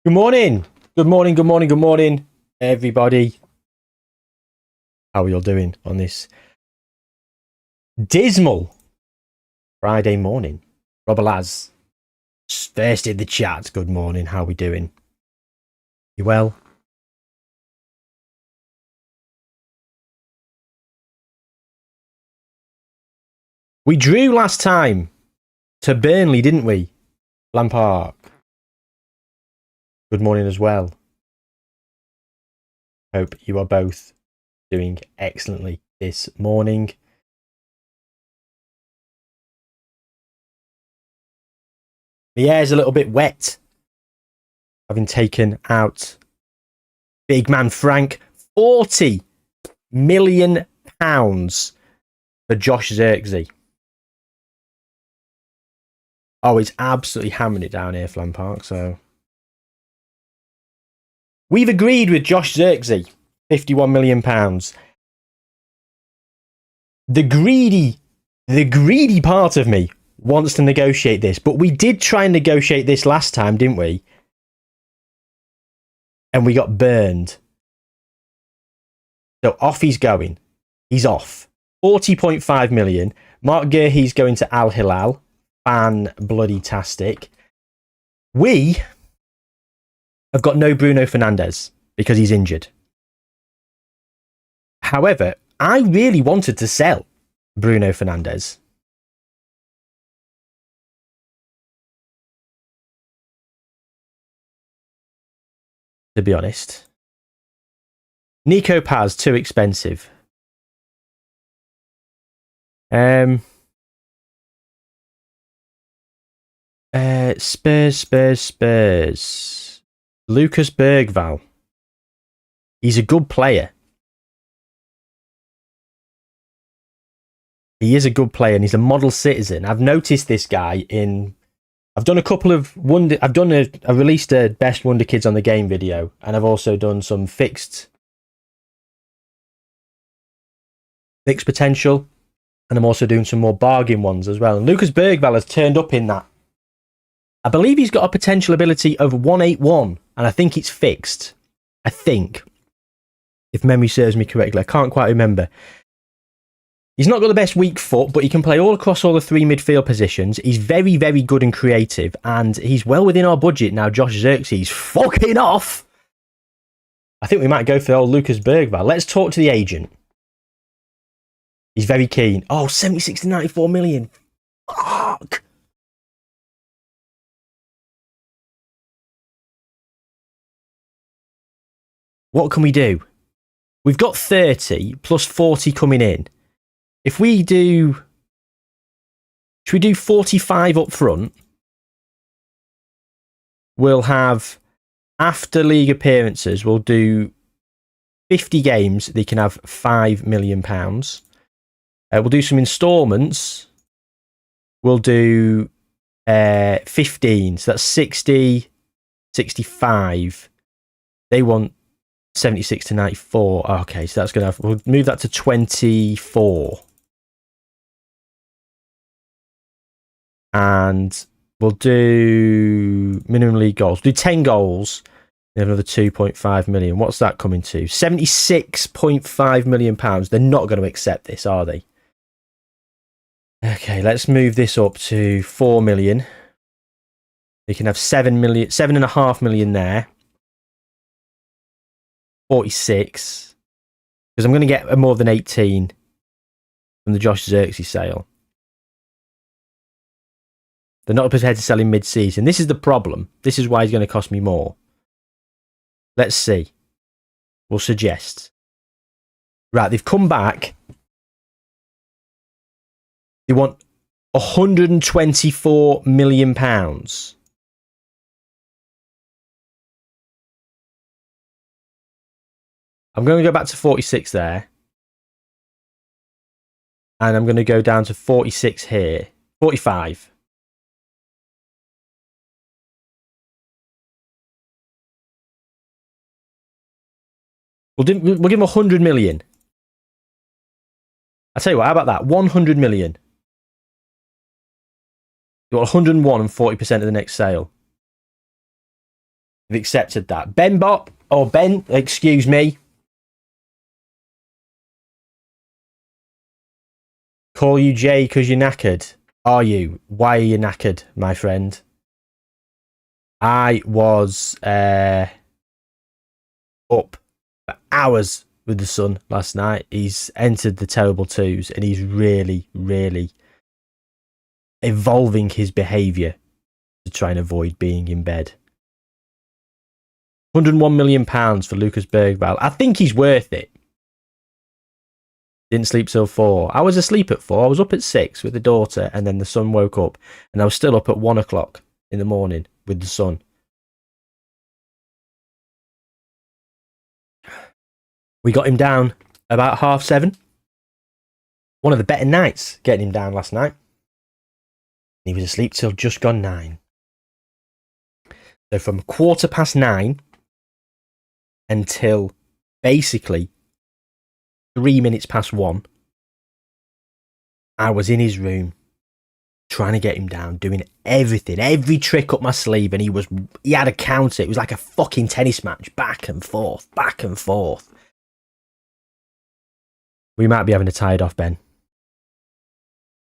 Good morning. Good morning. Good morning. Good morning, everybody. How are you all doing on this dismal Friday morning? Robert Laz, first in the chat. Good morning. How are we doing? You well? We drew last time to Burnley, didn't we? Lampard. Good morning as well. Hope you are both doing excellently this morning. The air's a little bit wet. Having taken out big man Frank, £40 million for Josh Zirkzee. Oh, it's absolutely hammering it down here, Flam Park. So we've agreed with Josh Zirkzee, £51 million. The greedy part of me wants to negotiate this, but we did try and negotiate this last time, didn't we? And we got burned. So off he's going. He's off. 40.5 million. Mark Gurhey's going to Al Hilal. Fan-bloody-tastic. We have got no Bruno Fernandes because he's injured. However, I really wanted to sell Bruno Fernandes. To be honest. Nico Paz, too expensive. Spurs. Lucas Bergvall. He's a good player. He is a good player and he's a model citizen. I've noticed this guy in... I've done a couple of wonder... I released a Best Wonder Kids on the Game video, and I've also done some fixed potential, and I'm also doing some more bargain ones as well. And Lucas Bergvall has turned up in that. I believe he's got a potential ability of 181, and I think it's fixed. I think. If memory serves me correctly. I can't quite remember. He's not got the best weak foot, but he can play all across all the three midfield positions. He's very, very good and creative, and he's well within our budget now. Josh Zirkzee's fucking off. I think we might go for old Lucas Bergvall. Let's talk to the agent. He's very keen. Oh, 76 to 94 million. Fuck. What can we do? We've got 30 plus 40 coming in. If we do... Should we do 45 up front? We'll have, after league appearances, we'll do 50 games. They can have £5 million. We'll do some instalments. We'll do 15. So that's 60, 65. They want 76 to 94. Okay, so that's going to... We'll move that to 24. And we'll do minimum league goals. We'll do 10 goals. Another 2.5 million. What's that coming to? £76.5 million. They're not going to accept this, are they? Okay, let's move this up to 4 million. You can have 7.5 million there. 46. Because I'm going to get more than 18 from the Josh Zirkzee sale. They're not prepared to sell him mid-season. This is the problem. This is why he's going to cost me more. Let's see. We'll suggest. Right, they've come back. They want £124 million. I'm going to go back to 46 there. And I'm going to go down to 46 here. 45. We'll give him 100 million. I'll tell you what, how about that? 100 million. You want 101 and 40% of the next sale. We've accepted that. Ben Bot, or Ben, excuse me. Call you Jay because you're knackered. Are you? Why are you knackered, my friend? I was up for hours with the son last night. He's entered the terrible twos and he's really, really evolving his behaviour to try and avoid being in bed. £101 million for Lucas Bergvall. I think he's worth it. Didn't sleep till 4. I was asleep at 4. I was up at 6 with the daughter, and then the son woke up, and I was still up at 1 o'clock in the morning with the son. We got him down about 7:30. One of the better nights getting him down last night. He was asleep till just gone 9. So from 9:15 until basically 3 minutes past 1, I was in his room trying to get him down, doing everything, every trick up my sleeve, and he had a counter. It was like a fucking tennis match, back and forth, back and forth. We might be having a tired off, Ben.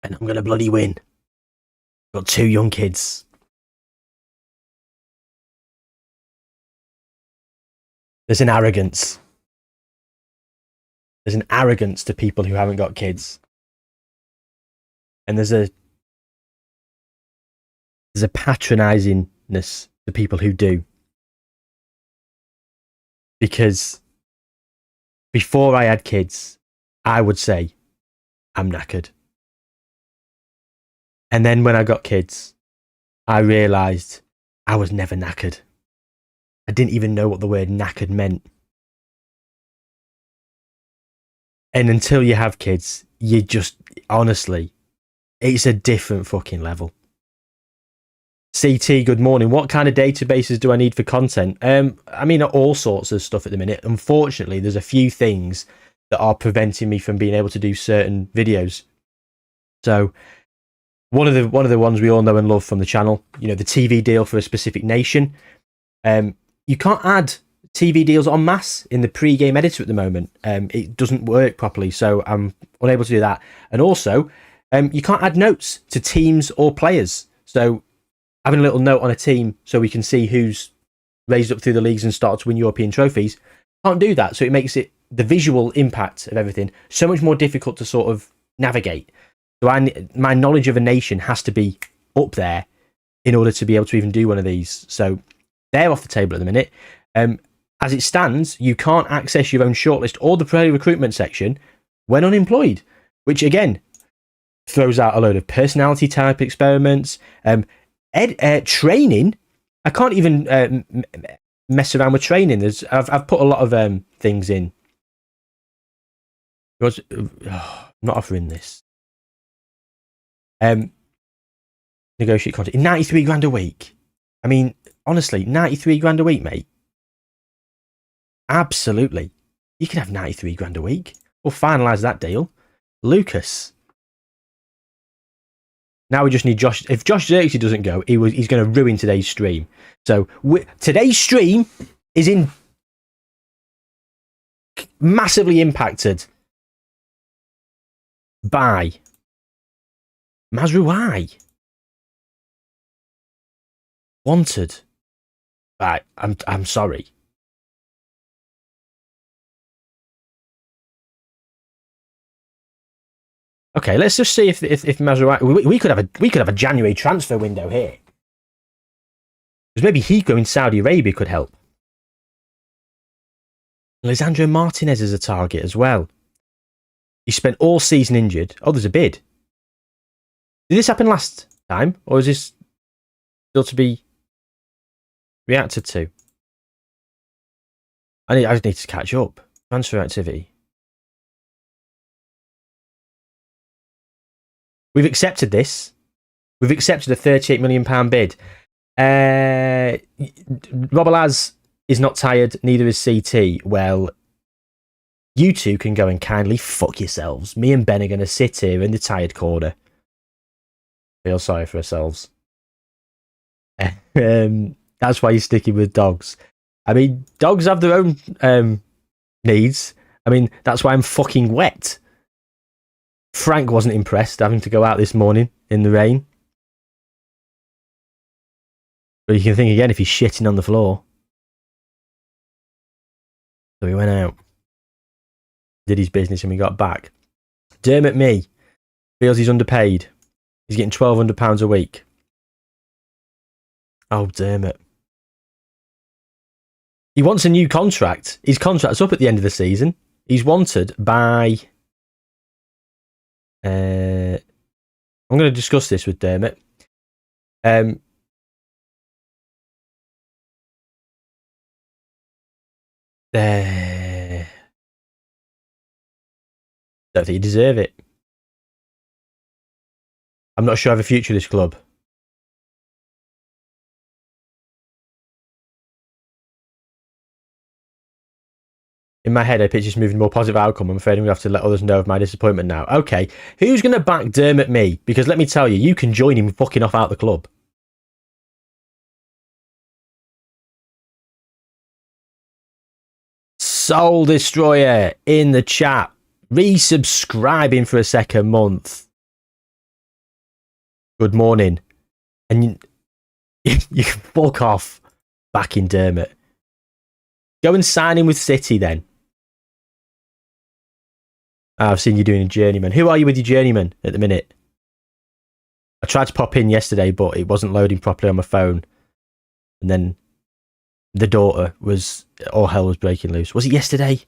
And I'm going to bloody win. Got 2 young kids. There's an arrogance. There's an arrogance to people who haven't got kids. And there's a patronisingness to people who do. Because before I had kids, I would say, I'm knackered. And then when I got kids, I realised I was never knackered. I didn't even know what the word knackered meant. And until you have kids, you just, honestly, it's a different fucking level. CT, good morning. What kind of databases do I need for content? I mean, all sorts of stuff at the minute. Unfortunately, there's a few things that are preventing me from being able to do certain videos. So one of the ones we all know and love from the channel, you know, the TV deal for a specific nation. You can't add TV deals en masse in the pre-game editor at the moment. It doesn't work properly, so I'm unable to do that. And also, you can't add notes to teams or players. So having a little note on a team so we can see who's raised up through the leagues and started to win European trophies, can't do that. So it makes it, the visual impact of everything, so much more difficult to sort of navigate. So my knowledge of a nation has to be up there in order to be able to even do one of these. So they're off the table at the minute. As it stands, you can't access your own shortlist or the player recruitment section when unemployed, which again throws out a load of personality type experiments. Training, I can't even mess around with training. I've put a lot of things in. I'm not offering this. Negotiate contract. 93 grand a week. I mean, honestly, 93 grand a week, mate. Absolutely. You can have 93 grand a week. We'll finalise that deal. Lucas. Now we just need Josh. If Josh Xerxes doesn't go, he's going to ruin today's stream. So today's stream is massively impacted by Mazrouai. Wanted. Right, I'm sorry. Okay, let's just see if Mazrouai, we could have a January transfer window here. Because maybe he going to Saudi Arabia could help. Lisandro Martinez is a target as well. He spent all season injured. Oh, there's a bid. Did this happen last time, or is this still to be reacted to? I just need to catch up. Transfer activity. We've accepted this. We've accepted a £38 million bid. Robalaz is not tired, neither is CT. Well, you two can go and kindly fuck yourselves. Me and Ben are going to sit here in the tired corner. Feel sorry for ourselves. That's why you're sticking with dogs. I mean, dogs have their own needs. I mean, that's why I'm fucking wet. Frank wasn't impressed having to go out this morning in the rain. But you can think again if he's shitting on the floor. So he went out, did his business, and we got back. Dermot Me feels he's underpaid. He's getting £1,200 a week. Oh, Dermot. He wants a new contract. His contract's up at the end of the season. He's wanted by... I'm going to discuss this with Dermot. Don't think you deserve it. I'm not sure I have a future in this club. In my head, I picture this moving a more positive outcome. I'm afraid I'm going to have to let others know of my disappointment now. Okay, who's going to back Dermot Me? Because let me tell you, you can join him fucking off out the club. Soul Destroyer in the chat. Resubscribing for a second month. Good morning. And you can fuck off back in Dermot. Go and sign in with City then. I've seen you doing a journeyman. Who are you with your journeyman at the minute? I tried to pop in yesterday, but it wasn't loading properly on my phone. And then the daughter was... all hell was breaking loose. Was it yesterday?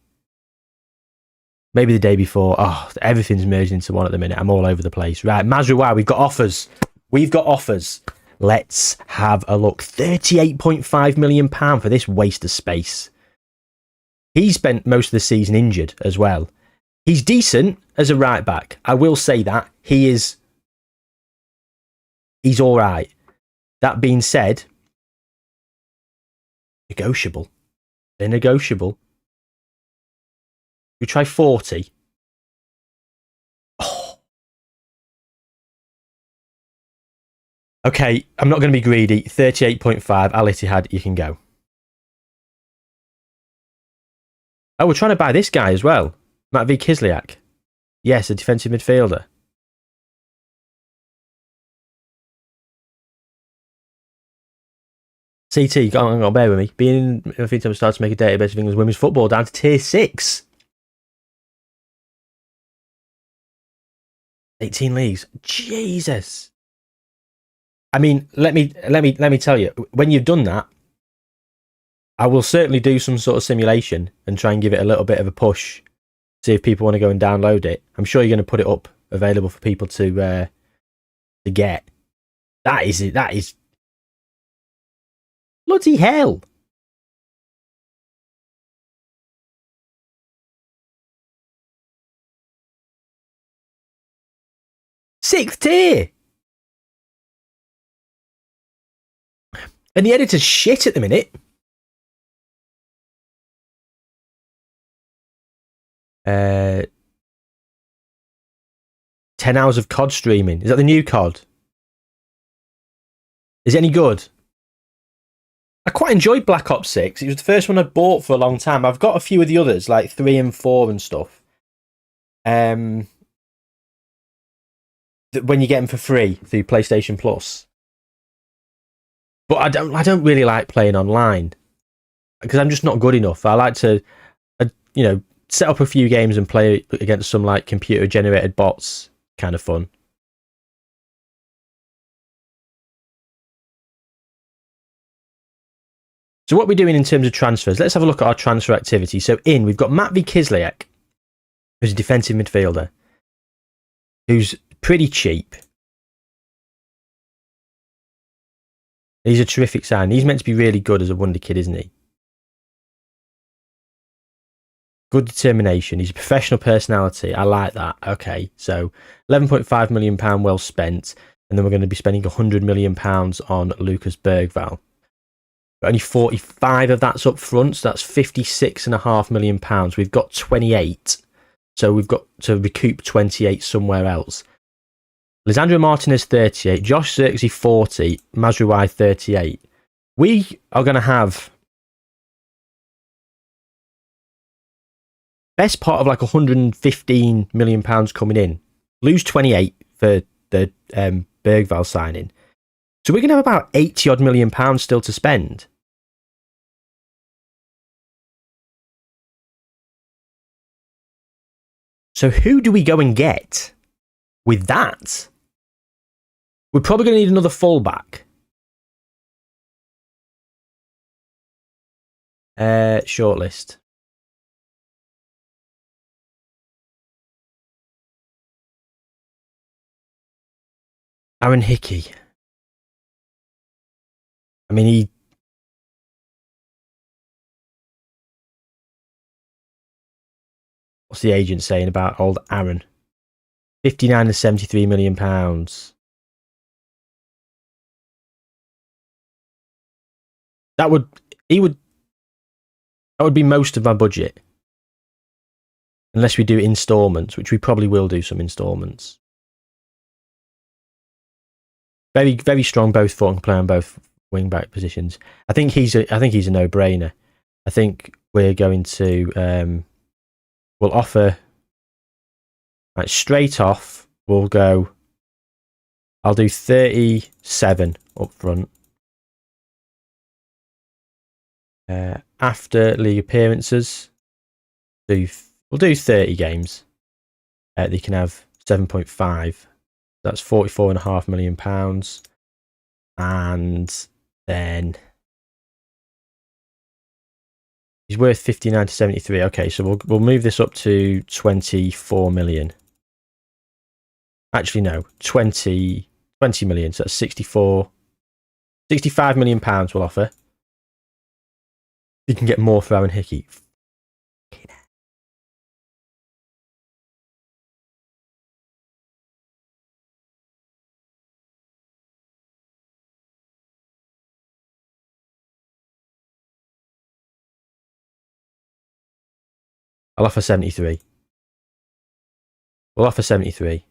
Maybe the day before. Oh, everything's merged into one at the minute. I'm all over the place. Right, Mazrouai, we've got offers. We've got offers. Let's have a look. £38.5 million for this waste of space. He spent most of the season injured as well. He's decent as a right back. I will say that. He's all right. That being said, negotiable. They're negotiable. We try 40. Oh. Okay, I'm not going to be greedy. 38.5. Al Ittihad, you can go. Oh, we're trying to buy this guy as well. Matvey Kislyak. Yes, a defensive midfielder. CT, go on, bear with me. Being in a few times started to make a database of England's women's football down to tier 6. 18 leagues. Jesus. I mean, let me tell you, when you've done that, I will certainly do some sort of simulation and try and give it a little bit of a push. See if people want to go and download it. I'm sure you're going to put it up available for people to get. That is it. That is bloody hell. Sixth tier. And the editor's shit at the minute. 10 hours of COD streaming. Is that the new COD? Is it any good? I quite enjoyed Black Ops 6. It was the first one I bought for a long time. I've got a few of the others, like 3 and 4 and stuff. When you get them for free through PlayStation Plus. But I don't really like playing online because I'm just not good enough. I like to, set up a few games and play against some like computer generated bots. Kind of fun. So what we're doing in terms of transfers, let's have a look at our transfer activity. So we've got Matvey Kislyak, who's a defensive midfielder, who's pretty cheap. He's a terrific sign. He's meant to be really good as a wonder kid, isn't he? Good determination. He's a professional personality. I like that. Okay, so £11.5 million well spent. And then we're going to be spending £100 million on Lucas Bergvall. But only 45 of that's up front, so that's £56.5 million. We've got 28. So we've got to recoup 28 somewhere else. Lisandro Martinez, 38. Josh Zirkzee, 40. Mazrouai, 38. We are going to have best part of like £115 million coming in. Lose 28 for the Bergvall signing. So we're going to have about 80 odd million pounds still to spend. So who do we go and get with that? We're probably going to need another fullback. Shortlist. Aaron Hickey. I mean, what's the agent saying about old Aaron? 59 and 73 million pounds. That would be most of my budget. Unless we do installments, which we probably will do some installments. Very, very strong both foot and play on both wing back positions. I think he's a no-brainer. I think we're going to we'll offer straight off. We'll go. I'll do 37 up front. After league appearances, we'll do 30 games. They can have 7.5. That's £44.5 million. And then he's worth 59 to 73. Okay, so we'll move this up to 24 million. Actually, no, 20 million. So that's 65 million pounds we'll offer. You can get more for Aaron Hickey. I'll offer 73. We'll offer 73.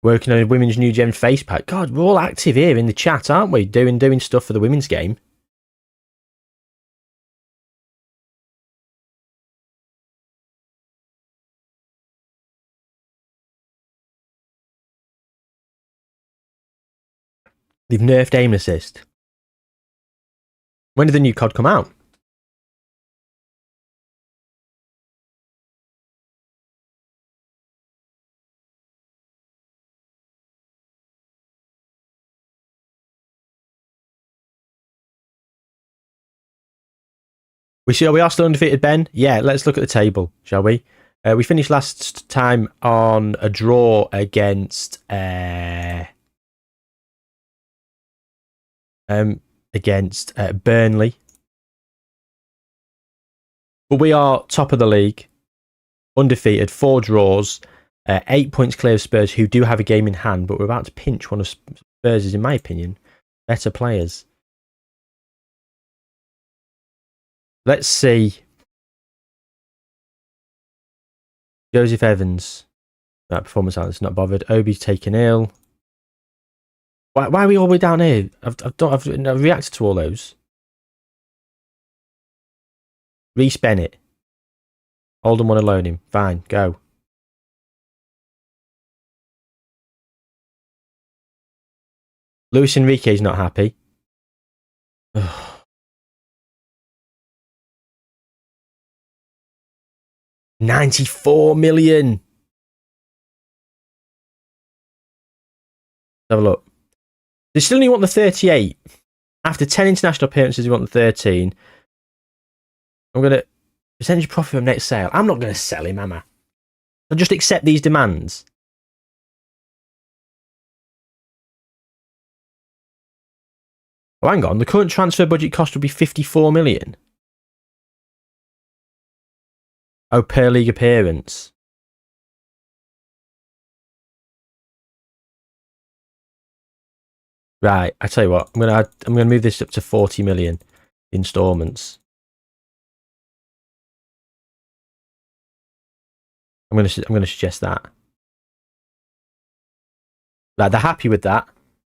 Working on a women's new gen face pack. God, we're all active here in the chat, aren't we? Doing stuff for the women's game. They've nerfed aim assist. When did the new COD come out? We are still undefeated, Ben. Yeah, let's look at the table, shall we? We finished last time on a draw against Burnley. But we are top of the league, undefeated, 4 draws, 8 points clear of Spurs, who do have a game in hand, but we're about to pinch one of Spurs', in my opinion, better players. Let's see. Joseph Evans. That performance analyst not bothered. Obi's taken ill. Why are we all the way down here? I've reacted to all those. Reece Bennett. Oldham want to loan him. Fine, go. Luis Enrique's not happy. Ugh. £94 million. Let's have a look. They still only want the 38. After 10 international appearances, they want the 13. I'm going to percentage profit from next sale. I'm not going to sell him, am I? I'll just accept these demands. Oh, hang on. The current transfer budget cost would be 54 million. Oh, per league appearance. Right, I tell you what, I'm gonna move this up to 40 million installments. I'm gonna suggest that. Like, they're happy with that.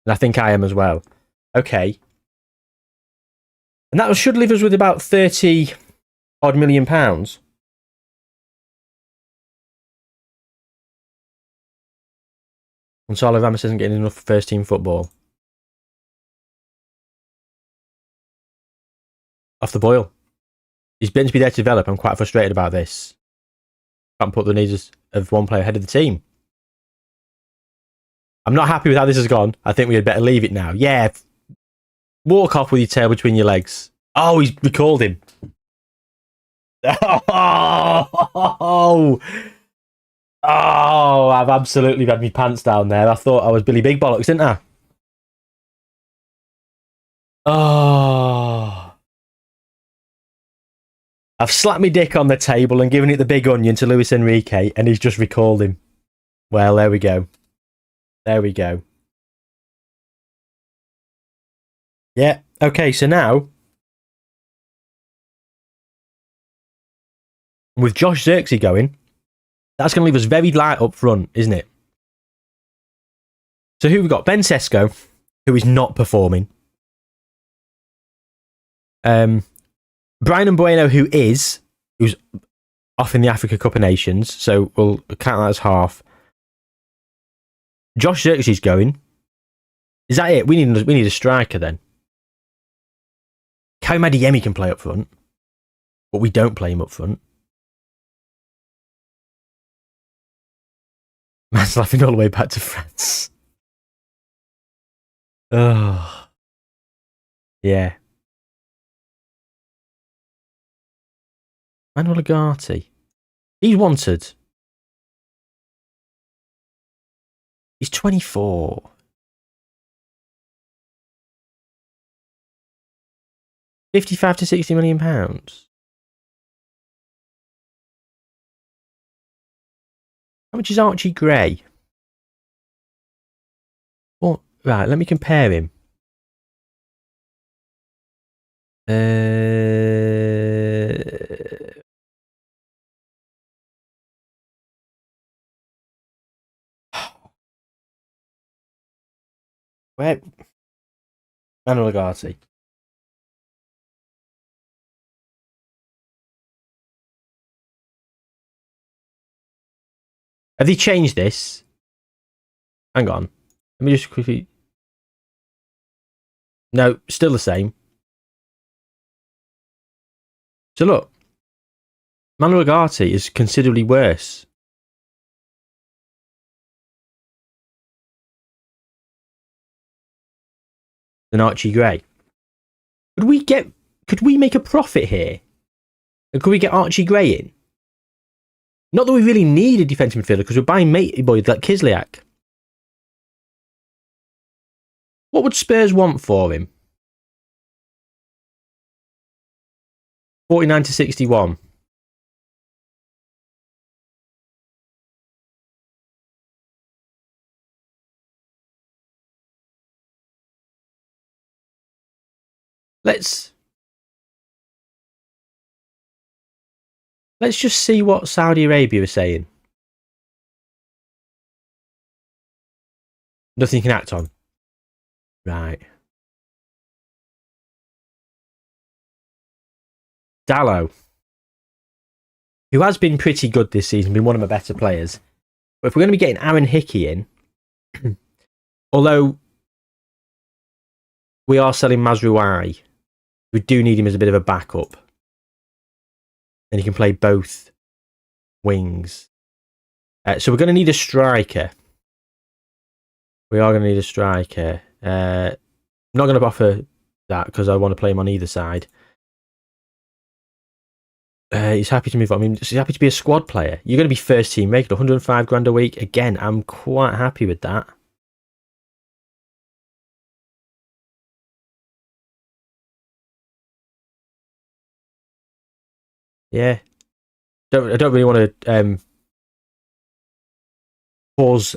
And I think I am as well. Okay. And that should leave us with about 30 odd million pounds. Gonzalo Ramos isn't getting enough first team football. Off the boil. He's meant to be there to develop. I'm quite frustrated about this. Can't put the needs of one player ahead of the team. I'm not happy with how this has gone. I think we had better leave it now. Yeah. Walk off with your tail between your legs. Oh, he's recalled him. Oh, I've absolutely had my pants down there. I thought I was Billy Big Bollocks, didn't I? Oh. I've slapped my dick on the table and given it the big onion to Luis Enrique, and he's just recalled him. Well, there we go. There we go. Yeah, okay, so now, with Josh Zirkzee going, that's going to leave us very light up front, isn't it? So who we got? Ben Sesko, who is not performing. Brian Mbeumo, who's off in the Africa Cup of Nations, so we'll count that as half. Josh Zirkzee's going. Is that it? We need a striker then. Karim Adeyemi can play up front, but we don't play him up front. Man's laughing all the way back to France. Oh, yeah. Manuel Ugarte. He's wanted. He's 24. £55 to £60 million. How much is Archie Gray? Well, right, let me compare him. Where? Manuel Ugarte. Have they changed this? Hang on. Let me just quickly... No, still the same. So look. Manuel Ugarte is considerably worse. Than Archie Gray. Could we make a profit here? And could we get Archie Gray in? Not that we really need a defensive midfielder because we're buying matey boys like Kislyak. What would Spurs want for him? 49 to 61. Let's just see what Saudi Arabia is saying. Nothing you can act on. Right. Dallo, who has been pretty good this season, been one of my better players. But if we're going to be getting Aaron Hickey in, although we are selling Mazrouai, we do need him as a bit of a backup. And he can play both wings. So we're going to need a striker. We are going to need a striker. I'm not going to offer that because I want to play him on either side. He's happy to move on. I mean, he's happy to be a squad player. You're going to be first team regular, 105 grand a week. Again, I'm quite happy with that. Yeah. I don't really want to cause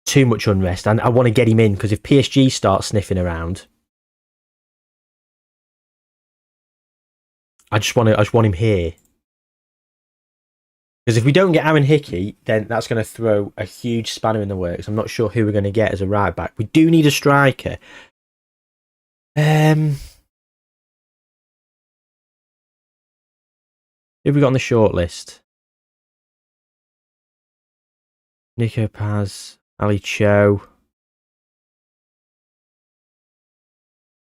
too much unrest, and I want to get him in because if PSG start sniffing around, I just want him here. Because if we don't get Aaron Hickey, then that's going to throw a huge spanner in the works. I'm not sure who we're going to get as a right back. We do need a striker. Who have we got on the short list? Nico Paz, Ali Cho.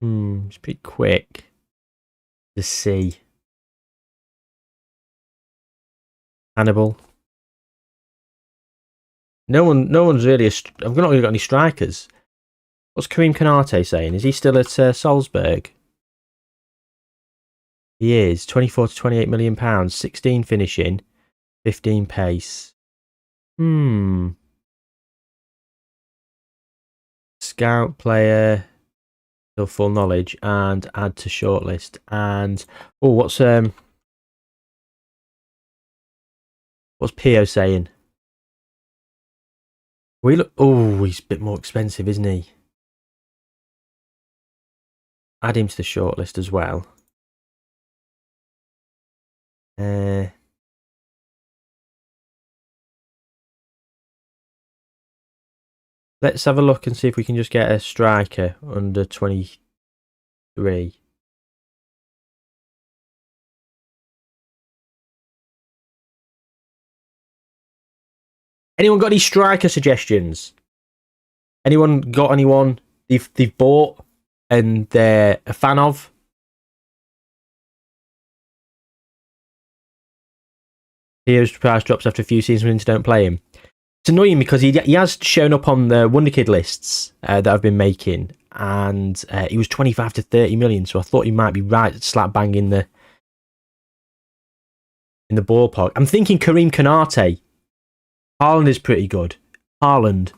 It's pretty quick to see. Hannibal. No one's really. I've not really got any strikers. What's Karim Konate saying? Is he still at Salzburg? He is. 24 to 28 million pounds. 16 finishing, 15 pace. Scout player. Still full knowledge and add to shortlist. And what's Pio saying? He's a bit more expensive, isn't he? Add him to the shortlist as well. Let's have a look and see if we can just get a striker under 23. Anyone got any striker suggestions? Anyone got anyone they've bought and they're a fan of? Hero's price drops after a few seasons when Inter don't play him. It's annoying because he has shown up on the Wonderkid lists that I've been making, and he was 25 to 30 million, so I thought he might be right slap bang in the ballpark. I'm thinking Karim Konate. Haaland is pretty good. Haaland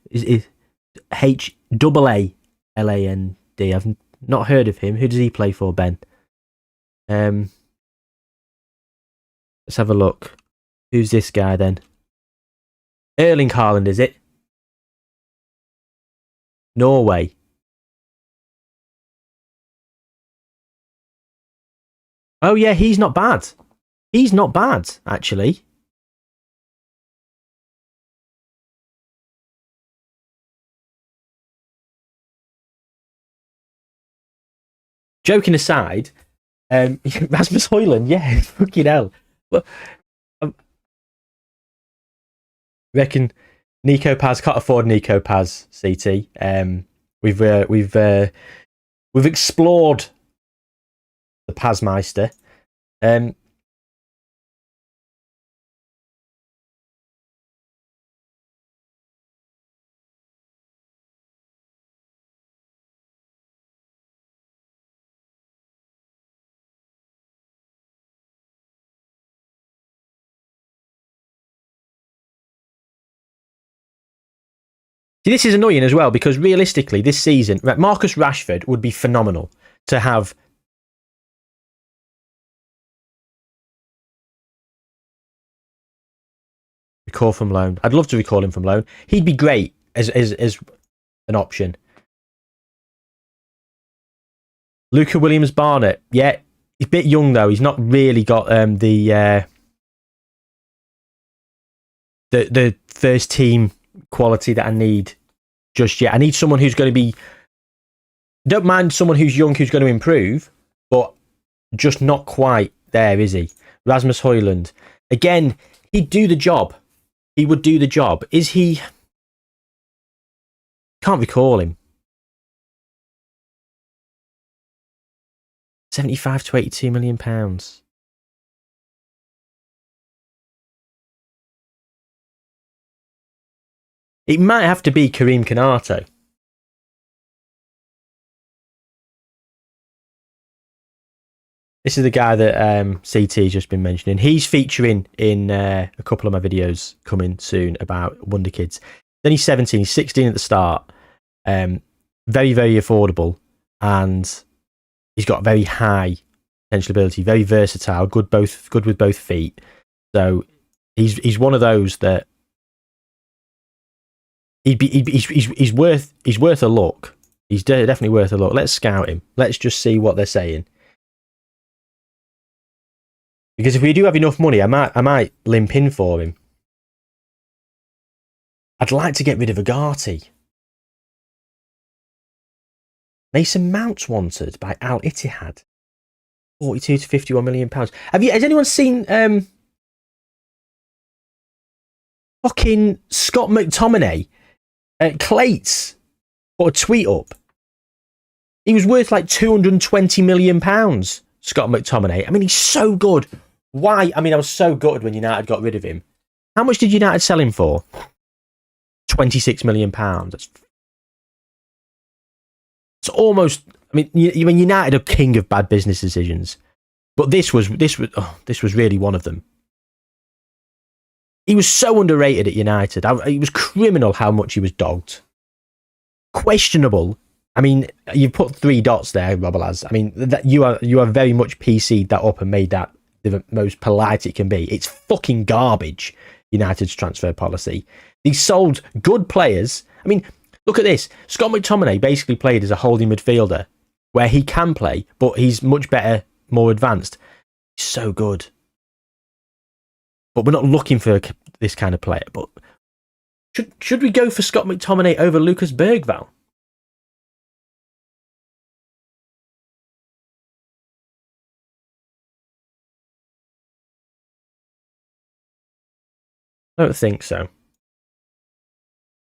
is H-A-A-L-A-N-D. I've not heard of him. Who does he play for, Ben? Let's have a look. Who's this guy then? Erling Haaland, is it? Norway. Oh yeah, he's not bad. He's not bad, actually. Joking aside, Rasmus Højlund, yeah, fucking hell. But reckon Nico Paz can't afford Nico Paz. CT. We've explored the Pazmeister. See, this is annoying as well because realistically, this season, Marcus Rashford would be phenomenal to have. Recall from loan. I'd love to recall him from loan. He'd be great as an option. Luca Williams Barnett. Yeah, he's a bit young though. He's not really got the first team quality that I need just yet. I need someone who's going to be. Don't mind someone who's young who's going to improve, but just not quite there, is he? Rasmus Højlund. Again, he'd do the job. He would do the job. Is he? Can't recall him. 75 to 82 million pounds. It might have to be Karim Konate. This is the guy that CT's just been mentioning. He's featuring in a couple of my videos coming soon about Wonder Kids. Then he's 17, he's 16 at the start. Very, very affordable. And he's got very high potential ability, very versatile, good with both feet. So he's one of those that he's worth a look. He's definitely worth a look. Let's scout him. Let's just see what they're saying. Because if we do have enough money, I might limp in for him. I'd like to get rid of Agati. Mason Mount's wanted by Al Ittihad. 42 to 51 million pounds. Has anyone seen fucking Scott McTominay? Clates put a tweet up. He was worth like 220 million pounds. Scott McTominay. I mean, he's so good. Why? I mean, I was so gutted when United got rid of him. How much did United sell him for? 26 million pounds. It's almost. I mean, United are king of bad business decisions, but this was really one of them. He was so underrated at United. It was criminal how much he was dogged. Questionable. I mean, you've put 3 dots there, Robalaz. I mean, that you are very much PC'd that up and made that the most polite it can be. It's fucking garbage, United's transfer policy. They sold good players. I mean, look at this. Scott McTominay basically played as a holding midfielder where he can play, but he's much better, more advanced. He's so good. But we're not looking for this kind of player. But should we go for Scott McTominay over Lucas Bergvall? I don't think so.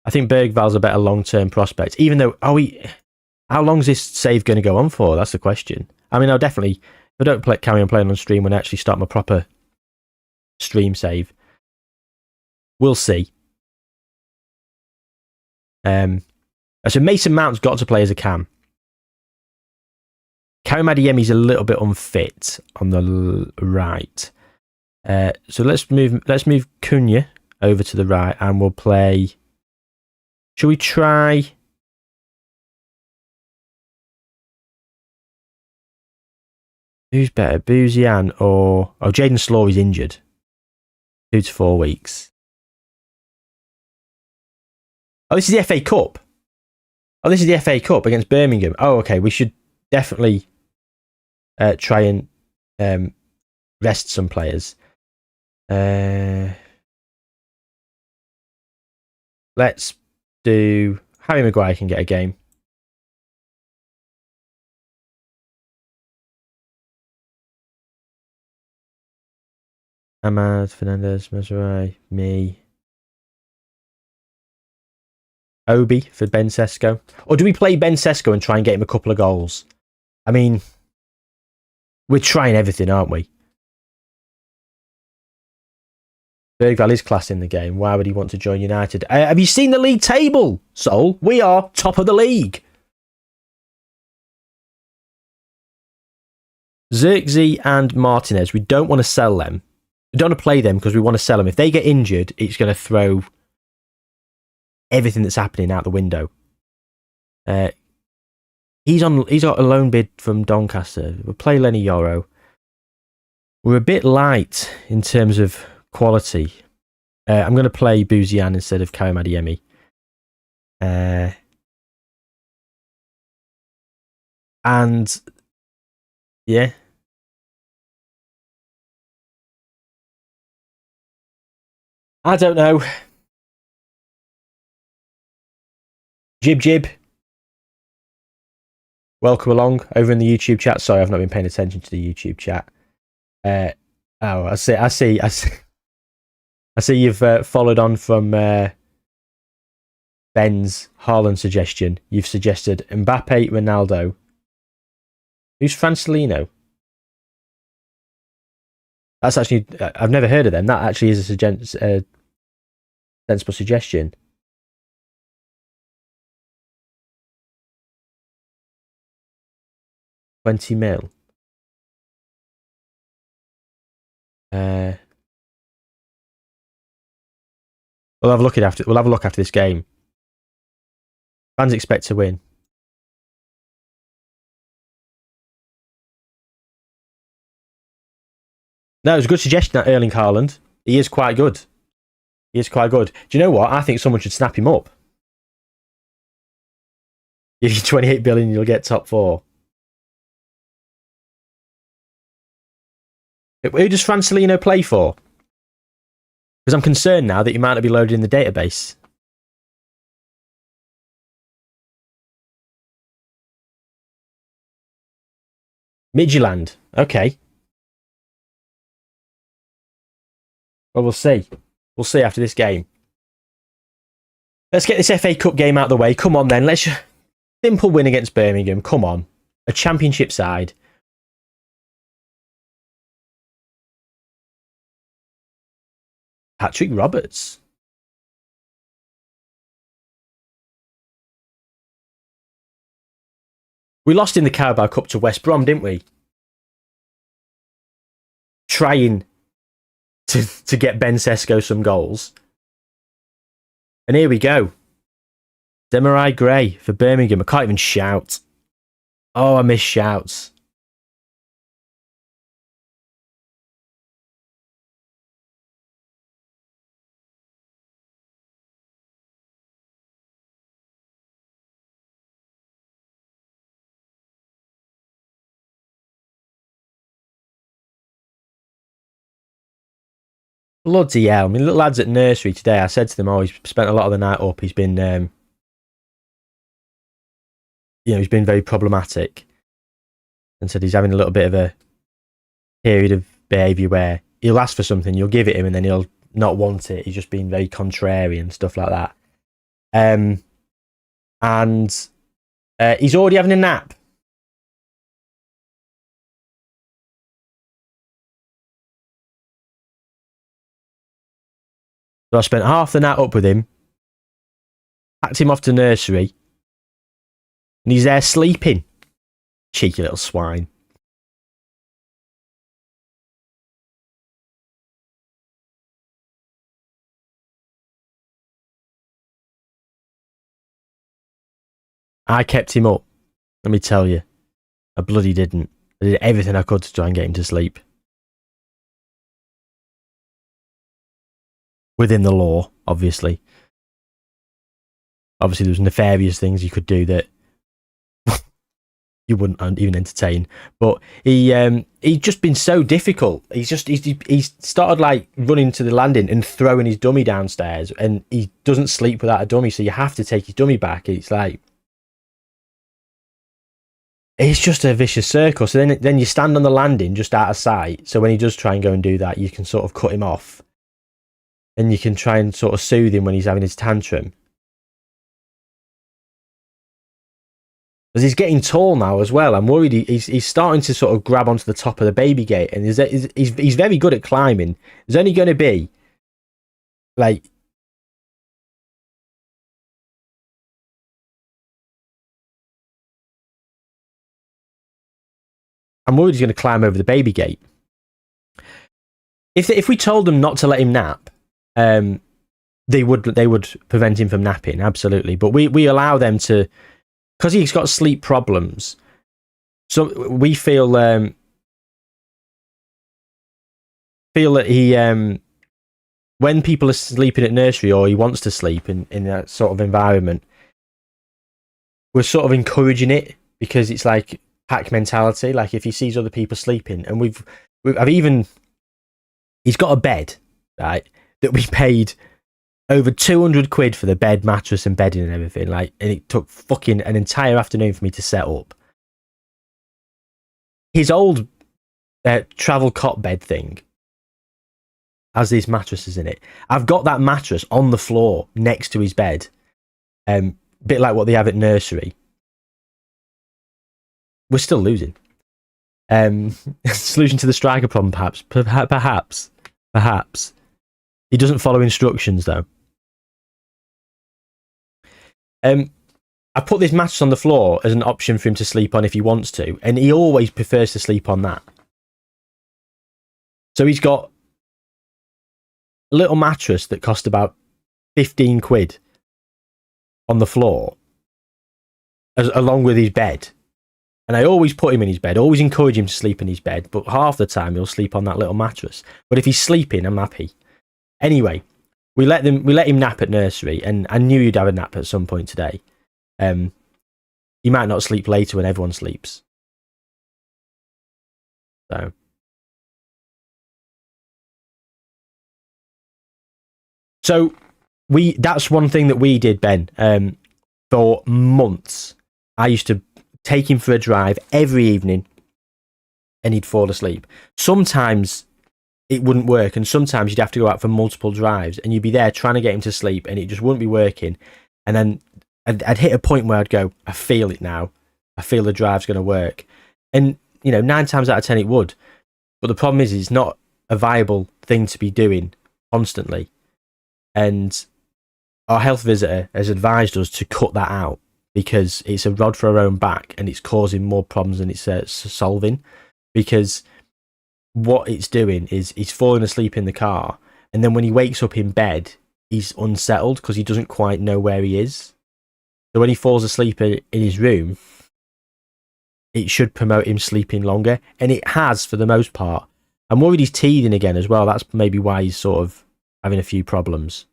I think Bergvall's a better long-term prospect. Even though, how long is this save going to go on for? That's the question. I mean, I'll definitely, if I don't carry on playing on stream when I actually start my proper stream save, we'll see. So Mason Mount's got to play as a cam. Karim Adeyemi's a little bit unfit on the right. So let's move Cunha over to the right, and we'll play. Shall we try? Who's better, Bouzian or Jaden Slaw is injured. 2 to 4 weeks. Oh, this is the FA Cup. Oh, this is the FA Cup against Birmingham. Oh, okay. We should definitely try and rest some players. Let's do Harry Maguire can get a game. Ahmad, Fernandez, Mazurai, me. Obi for Ben Sesko. Or do we play Ben Sesko and try and get him a couple of goals? I mean, we're trying everything, aren't we? Bergvall is class in the game. Why would he want to join United? Have you seen the league table, Sol? We are top of the league. Xerxes and Martinez, we don't want to sell them. We don't want to play them because we want to sell them. If they get injured, it's going to throw everything that's happening out the window. He's got a loan bid from Doncaster. We'll play Lenny Yoro. We're a bit light in terms of quality. I'm going to play Bouzian instead of Karim Adeyemi. And yeah. I don't know. Jib. Welcome along over in the YouTube chat. Sorry, I've not been paying attention to the YouTube chat. I see you've followed on from Ben's Haaland suggestion. You've suggested Mbappe, Ronaldo. Who's Francelino? That's actually, I've never heard of them. That actually is a sensible suggestion. $20 million. We'll have a look after this game. Fans expect to win. No, it was a good suggestion, that Erling Haaland. He is quite good. Do you know what? I think someone should snap him up. Give you 28 billion, you'll get top 4. Who does Francelino play for? Because I'm concerned now that he might not be loaded in the database. Midtjylland. Okay. Well, we'll see. We'll see after this game. Let's get this FA Cup game out of the way. Come on, then. Let's simple win against Birmingham. Come on. A championship side. Patrick Roberts. We lost in the Carabao Cup to West Brom, didn't we? Trying to get Ben Sesko some goals. And here we go. Demarai Gray for Birmingham. I can't even shout. Oh, I miss shouts. Bloody hell. I mean, little lads at nursery today, I said to them, oh, he's spent a lot of the night up. He's been, he's been very problematic. And said he's having a little bit of a period of behaviour where he'll ask for something, you'll give it him, and then he'll not want it. He's just being very contrary and stuff like that. And he's already having a nap. So I spent half the night up with him, packed him off to nursery, and he's there sleeping. Cheeky little swine. I kept him up. Let me tell you. I bloody didn't. I did everything I could to try and get him to sleep. Within the law, obviously. Obviously, there was nefarious things you could do that you wouldn't even entertain. But he's just been so difficult. He's started like running to the landing and throwing his dummy downstairs, and he doesn't sleep without a dummy, so you have to take his dummy back. It's just a vicious circle. So then you stand on the landing just out of sight. So when he does try and go and do that, you can sort of cut him off. And you can try and sort of soothe him when he's having his tantrum. Because he's getting tall now as well. I'm worried he's starting to sort of grab onto the top of the baby gate. And he's very good at climbing. There's only going to be, like... I'm worried he's going to climb over the baby gate. If we told them not to let him nap, they would prevent him from napping, absolutely. But we allow them to, because he's got sleep problems. So we feel that he when people are sleeping at nursery or he wants to sleep in that sort of environment, we're sort of encouraging it because it's like pack mentality. Like if he sees other people sleeping, and he's got a bed, right, that we paid over 200 quid for the bed, mattress and bedding and everything. Like, and it took fucking an entire afternoon for me to set up. His old travel cot bed thing has these mattresses in it. I've got that mattress on the floor next to his bed. Bit like what they have at nursery. We're still losing. Solution to the striker problem, perhaps. Perhaps. He doesn't follow instructions, though. I put this mattress on the floor as an option for him to sleep on if he wants to, and he always prefers to sleep on that. So he's got a little mattress that cost about 15 quid on the floor, along with his bed. And I always put him in his bed, always encourage him to sleep in his bed, but half the time he'll sleep on that little mattress. But if he's sleeping, I'm happy. Anyway, we let him nap at nursery, and I knew he'd have a nap at some point today. He might not sleep later when everyone sleeps. So So that's one thing that we did, Ben. For months, I used to take him for a drive every evening, and he'd fall asleep. Sometimes it wouldn't work, and sometimes you'd have to go out for multiple drives, and you'd be there trying to get him to sleep, and it just wouldn't be working. And then I'd hit a point where I'd go, I feel it now. I feel the drive's going to work. And, 9 times out of 10 it would. But the problem is it's not a viable thing to be doing constantly. And our health visitor has advised us to cut that out because it's a rod for our own back and it's causing more problems than it's solving. Because what it's doing is he's falling asleep in the car, and then when he wakes up in bed, he's unsettled because he doesn't quite know where he is. So when he falls asleep in his room, it should promote him sleeping longer, and it has for the most part. I'm worried he's teething again as well. That's maybe why he's sort of having a few problems.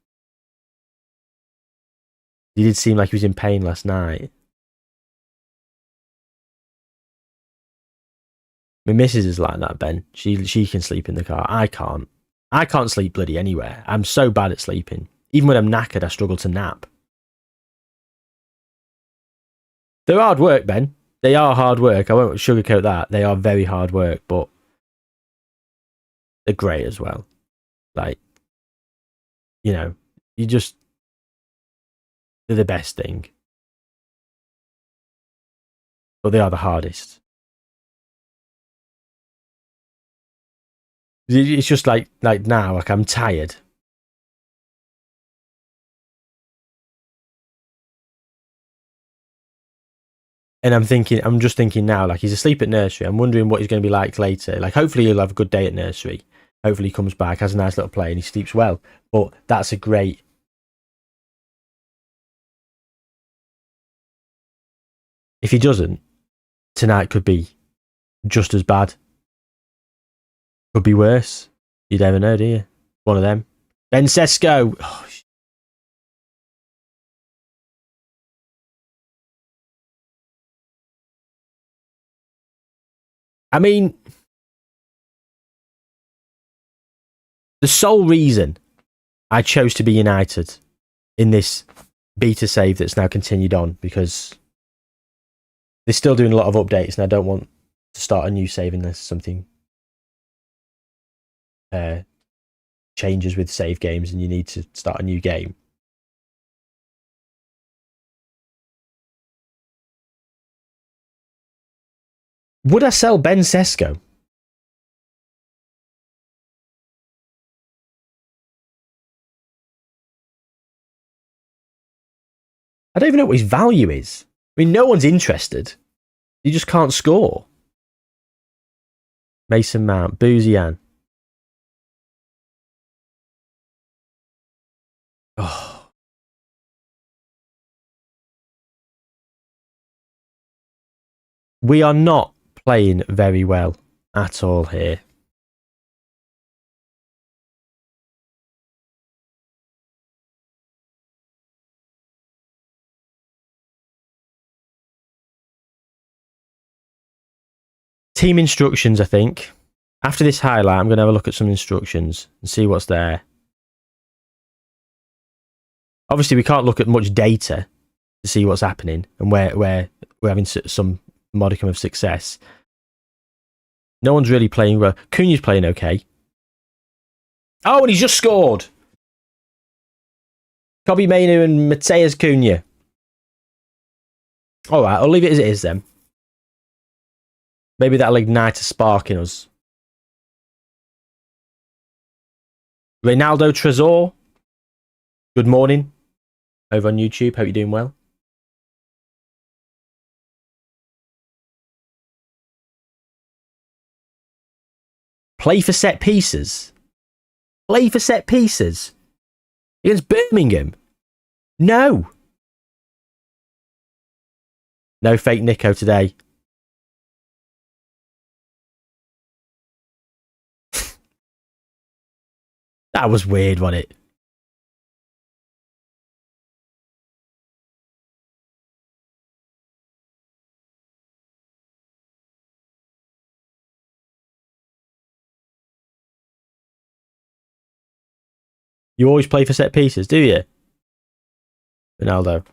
He did seem like he was in pain last night. My missus is like that, Ben. She can sleep in the car. I can't. I can't sleep bloody anywhere. I'm so bad at sleeping. Even when I'm knackered, I struggle to nap. They're hard work, Ben. They are hard work. I won't sugarcoat that. They are very hard work, but they're great as well. Like, they're the best thing. But they are the hardest. It's just like now, like I'm tired. And I'm just thinking now, like he's asleep at nursery. I'm wondering what he's going to be like later. Like hopefully he'll have a good day at nursery. Hopefully he comes back, has a nice little play and he sleeps well. But that's a great... If he doesn't, tonight could be just as bad. Could be worse. You never know, do you? One of them. Ben Sesko. Oh, I mean, the sole reason I chose to be United in this beta save that's now continued on, because they're still doing a lot of updates and I don't want to start a new save unless something changes with save games and you need to start a new game. Would I sell Ben Sesko? I don't even know what his value is. I mean, no one's interested. You just can't score. Mason Mount, Boozian. Oh. We are not playing very well at all here. Team instructions, I think. After this highlight, I'm going to have a look at some instructions and see what's there. Obviously, we can't look at much data to see what's happening and where we're having some modicum of success. No one's really playing well. Cunha's playing okay. Oh, and he's just scored. Kobe Mainu and Mateus Cunha. All right, I'll leave it as it is then. Maybe that'll ignite a spark in us. Reynaldo Trezor. Good morning. Over on YouTube. Hope you're doing well. Play for set pieces. Play for set pieces. Against Birmingham. No. No fake Nico today. That was weird, wasn't it? You always play for set pieces, do you? Ronaldo.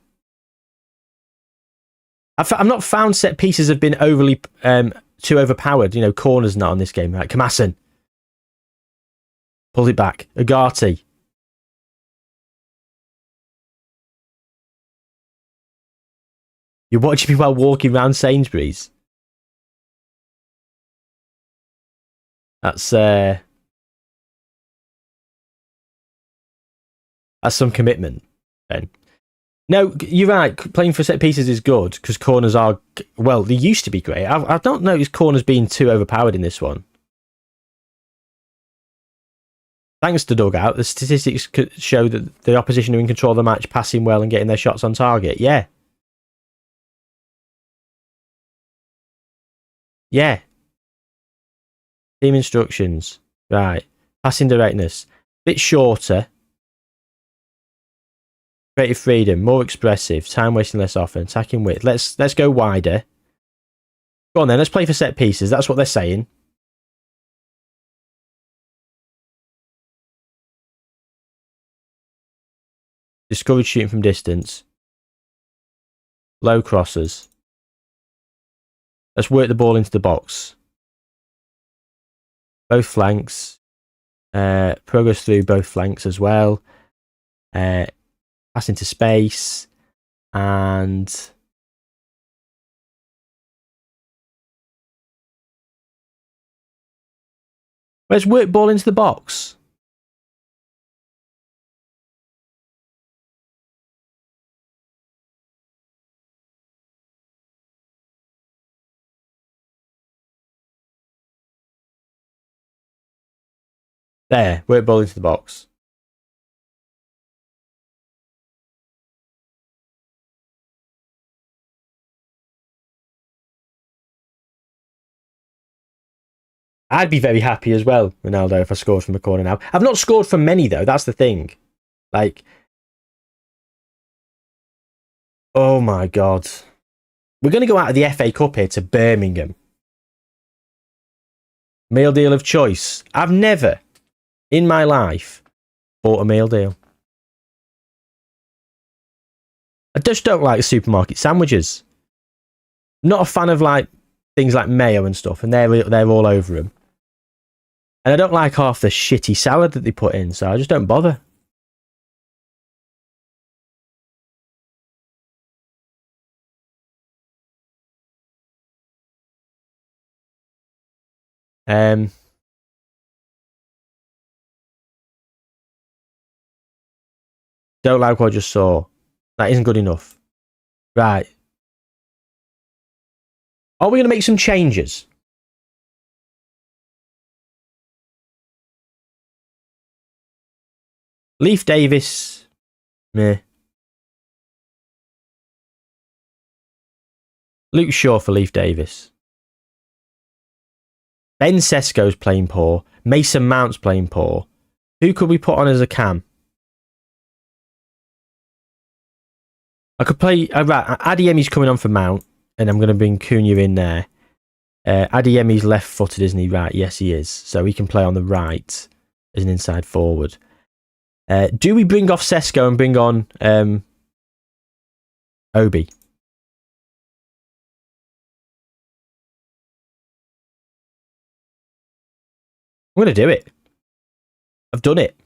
I've not found set pieces have been overly too overpowered. You know, corners not on this game. Right, Kamasin. Pulled it back. Ugarte. You're watching me while walking around Sainsbury's. That's some commitment, Ben. No, you're right. Playing for set pieces is good because corners are, well, they used to be great. I don't notice corners being too overpowered in this one. Thanks to Dugout, the statistics show that the opposition are in control of the match, passing well and getting their shots on target. Yeah. Yeah. Team instructions. Right. Passing directness. Bit shorter. Creative freedom, more expressive, time wasting less often, attacking width. Let's go wider. Go on then, let's play for set pieces. That's what they're saying. Discourage shooting from distance. Low crosses. Let's work the ball into the box. Both flanks. Progress through both flanks as well. Pass into space. And let's work ball into the box. There, work ball into the box. I'd be very happy as well, Ronaldo, if I scored from a corner now. I've not scored from many, though. That's the thing. Like, oh my God. We're going to go out of the FA Cup here to Birmingham. Meal deal of choice. I've never, in my life, bought a meal deal. I just don't like supermarket sandwiches. Not a fan of like things like mayo and stuff, and they're all over them. And I don't like half the shitty salad that they put in, so I just don't bother. Don't like what I just saw. That isn't good enough. Right. Are we going to make some changes? Leif Davis. Meh. Luke Shaw for Leif Davis. Ben Sesko's playing poor. Mason Mount's playing poor. Who could we put on as a cam? I could play... right, Adeyemi's coming on for Mount, and I'm going to bring Cunha in there. Adeyemi's left-footed, isn't he? Right, yes, he is. So he can play on the right as an inside forward. Do we bring off Sesko and bring on Obi? I'm going to do it. I've done it.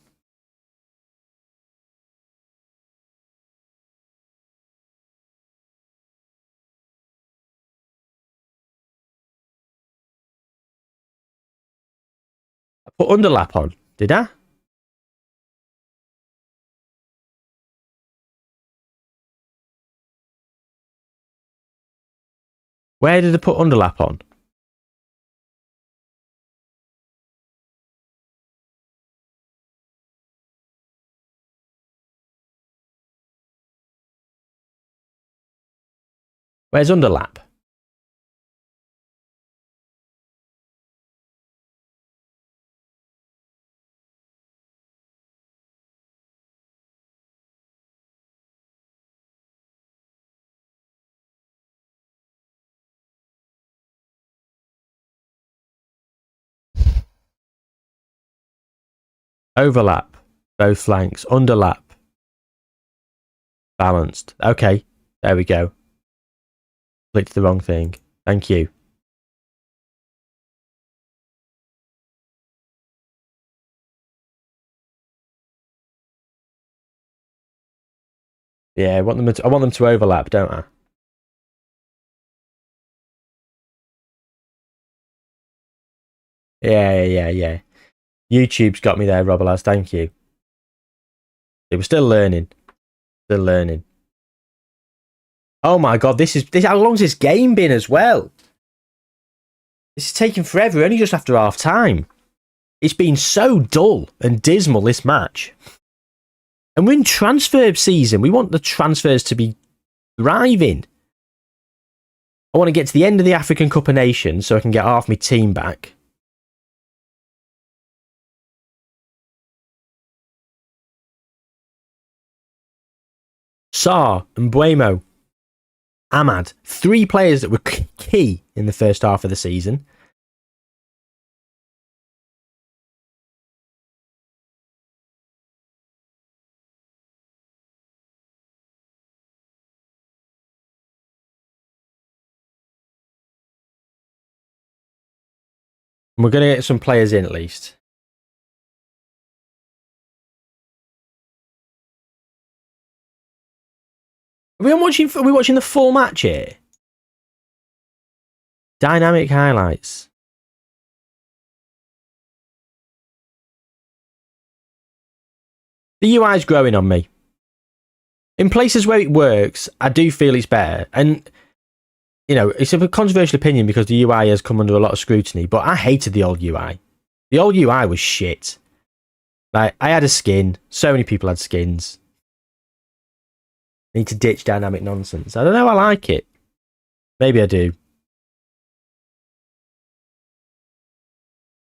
I put underlap on, did I? Where did I put underlap on? Where's underlap? Overlap. Both flanks. Underlap. Balanced. Okay. There we go. Clicked the wrong thing. Thank you. Yeah, I want them to overlap, don't I? Yeah. YouTube's got me there, Robalaz. Thank you. They were still learning. Still learning. Oh my god, this. How long's this game been as well? This is taking forever, only just after half time. It's been so dull and dismal, this match. And we're in transfer season. We want the transfers to be thriving. I want to get to the end of the African Cup of Nations so I can get half my team back. Sarr and Buemo. Ahmad. 3 players that were key in the first half of the season. And we're going to get some players in at least. Are we watching the full match here? Dynamic highlights. The UI is growing on me. In places where it works, I do feel it's better. And, you know, it's a controversial opinion because the UI has come under a lot of scrutiny, but I hated the old UI. The old UI was shit. Like, I had a skin. So many people had skins. Need to ditch dynamic nonsense. I don't know, I like it. Maybe I do.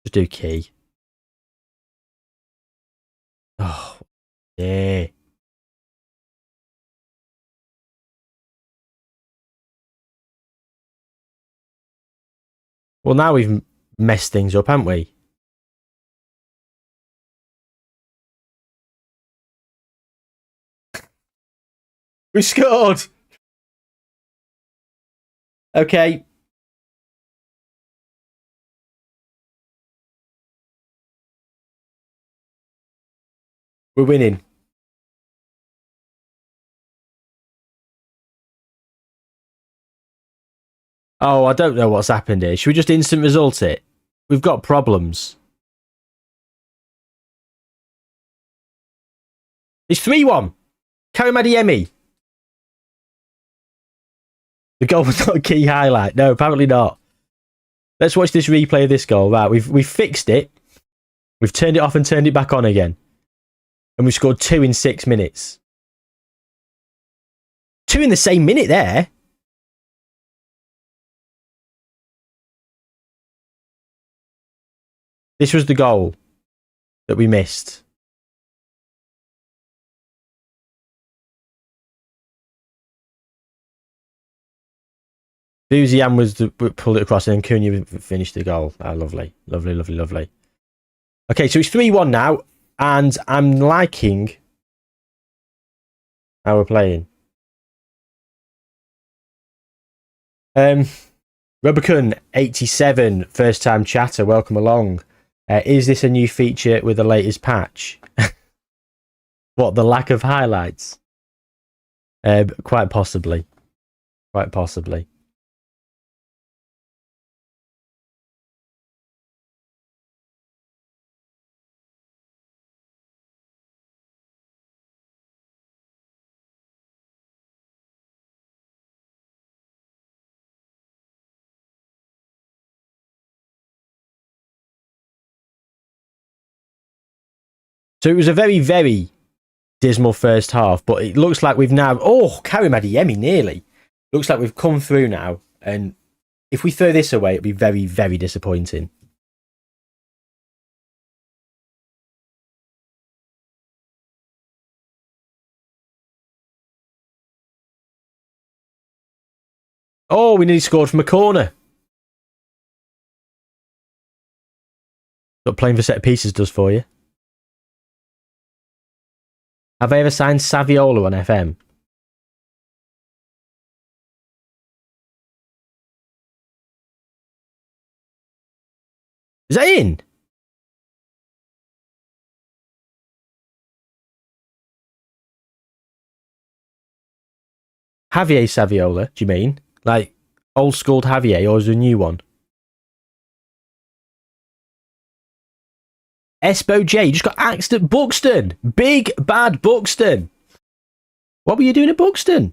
Just do key. Oh, yeah. Well, now we've messed things up, haven't we? We scored! Okay. We're winning. Oh, I don't know what's happened here. Should we just instant result it? We've got problems. It's 3-1. Karim Adeyemi. The goal was not a key highlight. No, apparently not. Let's watch this replay of this goal. Right, we've fixed it. We've turned it off and turned it back on again. And we've scored 2 in 6 minutes. 2 in the same minute there. This was the goal that we missed. Buzian was pulled it across and then Cunha finished the goal. Oh, lovely. Lovely. Okay, so it's 3-1 now. And I'm liking how we're playing. Rubicon 87, first time chatter, welcome along. Is this a new feature with the latest patch? What, the lack of highlights? Quite possibly. So it was a very, very dismal first half, but it looks like we've now... Oh, Karim Adeyemi, nearly. Looks like we've come through now, and if we throw this away, it'd be very, very disappointing. Oh, we nearly scored from a corner. What playing for set pieces does for you. Have I ever signed Saviola on FM? Is that in? Javier Saviola, do you mean? Like old school Javier, or is it a new one? Espo J just got axed at Buxton. Big bad Buxton. What were you doing at Buxton?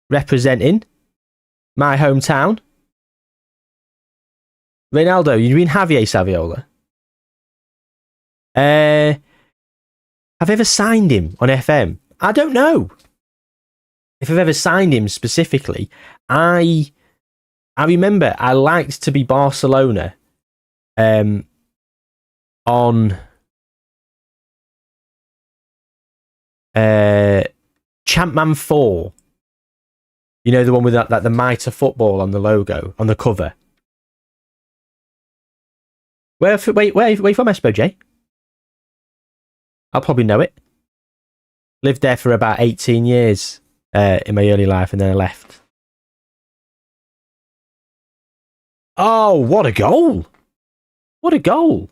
Representing my hometown. Ronaldo, you mean Javier Saviola? Have I ever signed him on FM? I don't know if I've ever signed him specifically. I remember I liked to be Barcelona on Champman 4. You know, the one with that the Mitre football on the logo, on the cover. Where from Espo J? I'll probably know it. Lived there for about 18 years in my early life, and then I left. Oh, what a goal! What a goal!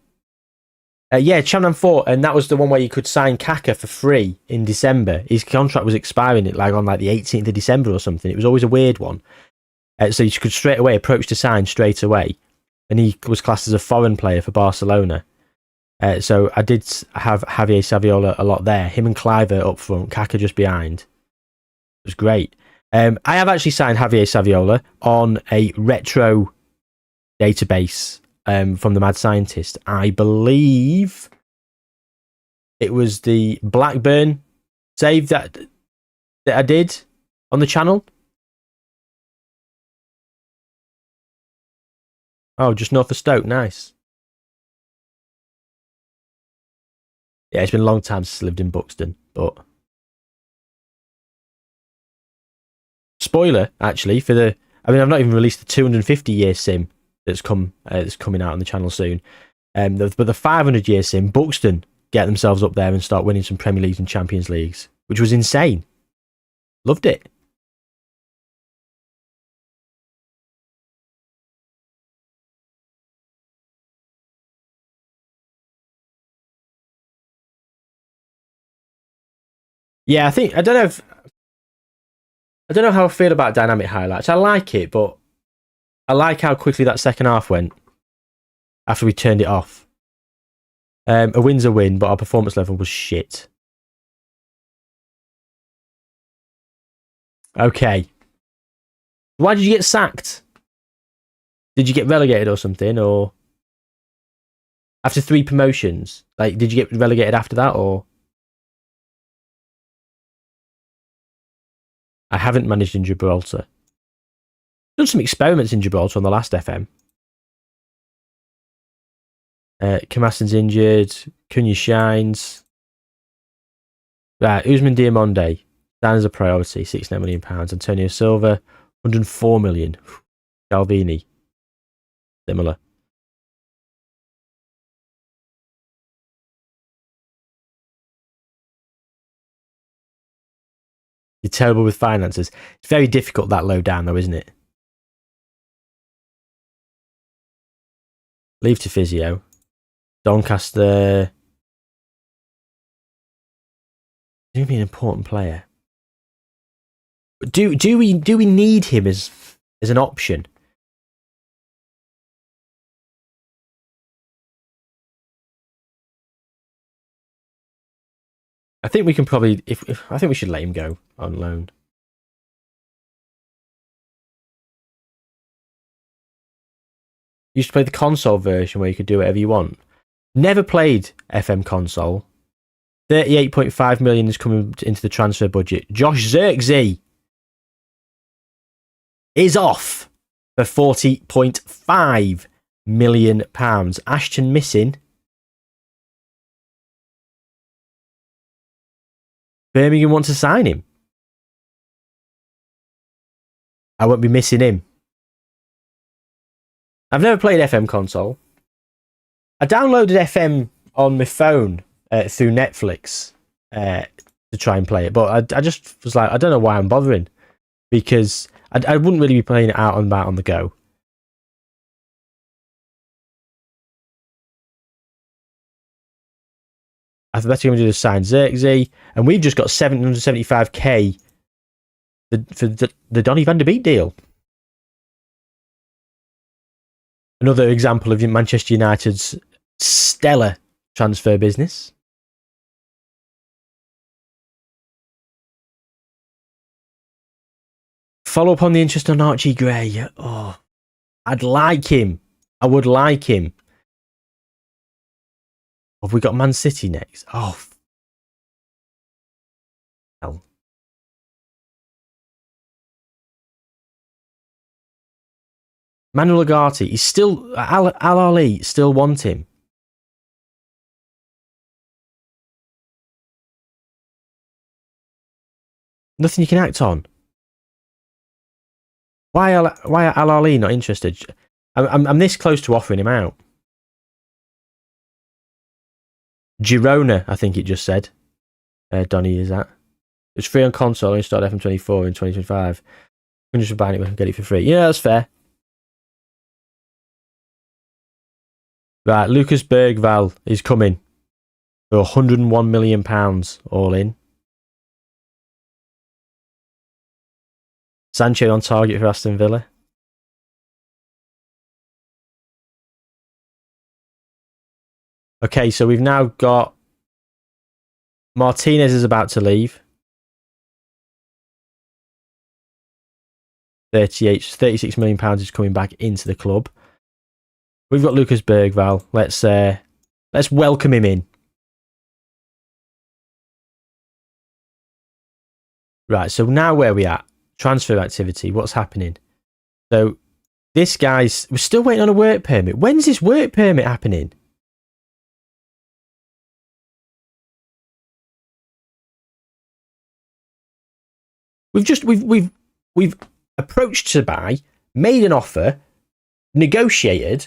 Yeah, Champman 4, and that was the one where you could sign Kaka for free in December. His contract was expiring on the 18th of December or something. It was always a weird one. So you could straight away approach to sign straight away. And he was classed as a foreign player for Barcelona. So I did have Javier Saviola a lot there. Him and Cliver up front, Kaka just behind. It was great. I have actually signed Javier Saviola on a retro database from the Mad Scientist. I believe it was the Blackburn save that I did on the channel. Oh, just north of Stoke. Nice. Yeah, it's been a long time since I lived in Buxton, but spoiler actually for the. I mean, I've not even released the 250-year sim that's coming out on the channel soon. But the 500-year sim, Buxton get themselves up there and start winning some Premier Leagues and Champions Leagues, which was insane. Loved it. Yeah, I don't know how I feel about dynamic highlights. I like it, but I like how quickly that second half went after we turned it off. A win's a win, but our performance level was shit. Okay. Why did you get sacked? Did you get relegated or something? Or after 3 promotions? Like, did you get relegated after that, or? I haven't managed in Gibraltar. Done some experiments in Gibraltar on the last FM. Kamassen's injured. Cunha shines. Right, Usman Diamonde. That is a priority. £69 million. Antonio Silva. 104 million. Salvini. Similar. You're terrible with finances. It's very difficult that low down, though, isn't it? Leave to physio. Doncaster. He's going to be an important player. But do we need him as an option? I think we can probably. I think we should let him go on loan. Used to play the console version where you could do whatever you want. Never played FM console. 38.5 million is coming into the transfer budget. Josh Zirkzee is off for £40.5 million. Ashton missing. Birmingham want to sign him. I won't be missing him. I've never played FM console. I downloaded FM on my phone through Netflix to try and play it. But I just was like, I don't know why I'm bothering, because I wouldn't really be playing it out and about on the go. I bet you're going to do the sign Xerxes, and we've just got 775k for the Donny van der Beek deal. Another example of Manchester United's stellar transfer business. Follow up on the interest on Archie Gray. Oh, I'd like him. I would like him. Have we got Man City next? Oh, hell. Manuel Ugarte, he's still Al Ali still want him. Nothing you can act on. Why are Al Ali not interested? I'm this close to offering him out. Girona, I think it just said. Donny is that. It's free on console and start FM24 in 2025. We can just buy it, we can get it for free. Yeah, that's fair. Right, Lucas Bergvall is coming for £101 million all in. Sancho on target for Aston Villa. Okay, so we've now got Martinez is about to leave. 36 million pounds is coming back into the club. We've got Lucas Bergvall. Let's welcome him in. Right, so now where are we at? Transfer activity. What's happening? So this guy's... We're still waiting on a work permit. When's this work permit happening? We've approached to buy, made an offer, negotiated,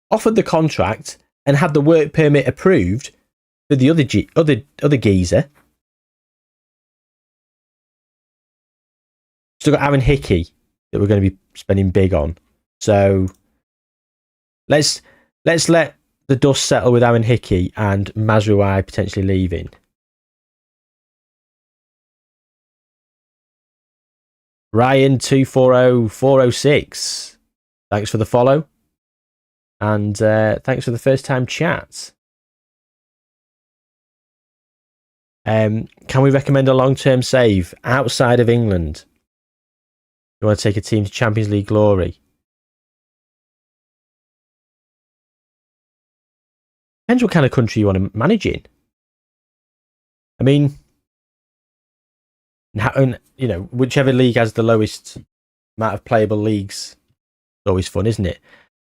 offered the contract, and had the work permit approved for the other geezer. Still got Aaron Hickey that we're going to be spending big on. So let's let the dust settle with Aaron Hickey and Mazraoui potentially leaving. Ryan 240406. Thanks for the follow. And thanks for the first time chat. Can we recommend a long-term save outside of England? You want to take a team to Champions League glory? Depends what kind of country you want to manage in. I mean, whichever league has the lowest amount of playable leagues, it's always fun, isn't it?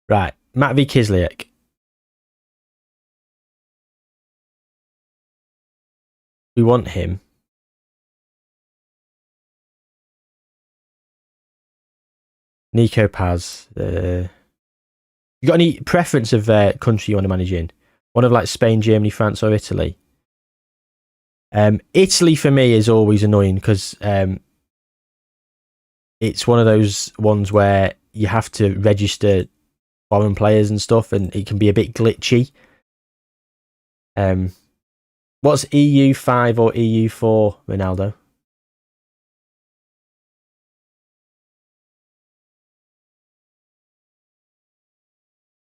Right, Matt V. Kislyak. We want him. Nico Paz. You got any preference of country you want to manage in? One of like Spain, Germany, France, or Italy? Italy for me is always annoying because it's one of those ones where you have to register foreign players and stuff, and it can be a bit glitchy. What's EU5 or EU4, Ronaldo?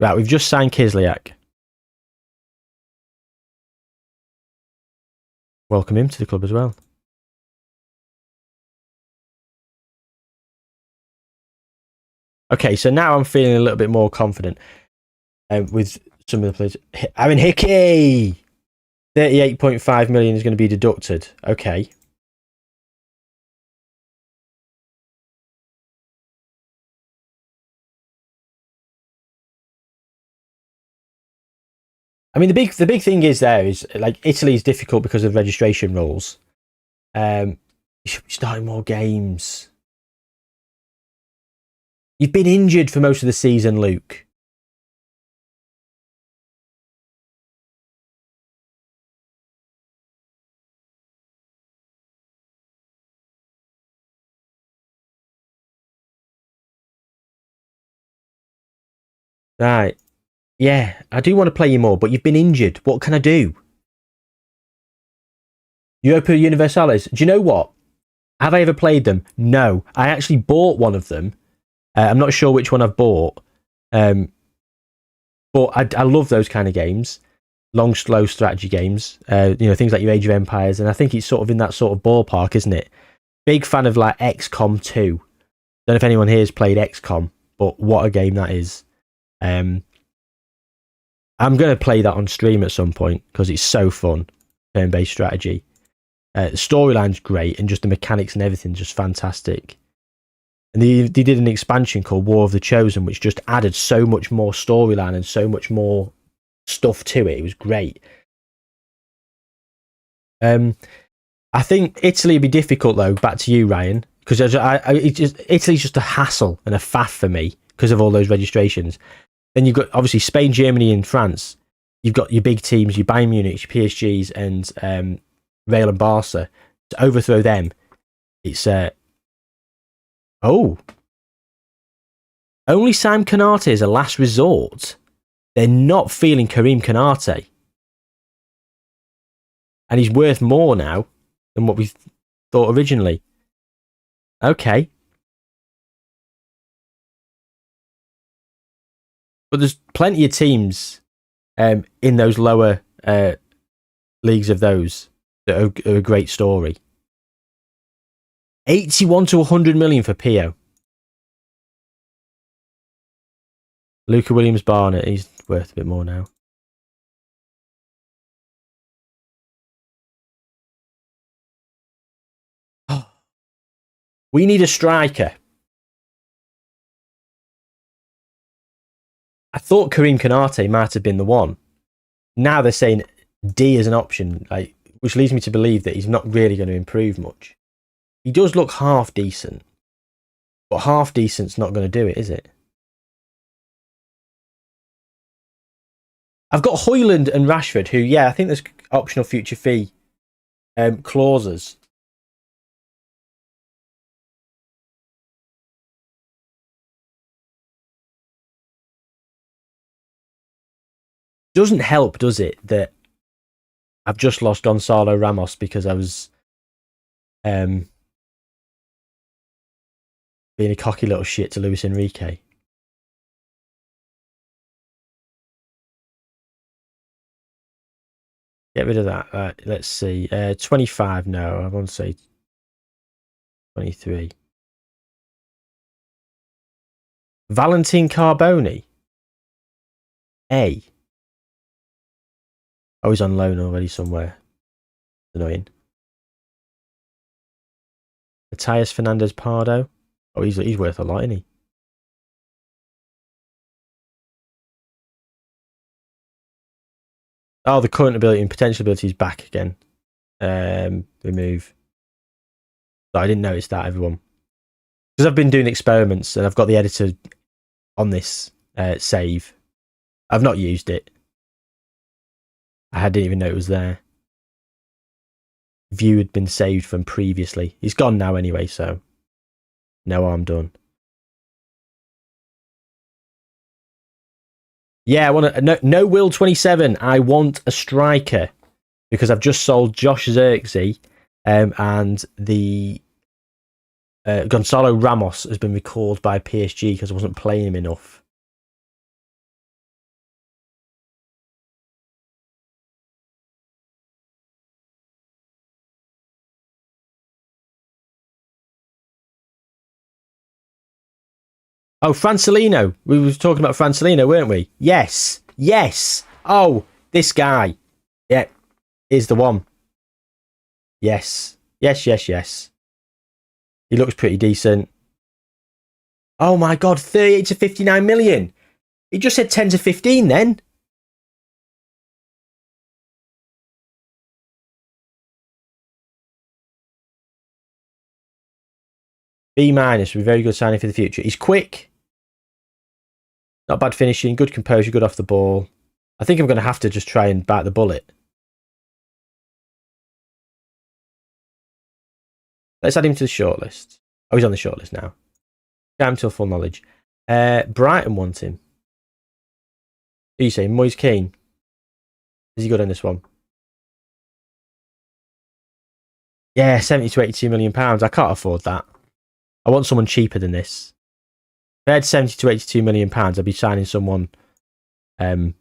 Right, we've just signed Kislyak. Welcome him to the club as well. Okay, so now I'm feeling a little bit more confident with some of the players. Aaron Hickey! 38.5 million is going to be deducted. Okay. I mean, the big thing is like Italy is difficult because of registration rules. You should be starting more games. You've been injured for most of the season, Luke. Right. Yeah, I do want to play you more, but you've been injured. What can I do? Europa Universalis. Do you know what? Have I ever played them? No. I actually bought one of them. I'm not sure which one I've bought. But I love those kind of games. Long, slow strategy games. Things like your Age of Empires. And I think it's sort of in that sort of ballpark, isn't it? Big fan of like XCOM 2. Don't know if anyone here has played XCOM, but what a game that is. I'm going to play that on stream at some point because it's so fun. Turn-based strategy. The storyline's great and just the mechanics and everything just fantastic. And they did an expansion called War of the Chosen, which just added so much more storyline and so much more stuff to it. It was great. I think Italy would be difficult though. Back to you, Ryan, because Italy's just a hassle and a faff for me because of all those registrations. Then you've got obviously Spain, Germany, and France. You've got your big teams, your Bayern Munich, your PSGs, and Real and Barca. To overthrow them, it's only Sam Konate is a last resort. They're not feeling Karim Konate, and he's worth more now than what we thought originally. Okay. But there's plenty of teams in those lower leagues of those that are a great story. 81 to 100 million for Pio. Luca Williams-Barnett, he's worth a bit more now. We need a striker. I thought Karim Konate might have been the one. Now they're saying D is an option, which leads me to believe that he's not really going to improve much. He does look half decent, but half decent's not going to do it, is it? I've got Højlund and Rashford, who, I think there's optional future fee clauses. Doesn't help, does it, that I've just lost Gonzalo Ramos because I was being a cocky little shit to Luis Enrique. Get rid of that. Let's see. 25, no. I want to say 23. Valentin Carboni. A. Oh, he's on loan already somewhere. Annoying. Matthias Fernandez Pardo. Oh, he's worth a lot, isn't he? Oh, the current ability and potential ability is back again. Remove. So I didn't notice that, everyone. Because I've been doing experiments and I've got the editor on this save. I've not used it. I didn't even know it was there. View had been saved from previously. He's gone now anyway, so no harm done. Yeah, I want to. No, Will 27. I want a striker because I've just sold Josh Zirkzee, and the Gonzalo Ramos has been recalled by PSG because I wasn't playing him enough. Oh, Francelino. We were talking about Francelino, weren't we? Yes. Yes. Oh, this guy. Yeah, is the one. Yes. Yes, yes, yes. He looks pretty decent. Oh my God, 38 to 59 million. He just said 10 to 15 then. B minus would be very good signing for the future. He's quick. Not bad finishing, good composure, good off the ball. I think I'm going to have to just try and bite the bullet. Let's add him to the shortlist. Oh, he's on the shortlist now. Get him to full knowledge. Brighton want him. Who you say? Moise Keane? Is he good on this one? Yeah, 70 to 82 million pounds. I can't afford that. I want someone cheaper than this. If I had 70 to 82 million pounds, I'd be signing someone pretty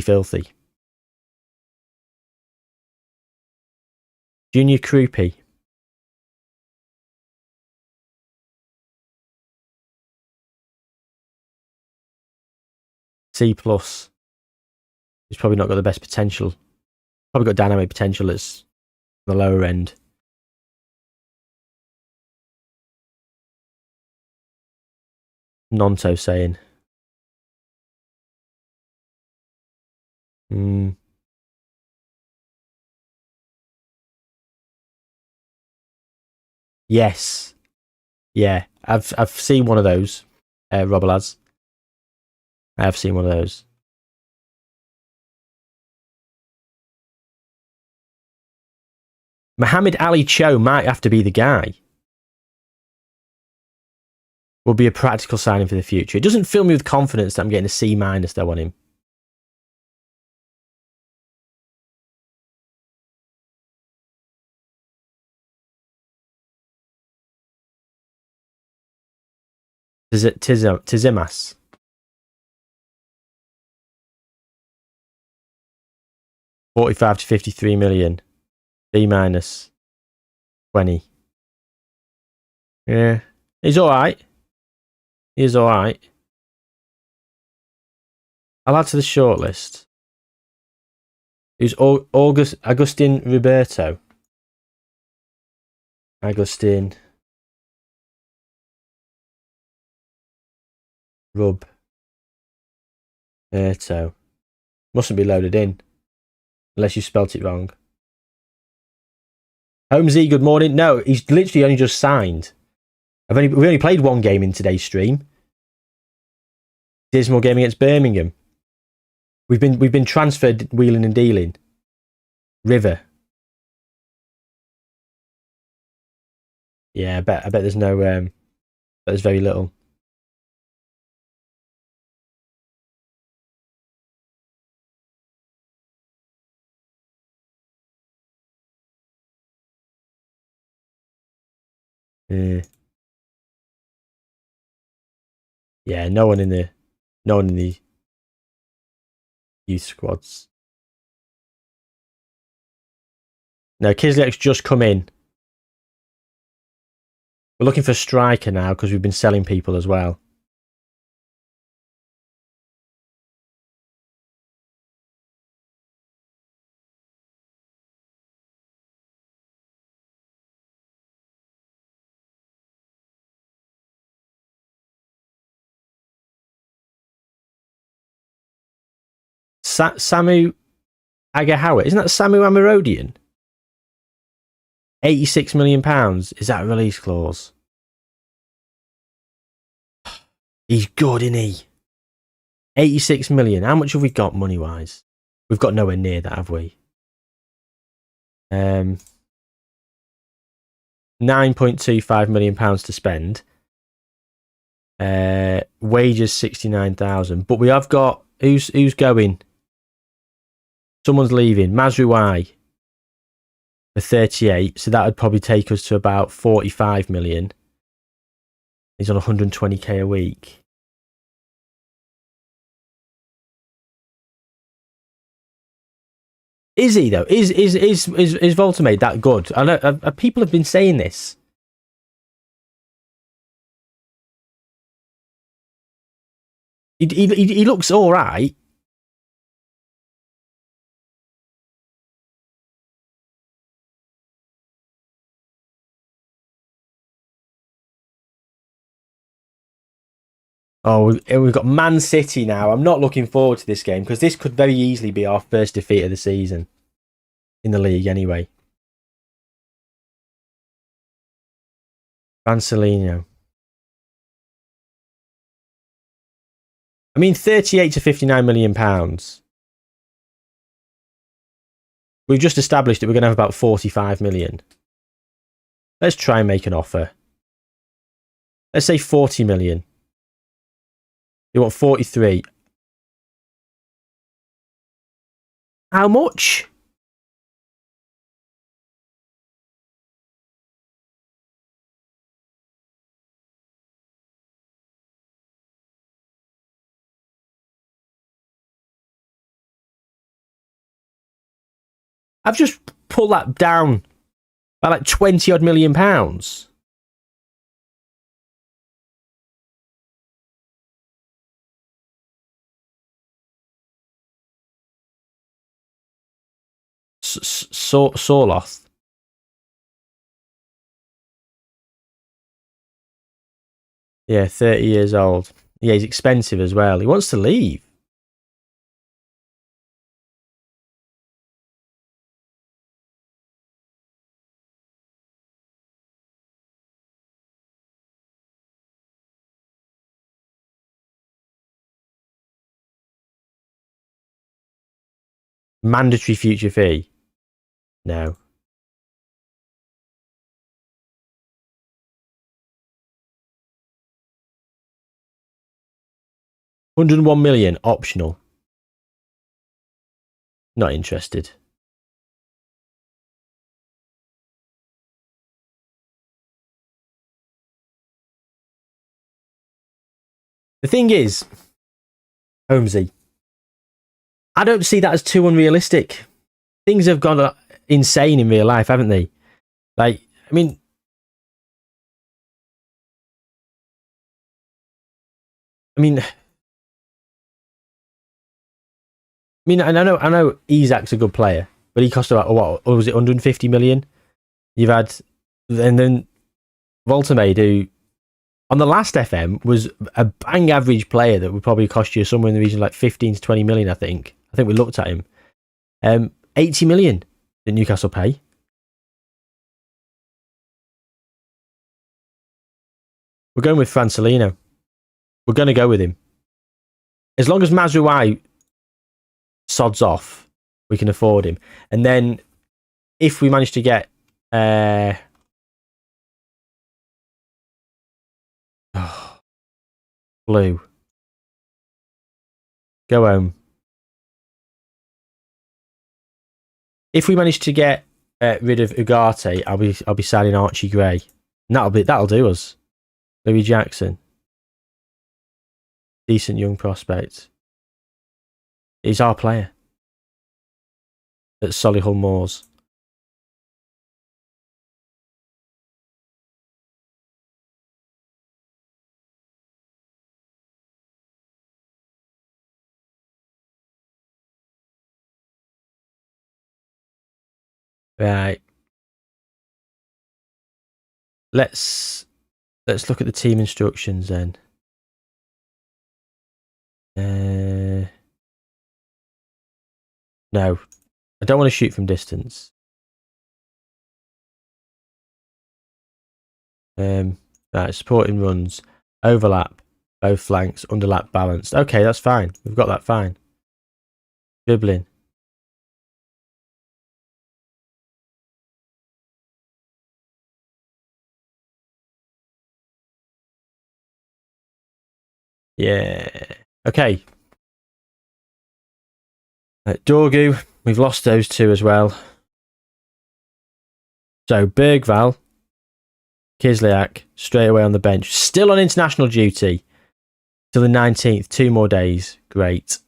filthy. Junior Krupi. C+. He's probably not got the best potential. Probably got dynamic potential that's the lower end. Nonto saying. Yes. Yeah. I've seen one of those, Robber Lads. I have seen one of those. Mohammed Ali Cho might have to be the guy. Will be a practical signing for the future. It doesn't fill me with confidence that I'm getting a C- though on him. Tizimas. $45 to $53 million. B-. 20. Yeah. He's alright. He's alright. I'll add to the shortlist. Who's Agustin Roberto? Agustin Roberto. Mustn't be loaded in. Unless you spelt it wrong. Holmesy, good morning. No, he's literally only just signed. We only played one game in today's stream. Dismal game against Birmingham. We've been transferred wheeling and dealing. River. Yeah, I bet there's no there's very little. Yeah, no one in the youth squads. No, Kislek's just come in. We're looking for a striker now because we've been selling people as well. Samu Agahawa. Isn't that Samu Amarodian? £86 million. Is that a release clause? He's good, isn't he? 86 million. How much have we got money wise? We've got nowhere near that, have we? £9.25 million to spend. Wages 69,000. But we have got who's going? Someone's leaving. Mazrouai for 38. So that would probably take us to about 45 million. He's on 120k a week. Is he though? Is Voltamade that good? I know people have been saying this. He looks all right. Oh, we've got Man City now. I'm not looking forward to this game because this could very easily be our first defeat of the season in the league anyway. Rancelino. I mean, 38 to 59 million pounds. We've just established that we're going to have about 45 million. Let's try and make an offer. Let's say 40 million. You want 43. How much? I've just pulled that down by like 20 odd million pounds. Sorloth. Yeah, 30 years old. Yeah, he's expensive as well. He wants to leave. Mandatory future fee? No. $101 million, optional. Not interested. The thing is, Holmesy, I don't see that as too unrealistic. Things have gone insane in real life, haven't they? Like, I mean, I know Isak's a good player, but he cost about what was it, 150 million? You've had, and then Voltamade, who on the last FM was a bang average player that would probably cost you somewhere in the region of like 15 to 20 million. I think we looked at him. 80 million did Newcastle pay. We're going with Francelino. We're going to go with him. As long as Mazraoui sods off, we can afford him. And then if we manage to get Blue, go home. If we manage to get rid of Ugarte, I'll be signing Archie Gray. And that'll do us. Louis Jackson, decent young prospect. He's our player at Solihull Moors. Right. Let's look at the team instructions then. No, I don't want to shoot from distance. Right, supporting runs, overlap, both flanks, underlap, balanced. Okay, that's fine. We've got that fine. Dribbling. Yeah. Okay. Dorgu, we've lost those two as well. So Bergval, Kislyak, straight away on the bench. Still on international duty till the 19th. 2 more days. Great.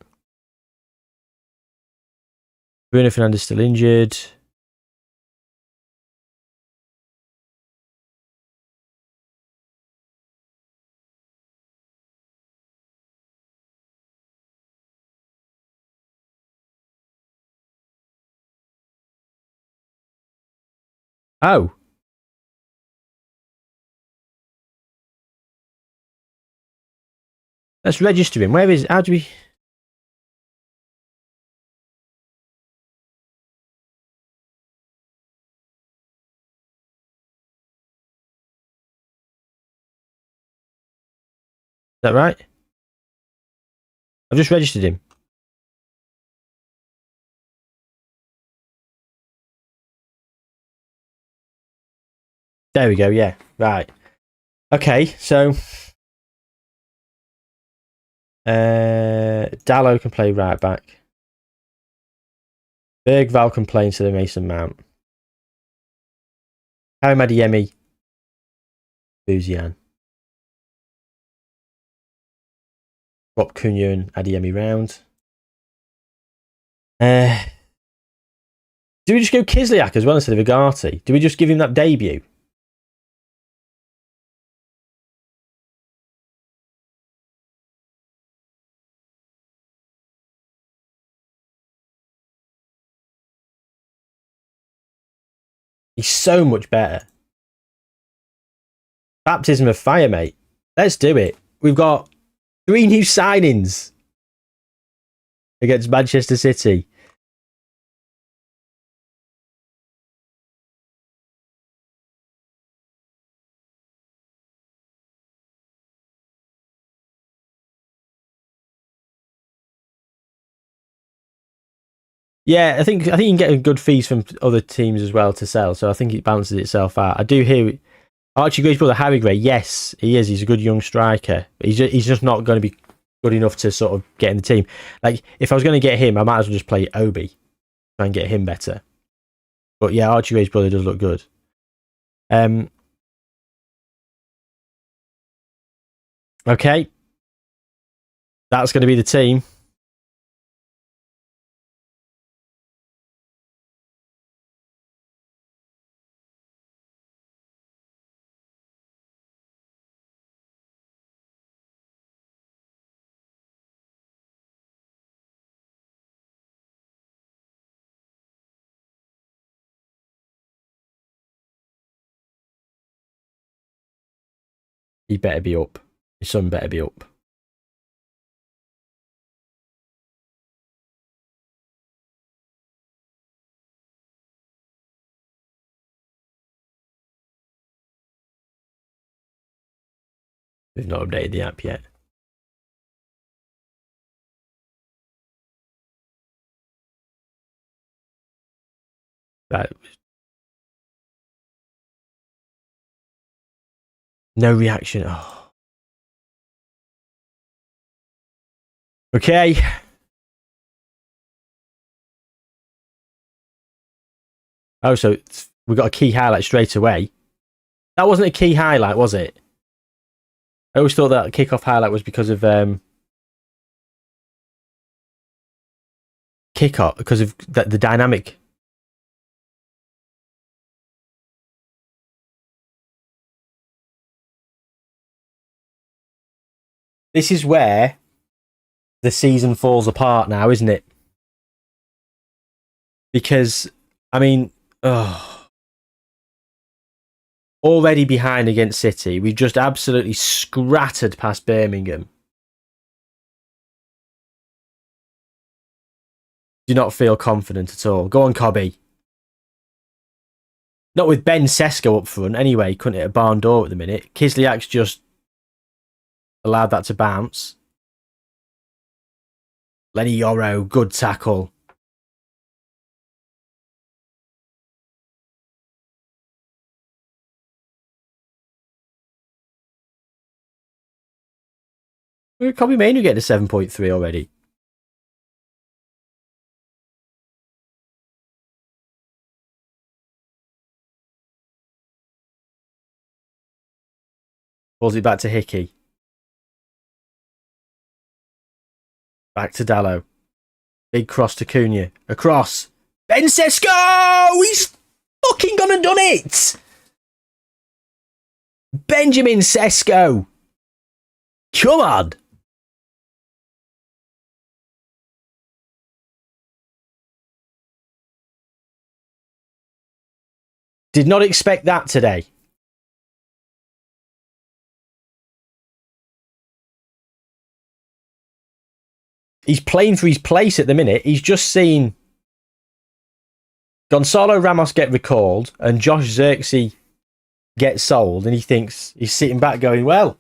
Bruno Fernandes still injured. Oh. Let's register him. How do we... Is that right? I've just registered him. There we go, yeah. Right. Okay, so Dallo can play right back. Bergval can play into the Mason Mount. Karim Adeyemi. Buzian. Swap Cunha and Adeyemi round. Do we just go Kislyak as well instead of Agati? Do we just give him that debut? He's so much better. Baptism of fire, mate. Let's do it. We've got 3 new signings against Manchester City. Yeah, I think you can get good fees from other teams as well to sell, so I think it balances itself out. I do hear Archie Gray's brother Harry Gray. Yes, he is. He's a good young striker. He's just not going to be good enough to sort of get in the team. Like, if I was going to get him, I might as well just play Obi, try and get him better. But yeah, Archie Gray's brother does look good. Okay, that's going to be the team. He better be up. His son better be up. We've not updated the app yet. Right. No reaction. Oh. Okay. Oh, so we got a key highlight straight away. That wasn't a key highlight, was it? I always thought that kickoff highlight was because of kickoff, because of the dynamic. This is where the season falls apart now, isn't it? Because, I mean, already behind against City. We've just absolutely scrattered past Birmingham. Do not feel confident at all. Go on, Cobby. Not with Ben Sesko up front. Anyway, couldn't hit a barn door at the minute. Kislyak's just allowed that to bounce. Lenny Yoro, good tackle. Cobby Mainu getting a 7.3 already. Pulls it back to Hickey. Back to Dallo. Big cross to Cunha. Across. Ben Sesko! He's fucking gone and done it! Benjamin Sesko! Come on! Did not expect that today. He's playing for his place at the minute. He's just seen Gonzalo Ramos get recalled and Josh Zirkzee get sold, and he thinks he's sitting back going, well,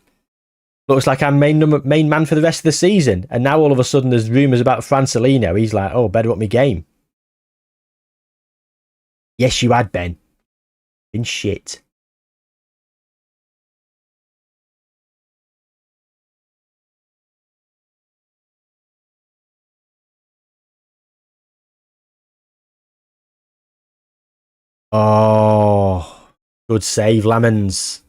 looks like I'm main man for the rest of the season. And now all of a sudden there's rumours about Francelino. He's like, oh, better up my game. Yes, you had, Ben. Been shit. Oh, good save, Lemons.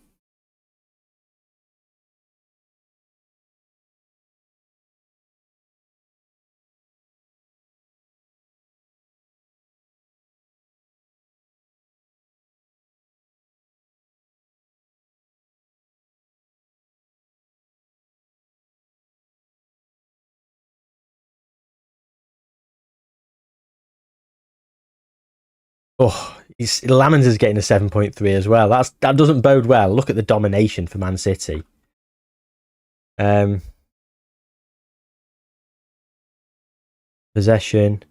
Oh, Lemons is getting a 7.3 as well. That doesn't bode well. Look at the domination for Man City. Possession.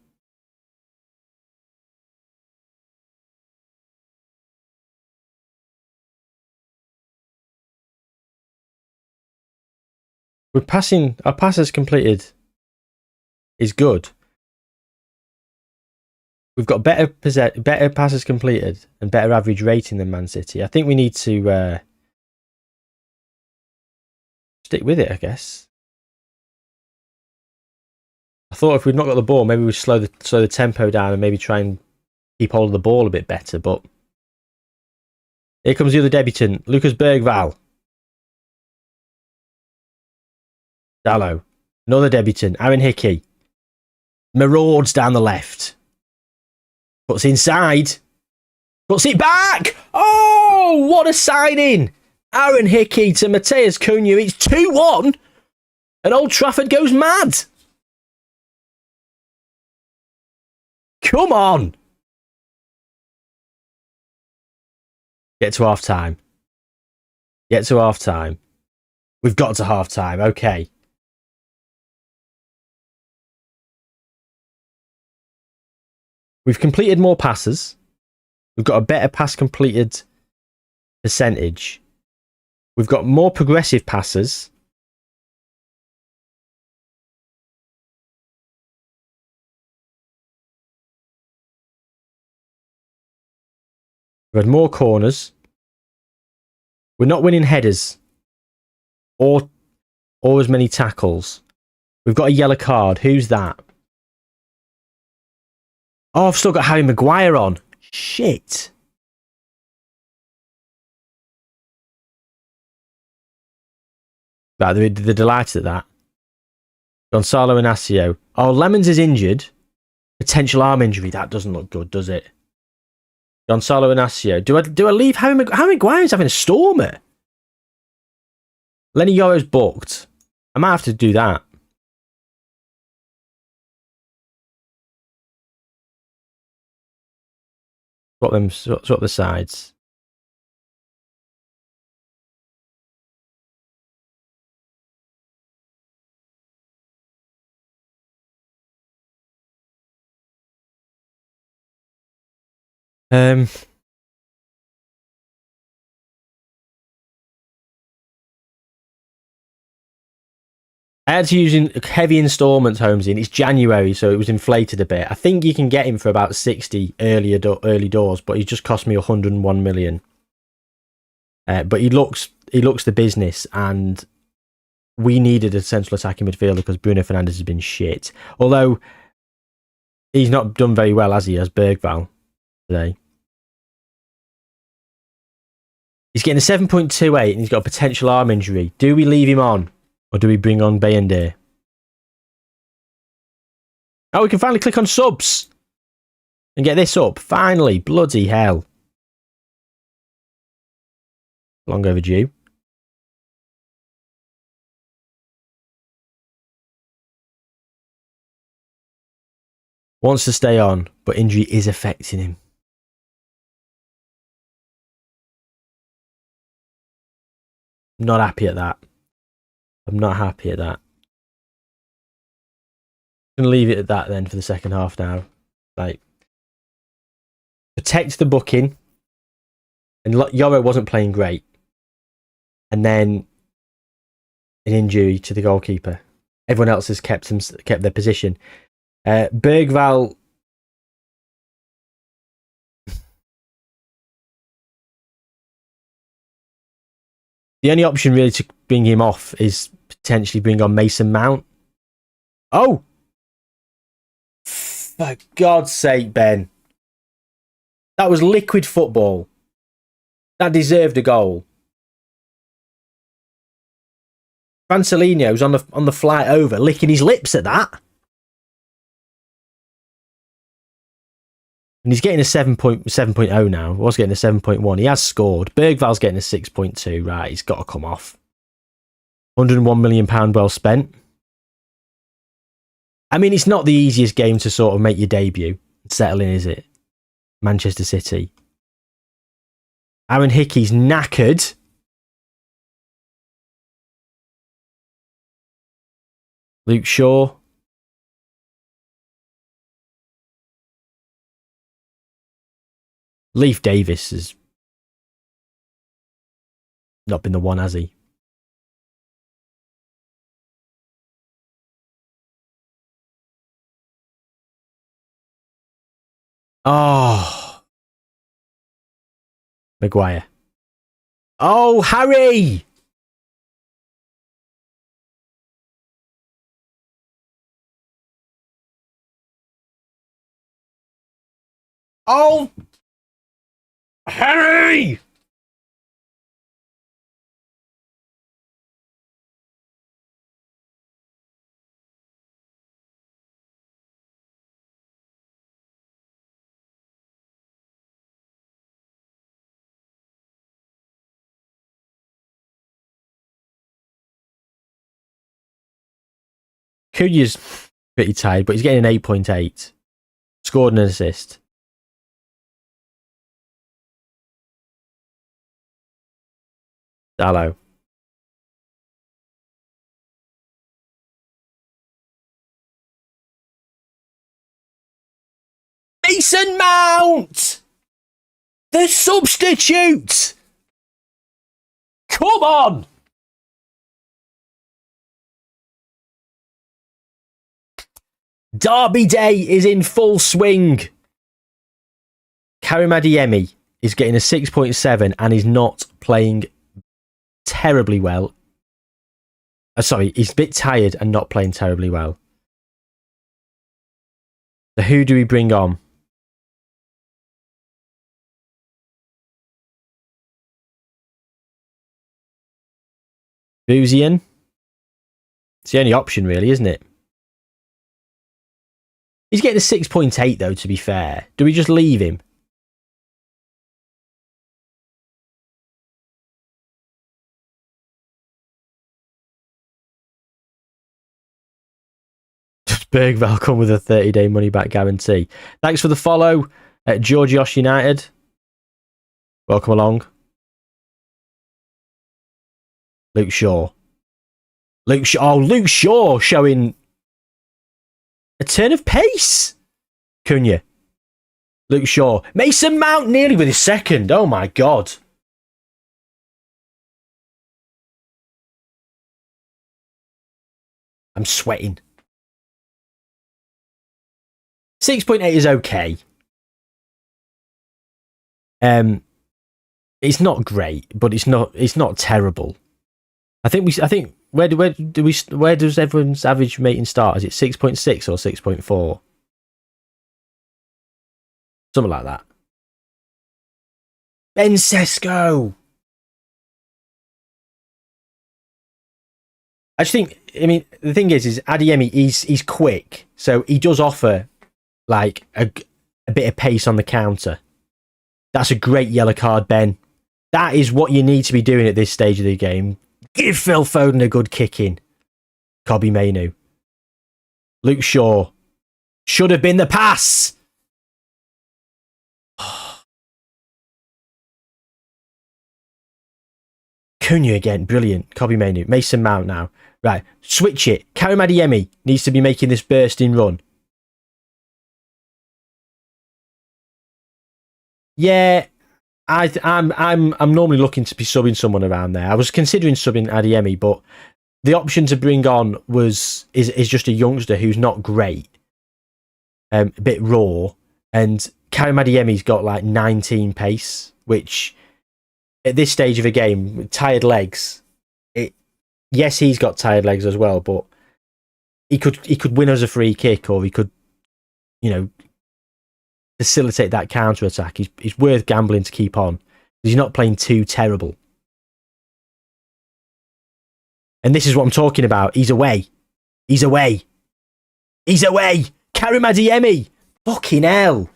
We're passing. Our passes completed is good. We've got better passes completed and better average rating than Man City. I think we need to stick with it, I guess. I thought if we'd not got the ball, maybe we'd slow the tempo down and maybe try and keep hold of the ball a bit better. But here comes the other debutant, Lucas Bergvall. Dallo. Another debutant, Aaron Hickey. Marauds down the left. Puts inside. Puts it back. Oh, what a signing. Aaron Hickey to Mateus Cunha. It's 2-1. And Old Trafford goes mad. Come on. Get to half time. Get to half time. We've got to half time. Okay. We've completed more passes. We've got a better pass completed percentage. We've got more progressive passes. We've had more corners. We're not winning headers or as many tackles. We've got a yellow card. Who's that? Oh, I've still got Harry Maguire on. Shit. Right, they're delighted at that. Gonzalo Inacio. Oh, Lemons is injured. Potential arm injury. That doesn't look good, does it? Gonzalo Inacio. Do I leave Harry Maguire? Harry Maguire's having a stormer. Lenny Yoro's booked. I might have to do that. Swap the sides. I had to use heavy installments, Holmesy, and it's January, so it was inflated a bit. I think you can get him for about 60 early doors, but he just cost me 101 million. But he looks the business, and we needed a central attacking midfielder because Bruno Fernandes has been shit. Although he's not done very well, has he, as Bergvall today? He's getting a 7.28 and he's got a potential arm injury. Do we leave him on? Or do we bring on Bayende? Oh, we can finally click on subs. And get this up. Finally. Bloody hell. Long overdue. Wants to stay on, but injury is affecting him. I'm not happy at that. I'm not happy at that. I'm going to leave it at that then for the second half now. Like, protect the booking. And Yoro wasn't playing great. And then an injury to the goalkeeper. Everyone else has kept their position. Bergvall. The only option really to bring him off is potentially bring on Mason Mount. Oh! For God's sake, Ben. That was liquid football. That deserved a goal. Francelino's on the flight over, licking his lips at that. And he's getting a 7.0 now. Was getting a 7.1. He has scored. Bergval's getting a 6.2. Right, he's got to come off. £101 million well spent. I mean, it's not the easiest game to sort of make your debut and settle in, is it? Manchester City. Aaron Hickey's knackered. Luke Shaw. Leif Davis has not been the one, has he? Oh. Maguire. Oh, Harry! Oh! Harry! Cunha's pretty tired, but he's getting an 8.8. Scored an assist. Dallo. Mason Mount! The substitute! Come on! Derby Day is in full swing. Karim Adeyemi is getting a 6.7 and is not playing terribly well. Sorry, he's a bit tired and not playing terribly well. So who do we bring on? Buzian? It's the only option, really, isn't it? He's getting a 6.8, though, to be fair. Do we just leave him? Bergval come with a 30-day money-back guarantee. Thanks for the follow at Georgiosh United. Welcome along. Luke Shaw. Luke Shaw showing a turn of pace. Cunha. Luke Shaw. Mason Mount nearly with his second. Oh my God. I'm sweating. 6.8 is okay. It's not great, but it's not terrible. I think where does everyone's average rating start? Is it 6.6 or 6.4? Something like that. Ben Sesko. I just think, I mean, the thing is Adeyemi, he's quick, so he does offer like a bit of pace on the counter. That's a great yellow card, Ben. That is what you need to be doing at this stage of the game. Give Phil Foden a good kicking. Kobbie Mainoo. Luke Shaw. Should have been the pass. Cunha again. Brilliant. Kobbie Mainoo. Mason Mount now. Right. Switch it. Karim Adeyemi needs to be making this bursting run. Yeah, I'm normally looking to be subbing someone around there. I was considering subbing Adeyemi, but the option to bring on is just a youngster who's not great, a bit raw, and Karim Adeyemi's got like 19 pace, which at this stage of a game with tired legs, yes, he's got tired legs as well, but he could win us a free kick, or he could, facilitate that counter attack, he's worth gambling to keep on. He's not playing too terrible. And this is what I'm talking about. He's away. He's away. He's away. Karim Adeyemi. Fucking hell.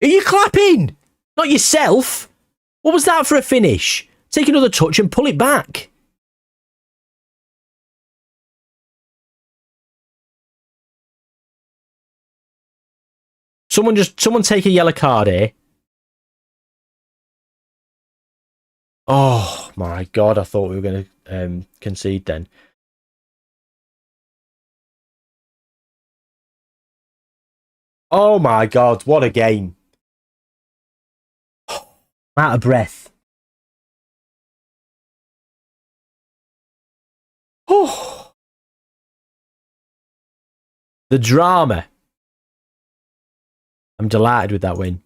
Are you clapping? Not yourself. What was that for a finish? Take another touch and pull it back. Someone take a yellow card here. Oh my God, I thought we were going to concede then. Oh my God, what a game. I'm out of breath. Oh. The drama. I'm delighted with that win.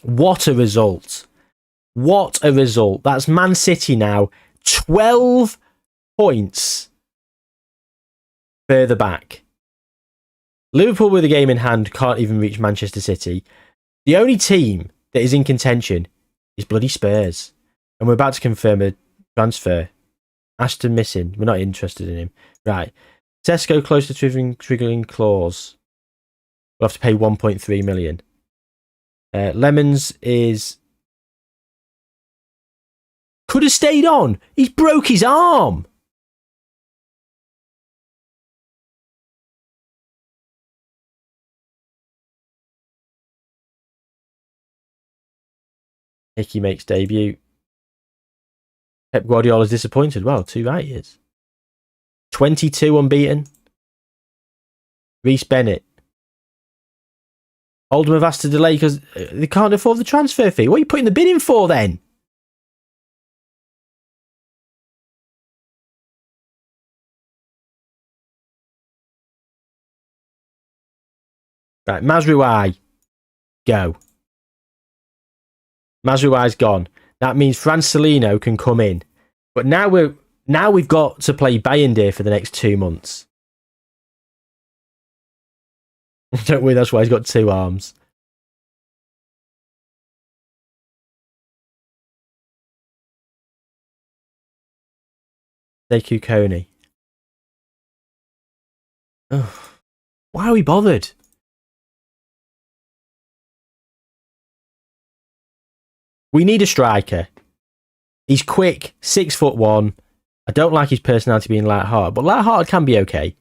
What a result. What a result. That's Man City now 12 points further back. Liverpool with a game in hand can't even reach Manchester City. The only team that is in contention is bloody Spurs. And we're about to confirm a transfer. Ashton missing. We're not interested in him. Right. Tesco close to triggering clause. We'll have to pay 1.3 million. Lemons is... Could have stayed on. He's broke his arm. Hickey makes debut. Pep Guardiola's disappointed. Well, too right he is. 22 unbeaten. Reece Bennett. Oldham have asked to delay because they can't afford the transfer fee. What are you putting the bid in for then? Right, Mazrouai. Go. Mazrouai's gone. That means Francelino can come in. But now we've got to play Bayindir for the next 2 months. Don't worry, that's why he's got 2 arms. Sekou Kone. Oh, why are we bothered? We need a striker. He's quick, 6'1". I don't like his personality being light-hearted, but light-hearted can be okay.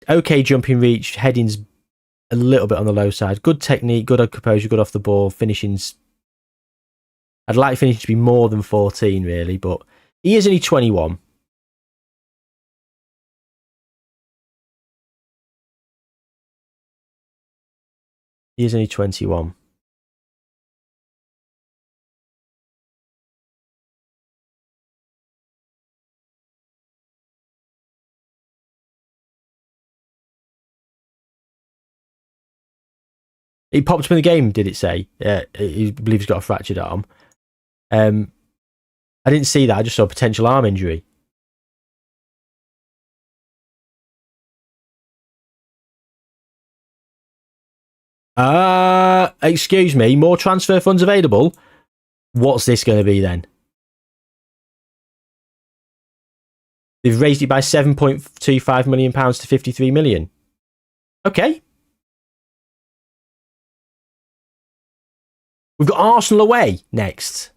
Okay jumping reach, heading's a little bit on the low side. Good technique, good composure, good off the ball, finishing's... I'd like finishing to be more than 14, really, but he is only 21. He is only 21. He popped up in the game, did it say? He believes he's got a fractured arm. I didn't see that. I just saw a potential arm injury. Excuse me. More transfer funds available? What's this going to be then? They've raised it by £7.25 million to 53 million. Okay. We've got Arsenal away next.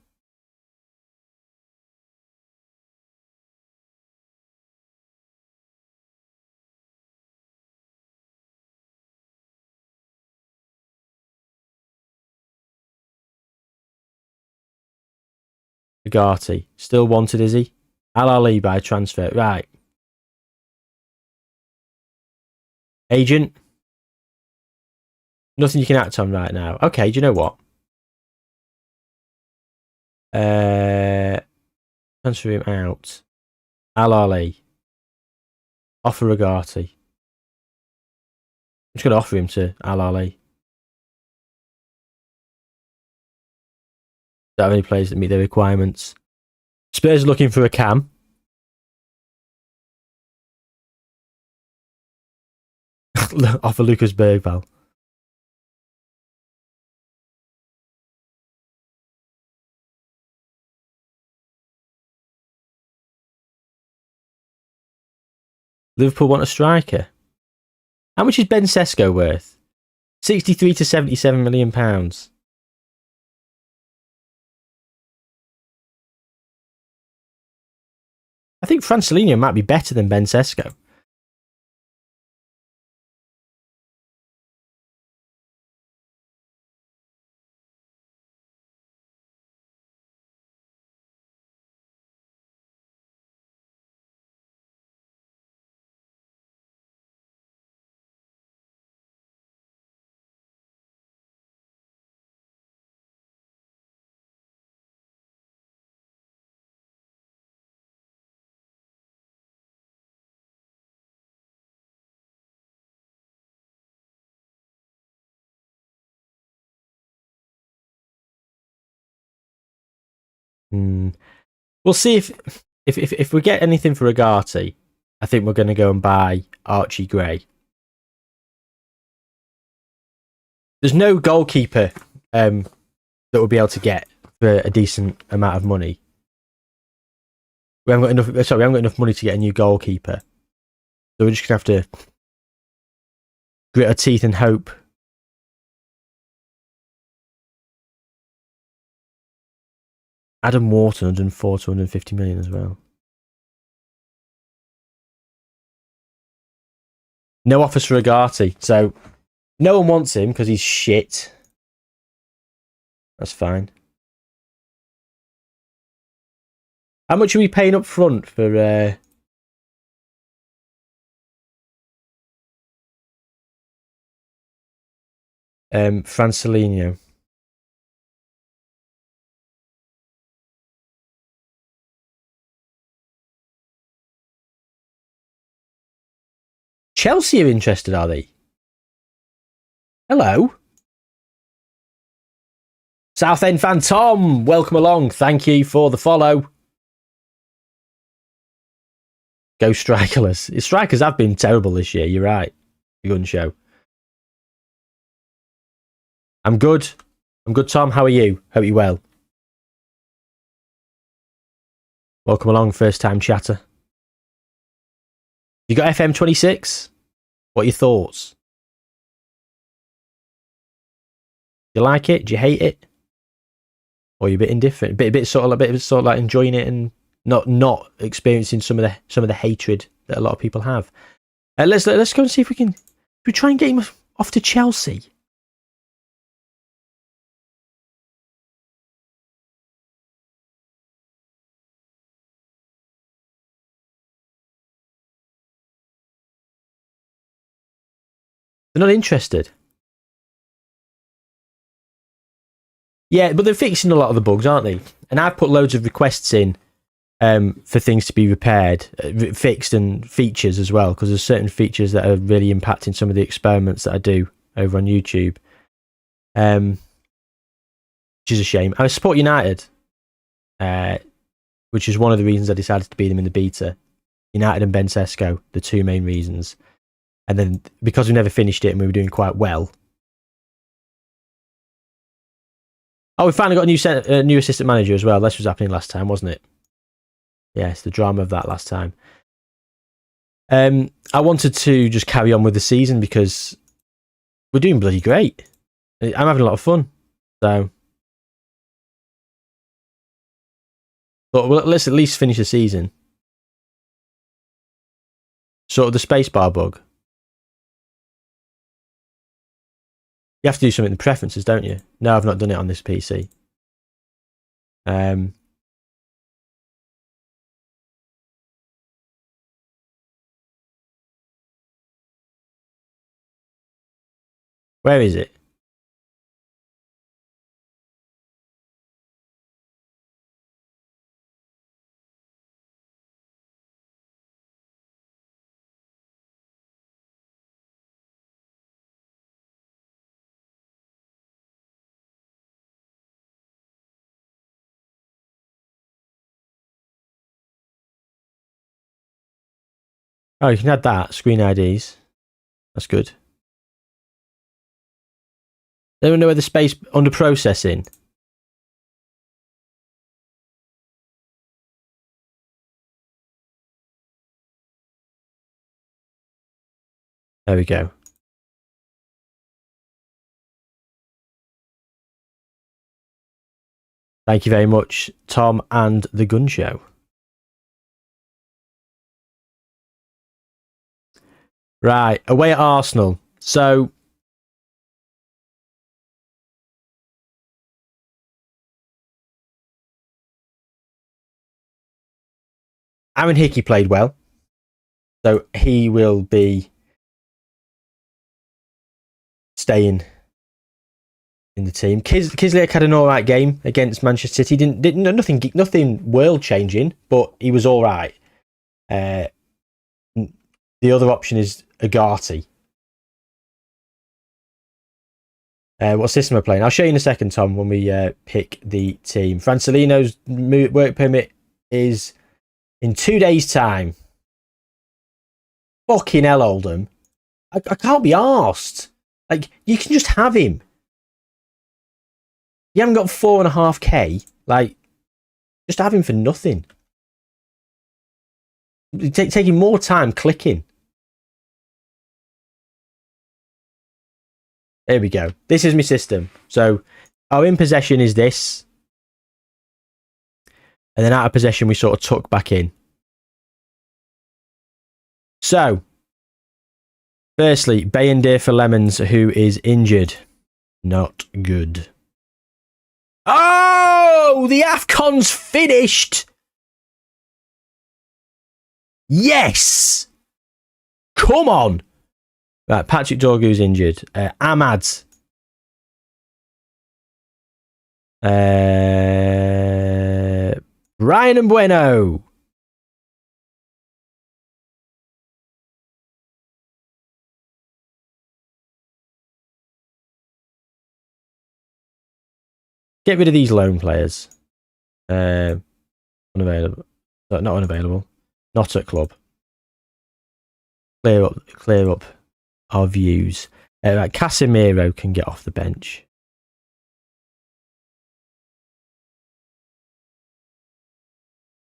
Ugarte. Still wanted, is he? Al-Ali by transfer. Right. Agent. Nothing you can act on right now. Okay, do you know what? Transfer him out. Al-Ali. Offer Ugarte. I'm just going to offer him to Al-Ali. Don't have any players that meet their requirements. Spurs are looking for a cam. Offer Lucas Bergvall. Liverpool want a striker. How much is Ben Sesko worth? 63 to 77 million pounds. I think Francelinho might be better than Ben Sesko. We'll see if we get anything for Agati. I think we're going to go and buy Archie Gray. There's no goalkeeper that we'll be able to get for a decent amount of money. We haven't got enough. Sorry, we haven't got enough money to get a new goalkeeper. So we're just going to have to grit our teeth and hope. Adam Wharton, 104 to 150 million as well. No offers for Agati, so no one wants him because he's shit. That's fine. How much are we paying up front for Francelinho? Chelsea are interested, are they? Hello. Southend fan Tom, welcome along. Thank you for the follow. Go strikerless. Strikers have been terrible this year, you're right. Gun show. I'm good. I'm good, Tom. How are you? Hope you're well. Welcome along, first time chatter. You got FM26? What are your thoughts? Do you like it? Do you hate it? Or are you a bit indifferent? A bit sort of like enjoying it and not experiencing some of the hatred that a lot of people have. Let's go and see if we try and get him off to Chelsea. They're not interested. Yeah, but they're fixing a lot of the bugs, aren't they? And I've put loads of requests in for things to be repaired, fixed, and features as well, because there's certain features that are really impacting some of the experiments that I do over on YouTube. Which is a shame. I support United, which is one of the reasons I decided to be them in the beta. United and Ben Sesko, the two main reasons. And then because we never finished it and we were doing quite well. Oh, we finally got a new assistant manager as well. This was happening last time, wasn't it? Yes, the drama of that last time. I wanted to just carry on with the season because we're doing bloody great. I'm having a lot of fun. So, but let's at least finish the season. Sort of the spacebar bug. You have to do something in the preferences, don't you? No, I've not done it on this PC. Where is it? Oh, you can add that. Screen IDs. That's good. Anyone know where the space under processing? There we go. Thank you very much, Tom and the Gun Show. Right, away at Arsenal. So, Aaron Hickey played well. So he will be staying in the team. Kislyak had an all right game against Manchester City. Didn't nothing world changing, but he was all right. The other option is Agati. What system we're playing? I'll show you in a second, Tom, when we pick the team. Francelino's work permit is in 2 days' time. Fucking hell, Oldham. I can't be arsed. Like, you can just have him. You haven't got 4.5k. Like, just have him for nothing. Taking more time clicking. There we go. This is my system. So, our in possession is this. And then out of possession, we sort of tuck back in. So, firstly, Bayendir for Lemons, who is injured. Not good. Oh, the AFCON's finished. Yes. Come on. Right, Patrick Dorgu's injured. Ahmad. Ryan and Bueno. Get rid of these loan players. Unavailable. Not unavailable. Not at club. Clear up our views. Right, Casemiro can get off the bench.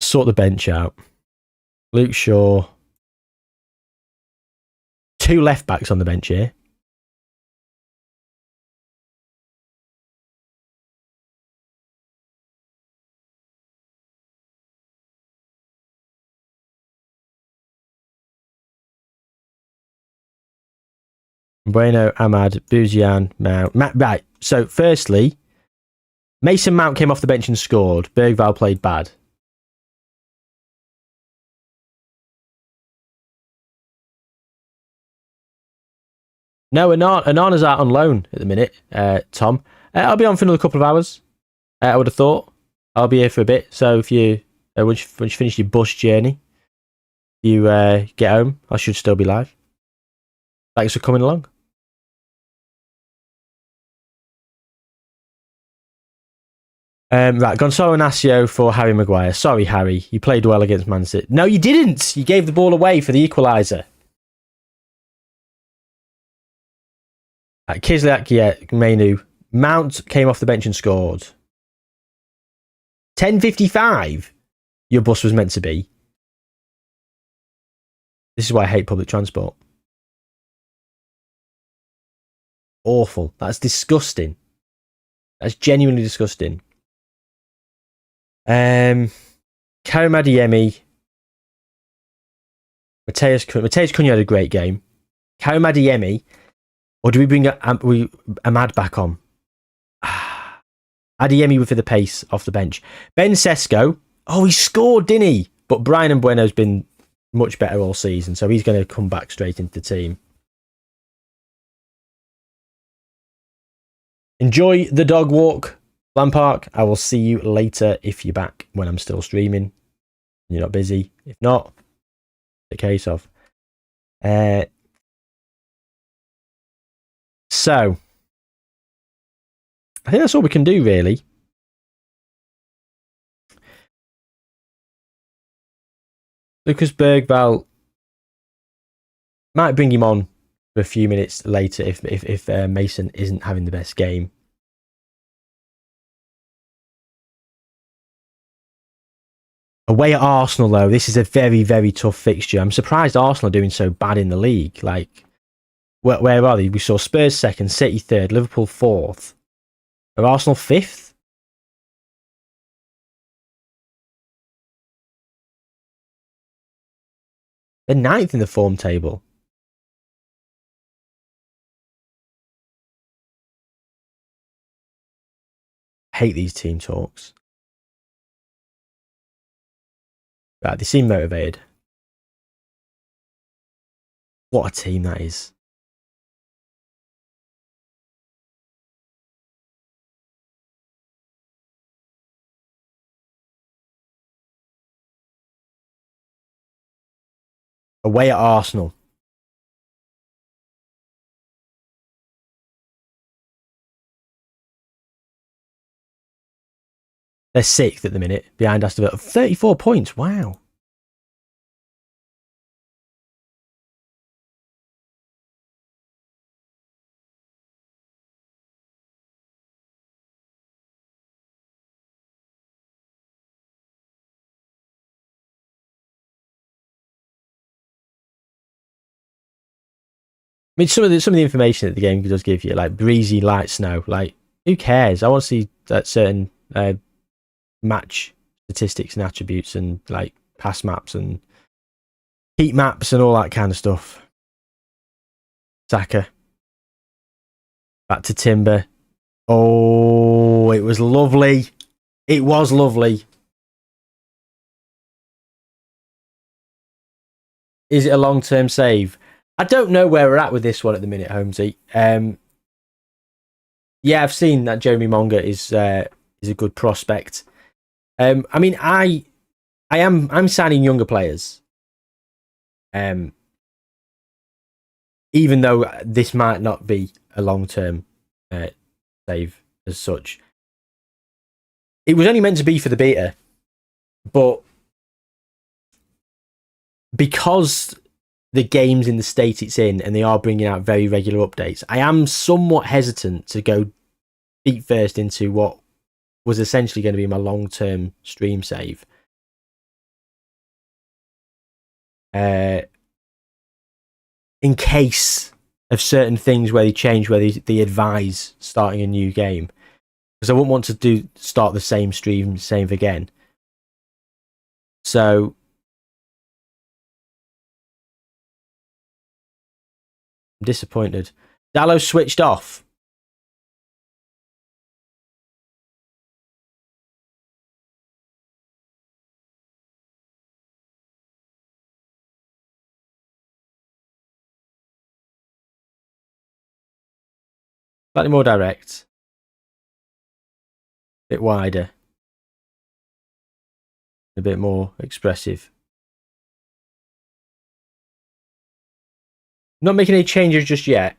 Sort the bench out. Luke Shaw. 2 left backs on the bench here. Bueno, Ahmad, Buzian, Mount. Right, so firstly, Mason Mount came off the bench and scored. Bergvall played bad. No, Anana's out on loan at the minute, Tom. I'll be on for another couple of hours, I would have thought. I'll be here for a bit, so if you, once you finish your bus journey, you get home, I should still be live. Thanks for coming along. Right, Gonzalo Inacio for Harry Maguire. Sorry, Harry, you played well against Man City. No, you didn't. You gave the ball away for the equaliser. Kislyak, yeah, Menu. Mount came off the bench and scored. 10:55. Your bus was meant to be. This is why I hate public transport. Awful. That's disgusting. That's genuinely disgusting. Karim Adeyemi. Mateus Cunha had a great game. Karim Adeyemi. Or do we bring Ahmad back on? Adeyemi for the pace off the bench. Ben Sesko. Oh, he scored, didn't he? But Brian Mbueno's been much better all season, so he's going to come back straight into the team. Enjoy the dog walk, Lampark. I will see you later if you're back when I'm still streaming. You're not busy. If not, the case of. So, I think that's all we can do, really. Lucas Bergvall might bring him on for a few minutes later if Mason isn't having the best game. Away at Arsenal, though, this is a very, very tough fixture. I'm surprised Arsenal are doing so bad in the league. Like, Where are they? We saw Spurs second, City third, Liverpool fourth. Are Arsenal fifth? They're ninth in the form table. I hate these team talks. Right, they seem motivated. What a team that is. Away at Arsenal. They're sixth at the minute, behind Aston Villa. 34 points, wow. I mean, some of the information that the game does give you, like breezy, light snow, like who cares? I want to see that certain match statistics and attributes and like pass maps and heat maps and all that kind of stuff. Saka. Back to Timber. Oh, it was lovely. It was lovely. Is it a long-term save? I don't know where we're at with this one at the minute, Holmesy. Yeah, I've seen that Jeremy Monga is a good prospect. I mean, I'm signing younger players. Even though this might not be a long-term save as such. It was only meant to be for the beta, but because the game's in the state it's in and they are bringing out very regular updates, I am somewhat hesitant to go feet first into what was essentially going to be my long-term stream save. In case of certain things where they change, where they advise starting a new game. Because I wouldn't want to start the same stream save again. So I'm disappointed. Dallo switched off. Slightly more direct. A bit wider. A bit more expressive. Not making any changes just yet.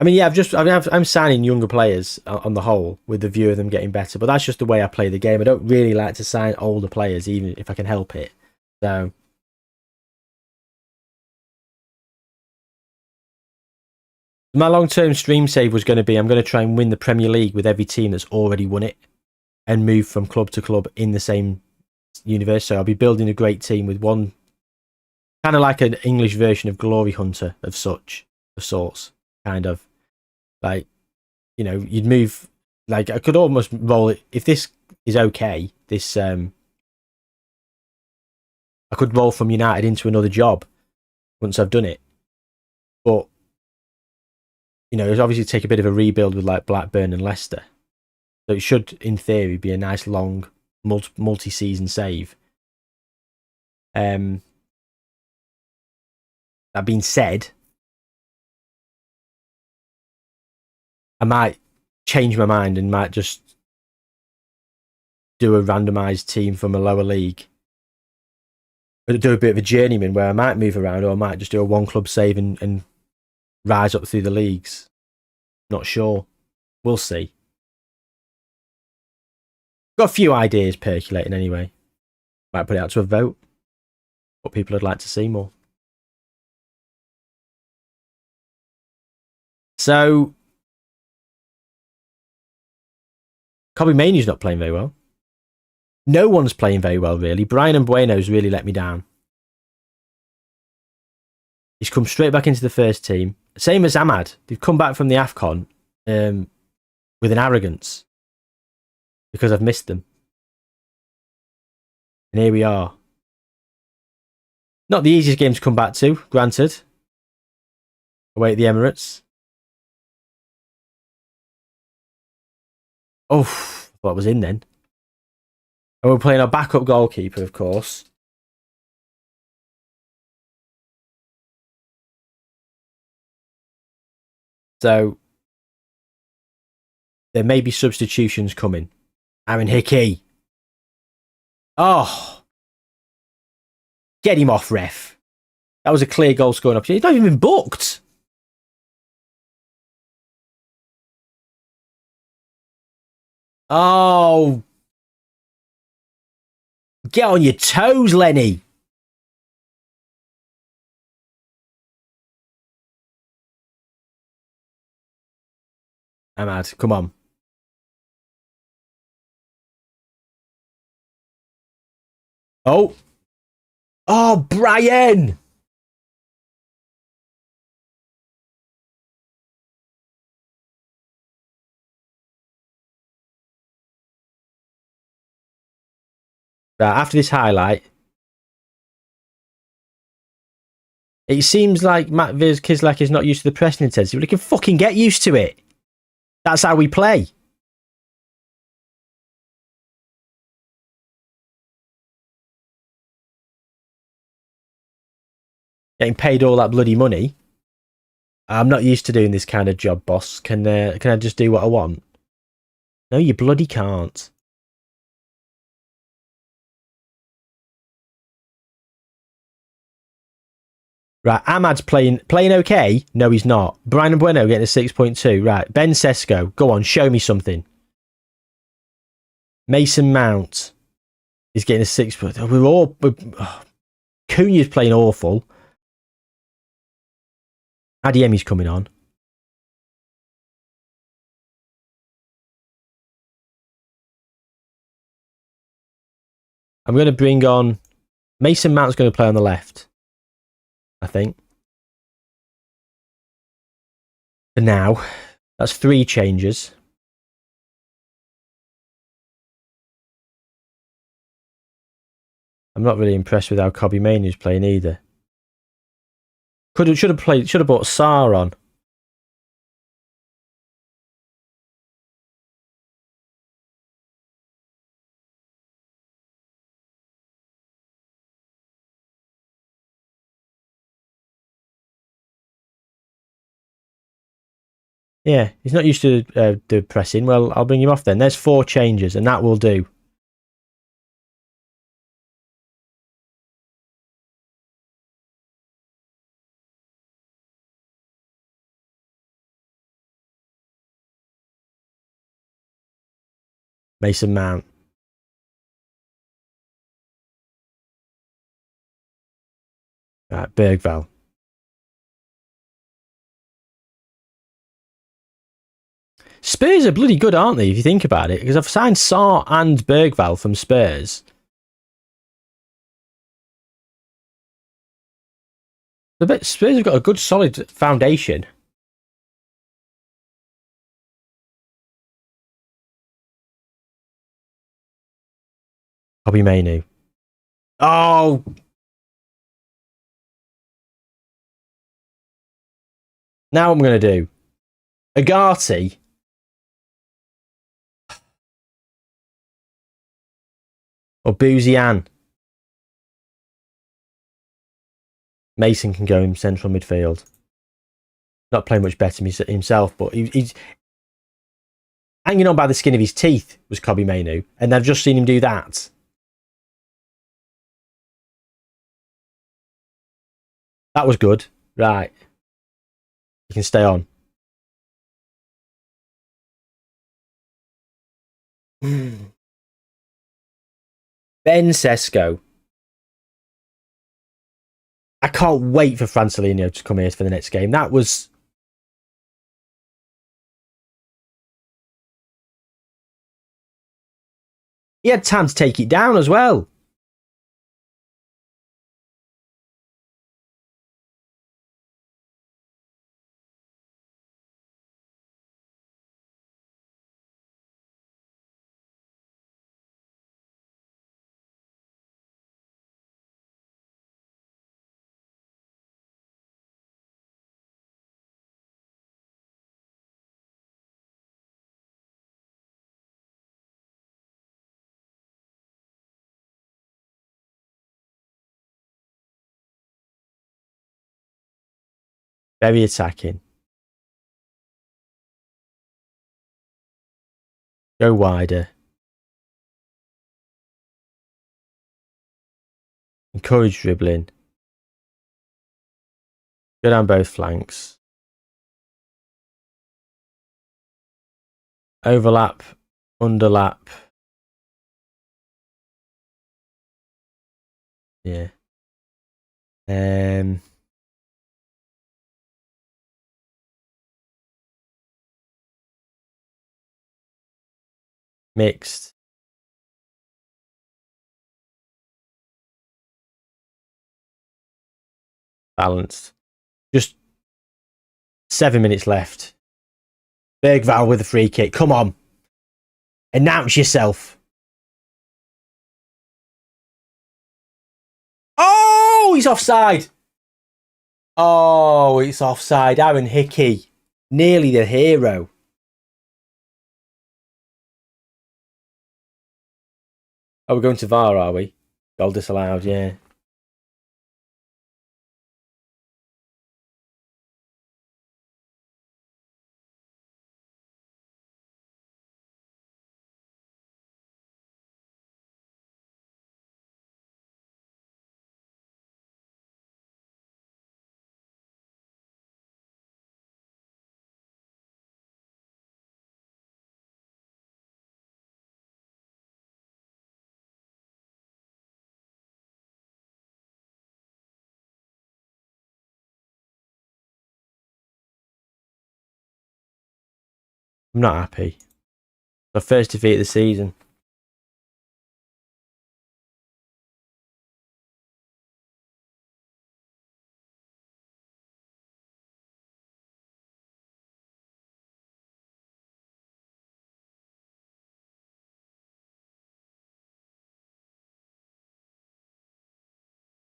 I mean, yeah, I'm signing younger players on the whole with the view of them getting better, but that's just the way I play the game. I don't really like to sign older players, even if I can help it. So my long-term stream save was going to be, I'm going to try and win the Premier League with every team that's already won it and move from club to club in the same universe. So I'll be building a great team with one, kind of like an English version of Glory Hunter of sorts, kind of. Like, you know, you'd move, like, I could almost roll it, if this is okay, this, I could roll from United into another job once I've done it. But, you know, it's obviously take a bit of a rebuild with like Blackburn and Leicester. So it should, in theory, be a nice long multi-season save. That being said, I might change my mind and might just do a randomised team from a lower league. Do a bit of a journeyman where I might move around, or I might just do a one club save and rise up through the leagues. Not sure. We'll see. Got a few ideas percolating anyway. Might put it out to a vote. What people would like to see more. So, Kobe Manu's not playing very well. No one's playing very well, really. Brian and Bueno's really let me down. He's come straight back into the first team. Same as Ahmad. They've come back from the AFCON with an arrogance because I've missed them. And here we are. Not the easiest game to come back to, granted. Away at the Emirates. Oh, I thought it was in then. And we're playing our backup goalkeeper, of course. So there may be substitutions coming. Aaron Hickey. Oh. Get him off, ref. That was a clear goal scoring opportunity. He's not even been booked. Oh. Get on your toes, Lenny. Ahmad, come on. Oh. Oh, Brian. Right, after this highlight, it seems like Matt Kislak is not used to the pressing intensity, but he can fucking get used to it. That's how we play. Getting paid all that bloody money. I'm not used to doing this kind of job, boss. Can I just do what I want? No, you bloody can't. Right, Ahmad's playing okay? No, he's not. Brian Bueno getting a 6.2. Right, Ben Sesko, go on, show me something. Mason Mount is getting a 6. Cunha's playing awful. Adiemi's coming on. I'm going to bring on... Mason Mount's going to play on the left, I think. For now. That's 3 changes. I'm not really impressed with how Kobbie Mainoo's playing either. Should have brought Sarr on. Yeah, he's not used to the pressing. Well, I'll bring him off then. There's 4 changes, and that will do. Mason Mount. Right, Bergvall. Spurs are bloody good, aren't they, if you think about it? Because I've signed Sarr and Bergvall from Spurs. Spurs have got a good, solid foundation. Kobbie Mainoo. Oh! Now what I'm going to do. Agati. Or Bouzian. Mason can go in central midfield. Not playing much better himself, but he's hanging on by the skin of his teeth was Kobbie Mainoo, and I've just seen him do that. That was good. Right. You can stay on. Ben Sesko. I can't wait for Francelino to come here for the next game. That was... He had time to take it down as well. Very attacking. Go wider. Encourage dribbling. Go down both flanks. Overlap. Underlap. Yeah. Mixed. Balanced. Just 7 minutes left. Bergvall with a free kick. Come on. Announce yourself. Oh, he's offside. Oh, it's offside. Aaron Hickey. Nearly the hero. Oh, we're going to VAR, are we? Goal disallowed, yeah. I'm not happy. The first defeat of the season.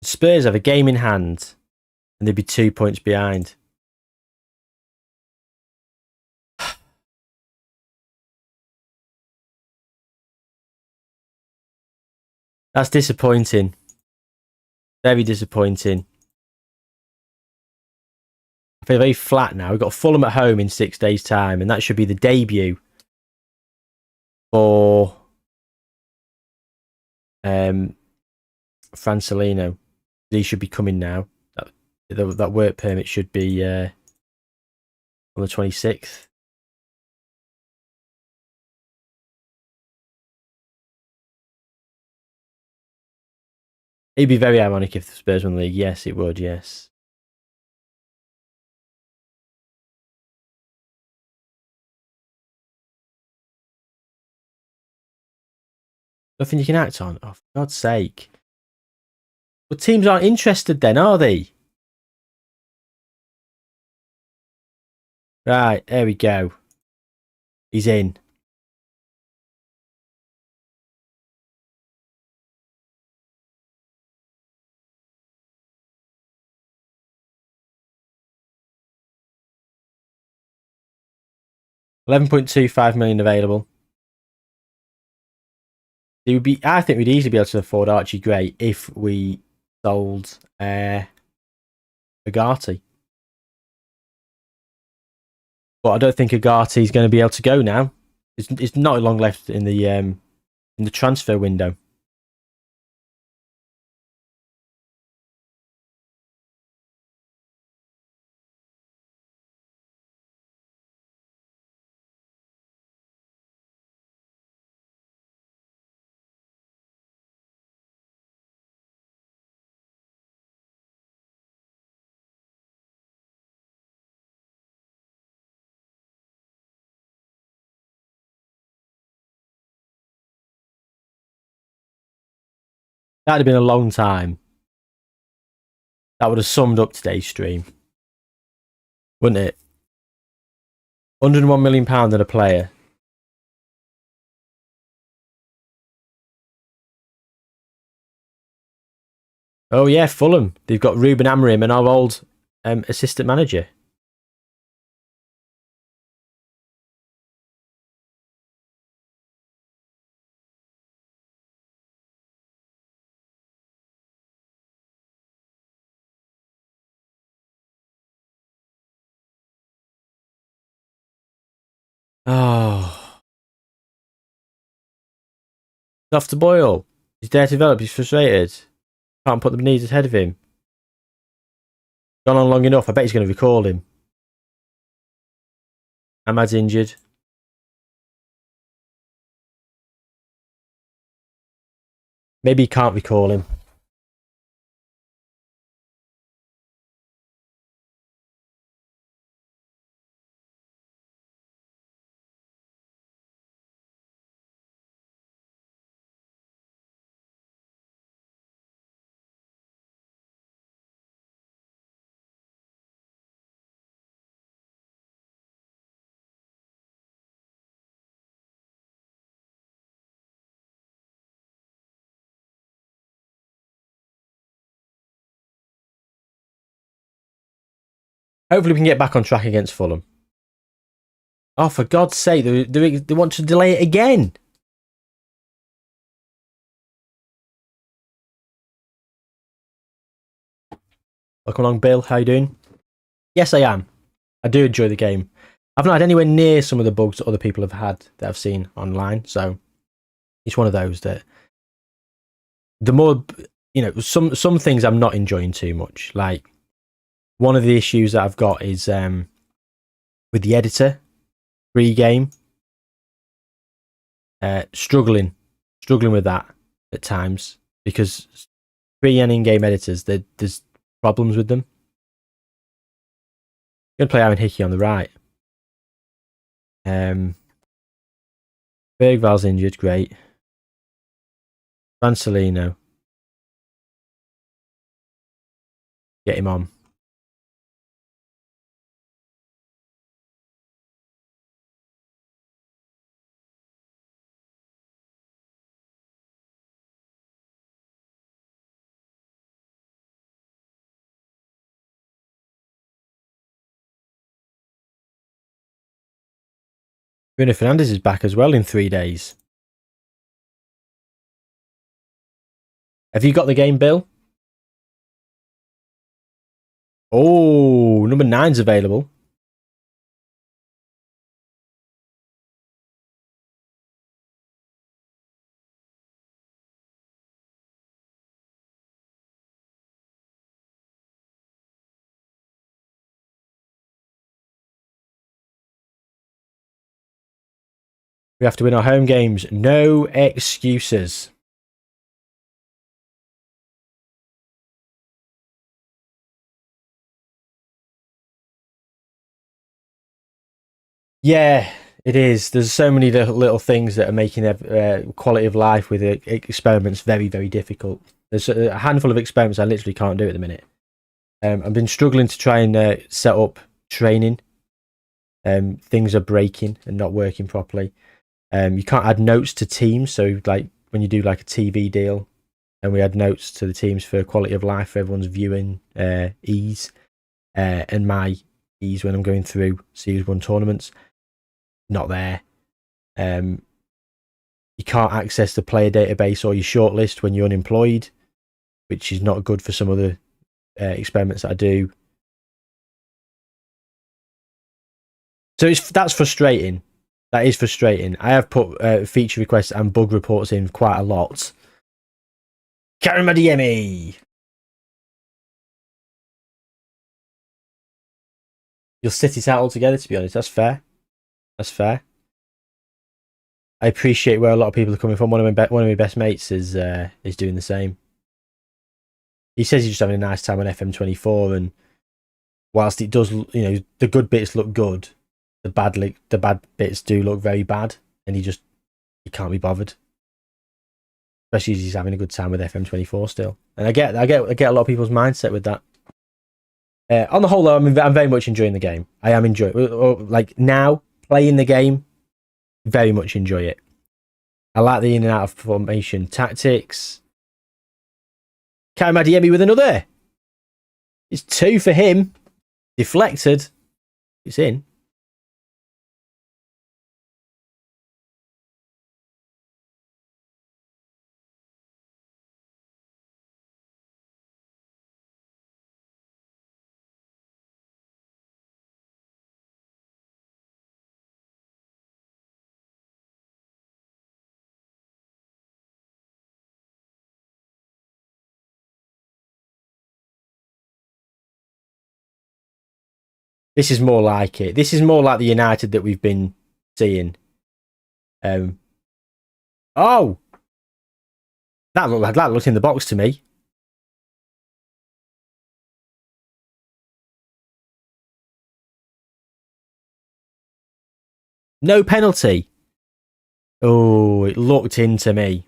Spurs have a game in hand and they'd be 2 points behind. That's disappointing. Very disappointing. I feel very flat now. We've got Fulham at home in 6 days' time, and that should be the debut for Francelino. He should be coming now. That work permit should be on the 26th. It'd be very ironic if the Spurs won the league. Yes, it would, yes. Nothing you can act on? Oh, for God's sake. But teams aren't interested then, are they? Right, there we go. He's in. $11.25 million available. It would be. I think we'd easily be able to afford Archie Gray if we sold Agati. But I don't think Agati's going to be able to go now. It's not long left in the transfer window. That'd have been a long time. That would have summed up today's stream, wouldn't it? £101 million in a player. Oh yeah, Fulham. They've got Ruben Amorim and our old assistant manager. Off to boil. He's there to develop. He's frustrated. Can't put the needs ahead of him. Gone on long enough. I bet he's going to recall him. Ahmad's injured. Maybe he can't recall him. Hopefully we can get back on track against Fulham. Oh, for God's sake, they want to delay it again. Welcome along, Bill. How you doing? Yes, I am. I do enjoy the game. I've not had anywhere near some of the bugs that other people have had that I've seen online, so it's one of those that the more, some things I'm not enjoying too much. Like, one of the issues that I've got is with the editor pre-game. Struggling with that at times because pre and in-game editors, there's problems with them. I'm gonna play Aaron Hickey on the right. Bergval's injured, great. Rancelino, get him on. Bruno Fernandes is back as well in 3 days. Have you got the game, Bill? Oh, number 9's available. We have to win our home games. No excuses. Yeah, it is. There's so many little things that are making quality of life with experiments very, very difficult. There's a handful of experiments I literally can't do at the minute. I've been struggling to try and set up training. Things are breaking and not working properly. You can't add notes to teams. So, like when you do like a TV deal, and we add notes to the teams for quality of life for everyone's viewing ease, and my ease when I'm going through Series 1 tournaments. Not there. You can't access the player database or your shortlist when you're unemployed, which is not good for some other experiments that I do. So that's frustrating. That is frustrating. I have put feature requests and bug reports in quite a lot. Karim Adeyemi. You'll sit it out altogether, to be honest. That's fair. That's fair. I appreciate where a lot of people are coming from. One of my best mates is doing the same. He says he's just having a nice time on FM24, and whilst it does, the good bits look good, the bad bits do look very bad, and he can't be bothered. Especially as he's having a good time with FM24 still, and I get a lot of people's mindset with that. On the whole, though, I'm very much enjoying the game. I am enjoying, like now playing the game. Very much enjoy it. I like the in and out of formation tactics. Karim Adeyemi with another. It's 2 for him. Deflected. It's in. This is more like it. This is more like the United that we've been seeing. Oh, that looked in the box to me. No penalty. Oh, it looked into me.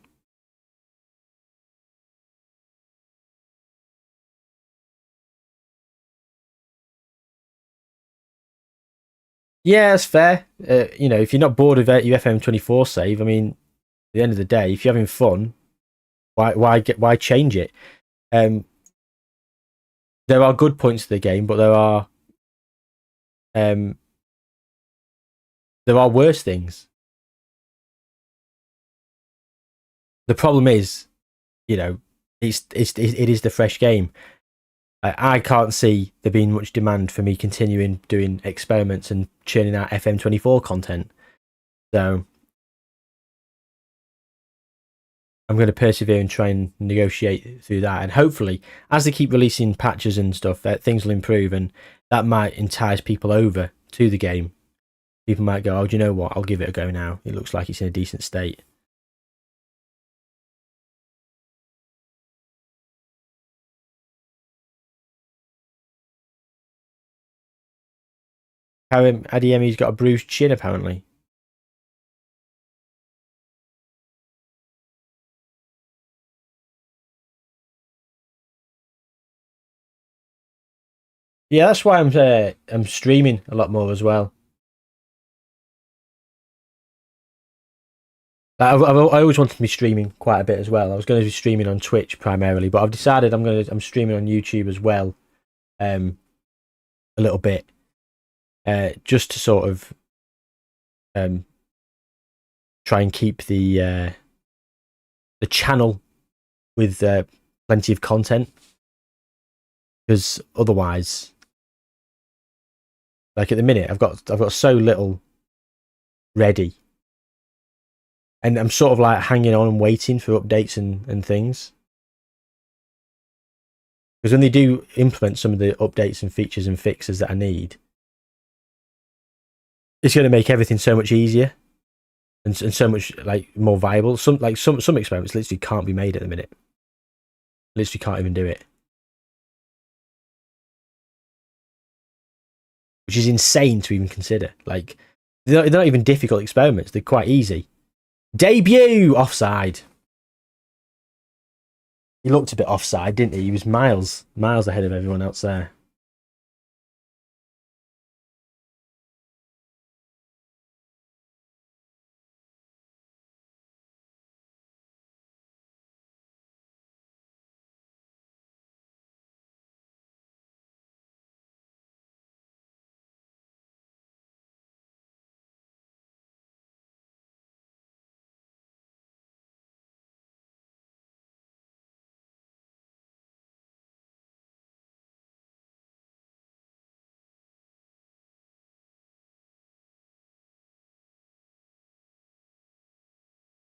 Yeah, that's fair. If you're not bored of your FM24 save, I mean, at the end of the day, if you're having fun, why change it? There are good points to the game, but there are worse things. The problem is, it is the fresh game. I can't see there being much demand for me continuing doing experiments and churning out FM24 content. So I'm going to persevere and try and negotiate through that. And hopefully, as they keep releasing patches and stuff, things will improve, and that might entice people over to the game. People might go, oh, do you know what? I'll give it a go now. It looks like it's in a decent state. Adeyemi's got a bruised chin, apparently. Yeah, that's why I'm streaming a lot more as well. I always wanted to be streaming quite a bit as well. I was going to be streaming on Twitch primarily, but I've decided I'm streaming on YouTube as well, a little bit, just to sort of try and keep the channel with plenty of content, because otherwise, like at the minute, I've got so little ready. And I'm sort of like hanging on and waiting for updates and things. Because when they do implement some of the updates and features and fixes that I need, it's going to make everything so much easier and so much like more viable. Some experiments literally can't be made at the minute. Literally can't even do it. Which is insane to even consider. Like, they're not even difficult experiments. They're quite easy. Debut! Offside. He looked a bit offside, didn't he? He was miles ahead of everyone else there.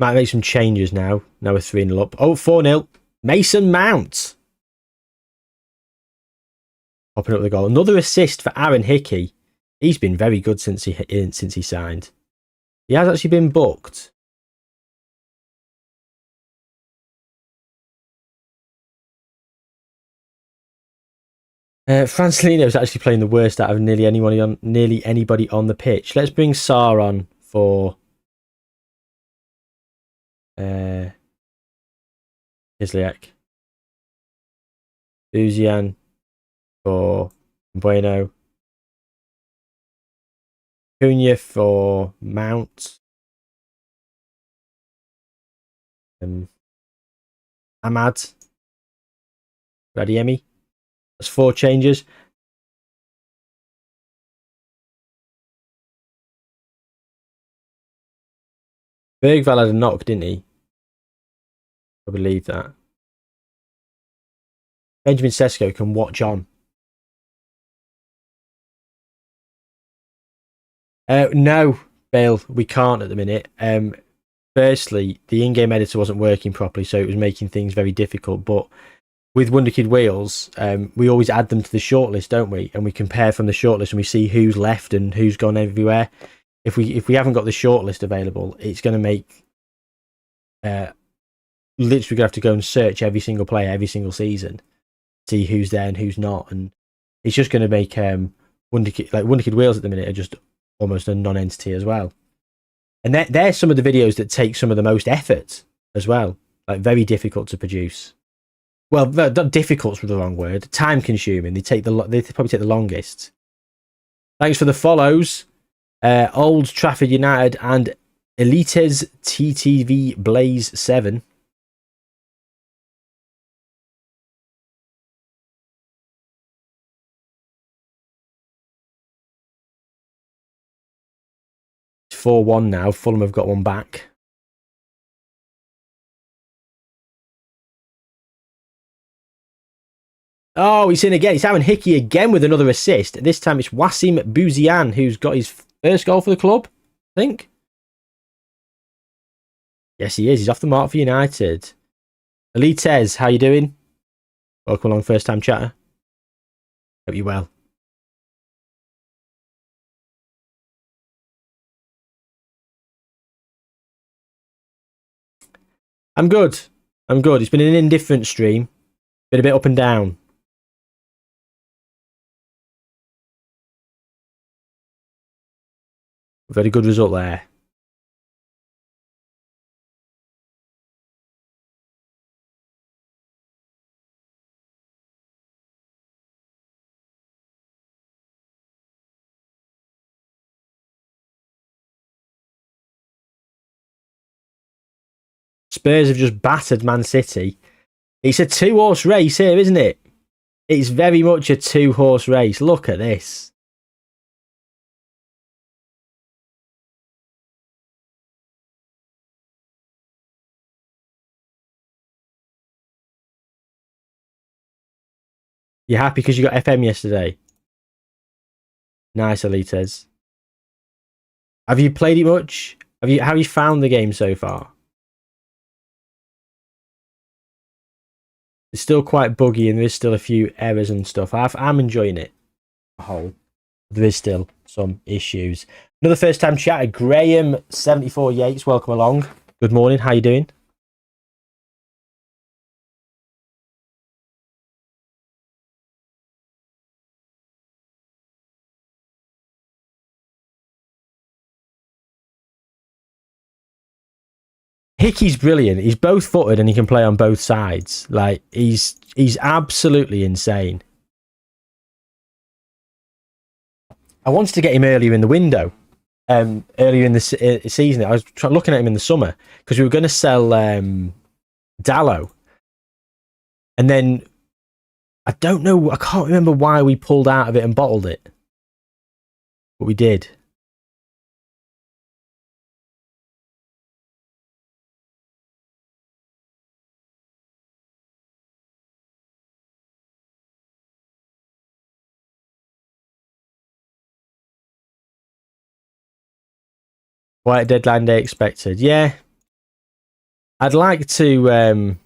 Might make some changes now. Now we're 3-0 up. Oh, 4-0. Mason Mount. Popping up the goal. Another assist for Aaron Hickey. He's been very good since he signed. He has actually been booked. Franz Lino is actually playing the worst out of nearly anybody on the pitch. Let's bring Sarr on for Kislyak. Uzian for Bueno. Cunha for Mount. Ahmad. Adeyemi. That's 4 changes. Bergvall had a knock, didn't he? I believe that. Benjamin Sesko can watch on. No, Bale, we can't at the minute. Firstly, the in-game editor wasn't working properly, so it was making things very difficult. But with Wonderkid Wheels, we always add them to the shortlist, don't we? And we compare from the shortlist and we see who's left and who's gone everywhere. If we haven't got the shortlist available, it's going to make literally going to have to go and search every single player every single season, see who's there and who's not, and it's just going to make Wonderkid Wheels at the minute are just almost a non-entity as well. And they're some of the videos that take some of the most effort as well, like very difficult to produce. Well, not difficult's the wrong word. Time consuming. They probably take the longest. Thanks for the follows, Old Trafford United and Elites TTV Blaze 7. It's 4-1 now. Fulham have got one back. Oh, he's in again. He's having Hickey again with another assist. This time it's Wassim Bouzian who's got his first goal for the club, I think. Yes, he is. He's off the mark for United. Elites, how you doing? Welcome along, first time chatter. Hope you're well. I'm good. It's been an indifferent stream. Been a bit up and down. Very good result there. Spurs have just battered Man City. It's a 2-horse race here, isn't it? It's very much a 2-horse race. Look at this. You're happy because you got FM yesterday? Nice, Elites. Have you played it much? How have you found the game so far? It's still quite buggy and there's still a few errors and stuff. I'm enjoying it. There is still some issues. Another first time chatter, Graham 74 Yates, welcome along. Good morning, how you doing? Hickey's brilliant. He's both footed and he can play on both sides. Like he's absolutely insane. I wanted to get him earlier in the window. Earlier in the season, I was looking at him in the summer because we were going to sell Dallo, and then I can't remember why we pulled out of it and bottled it, but we did. White deadline day expected. Yeah. I'd like to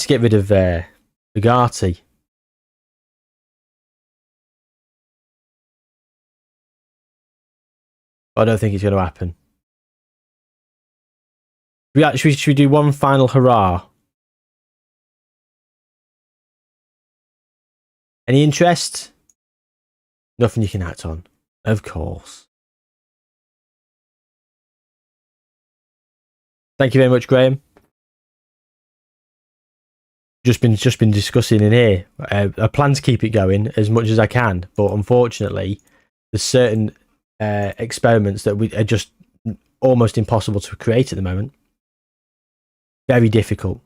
get rid of Bugatti. I don't think it's going to happen. Should we do one final hurrah? Any interest? Nothing you can act on. Of course. Thank you very much, Graham. Just been discussing in here. I plan to keep it going as much as I can, but unfortunately, there's certain experiments that are just almost impossible to create at the moment. Very difficult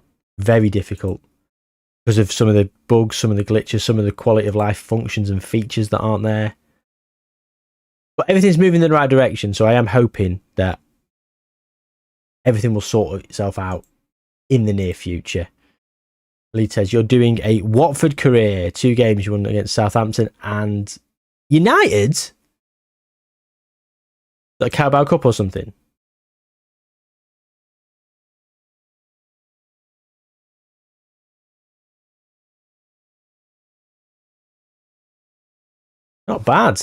because of some of the bugs, some of the glitches, some of the quality of life functions and features that aren't there. But everything's moving in the right direction, so I am hoping that everything will sort itself out in the near future. Lee says, you're doing a Watford career. 2 games you won against Southampton and United. Like Carabao Cup or something? Not bad.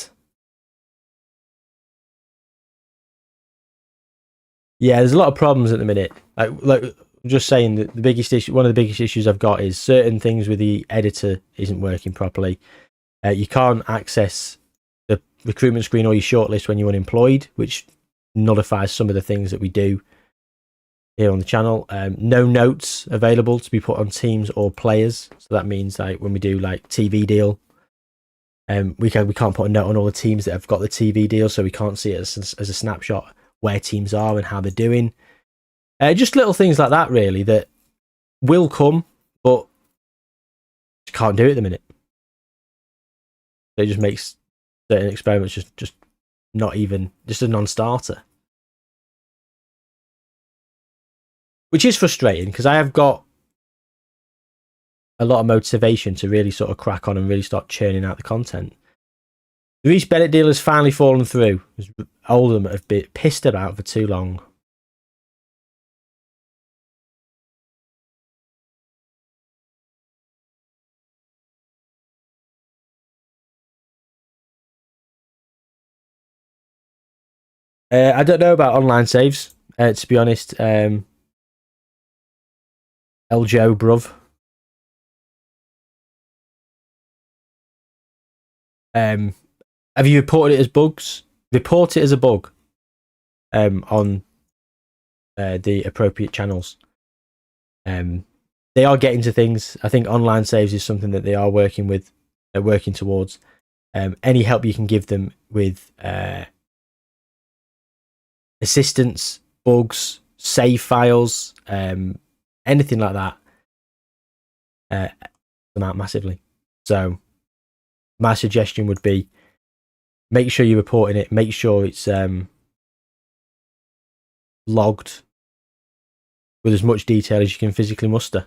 Yeah, there's a lot of problems at the minute. Like I'm just saying that the biggest issue, one of the biggest issues I've got is certain things with the editor isn't working properly. You can't access the recruitment screen or your shortlist when you're unemployed, which nullifies some of the things that we do here on the channel. No notes available to be put on teams or players. So that means like when we do like TV deal, we can't put a note on all the teams that have got the TV deal, so we can't see it as a snapshot where teams are and how they're doing. Just little things like that, really, that will come, but just can't do it at the minute. So it just makes certain experiments just not even, just a non-starter. Which is frustrating, because I have got a lot of motivation to really sort of crack on and really start churning out the content. The Reece Bennett deal has finally fallen through. Oldham have been pissed about for too long. I don't know about online saves, to be honest. El Joe, bruv. Have you reported it as bugs? Report it as a bug on the appropriate channels. They are getting to things. I think online saves is something that they are working with, working towards. Any help you can give them with assistance, bugs, save files, anything like that, them out massively. So my suggestion would be, make sure you're reporting it, make sure it's logged with as much detail as you can physically muster.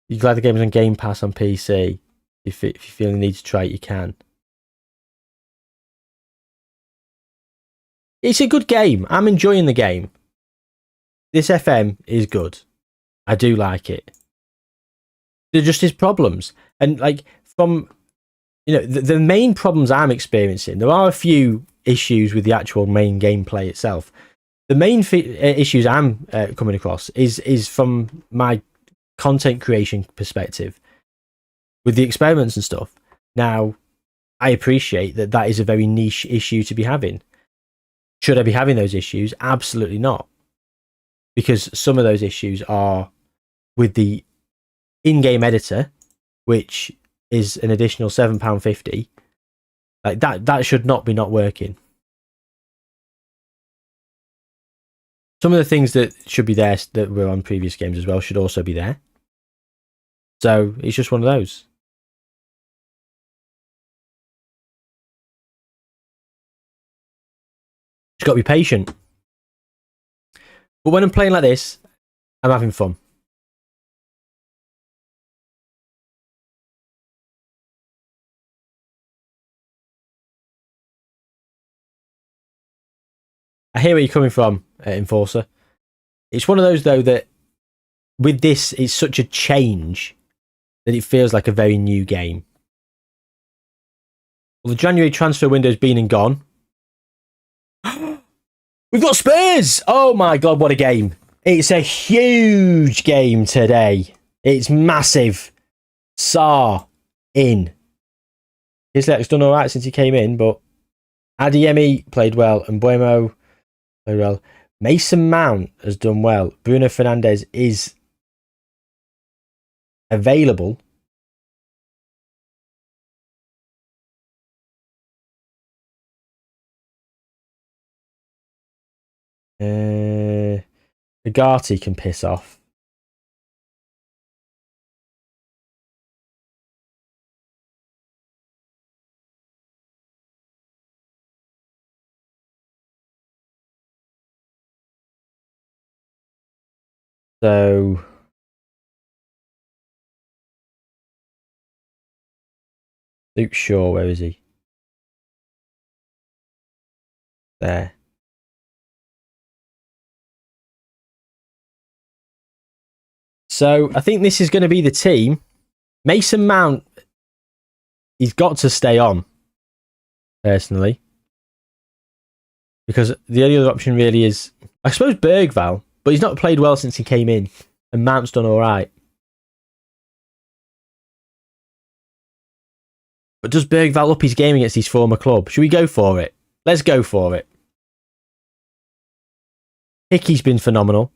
You're glad the game's on Game Pass on PC. If you feel the need to try it, you can. It's a good game. I'm enjoying the game. This FM is good. I do like it. There just is problems. And like from, the main problems I'm experiencing, there are a few issues with the actual main gameplay itself. The main issues I'm coming across is from my content creation perspective with the experiments and stuff. Now, I appreciate that is a very niche issue to be having. Should I be having those issues? Absolutely not. Because some of those issues are with the in-game editor, which is an additional £7.50. Like that should not be not working. Some of the things that should be there that were on previous games as well should also be there. So it's just one of those. Just got to be patient. But when I'm playing like this, I'm having fun. I hear where you're coming from, Enforcer. It's one of those, though, that with this, it's such a change that it feels like a very new game. Well, the January transfer window's been and gone. We've got Spurs! Oh my God, what a game. It's a huge game today. It's massive. Sarr in. Hislop's done all right since he came in, but Adeyemi played well and Buemo played well. Mason Mount has done well. Bruno Fernandes is available. Agati can piss off. So Luke Shaw, where is he? There. So I think this is going to be the team. Mason Mount, he's got to stay on, personally. Because the only other option really is, I suppose, Bergvall, but he's not played well since he came in. And Mount's done all right. But does Bergvall up his game against his former club? Should we go for it? Let's go for it. Hickey's been phenomenal.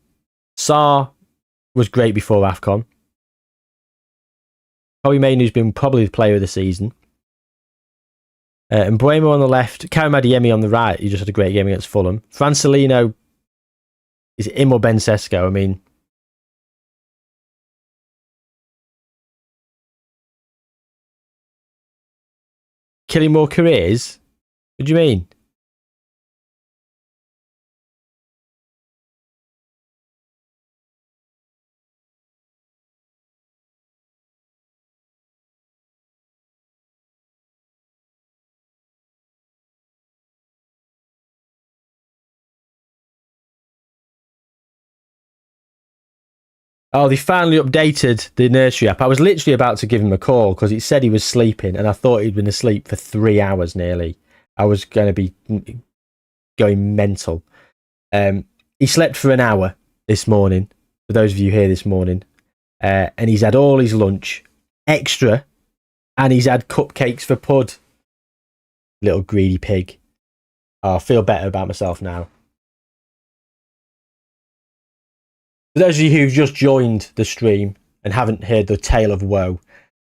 Sarr was great before AFCON. Kobbie Mainoo's been probably the player of the season. And Mbeumo on the left, Karim Adeyemi on the right. He just had a great game against Fulham. Francelino is him or Ben Sesko. I mean, killing more careers? What do you mean? Oh, they finally updated the nursery app. I was literally about to give him a call because it said he was sleeping and I thought he'd been asleep for 3 hours nearly. I was going to be going mental. He slept for an hour this morning, for those of you here this morning. And he's had all his lunch extra and he's had cupcakes for Pud. Little greedy pig. Oh, I feel better about myself now. For those of you who've just joined the stream and haven't heard the tale of woe,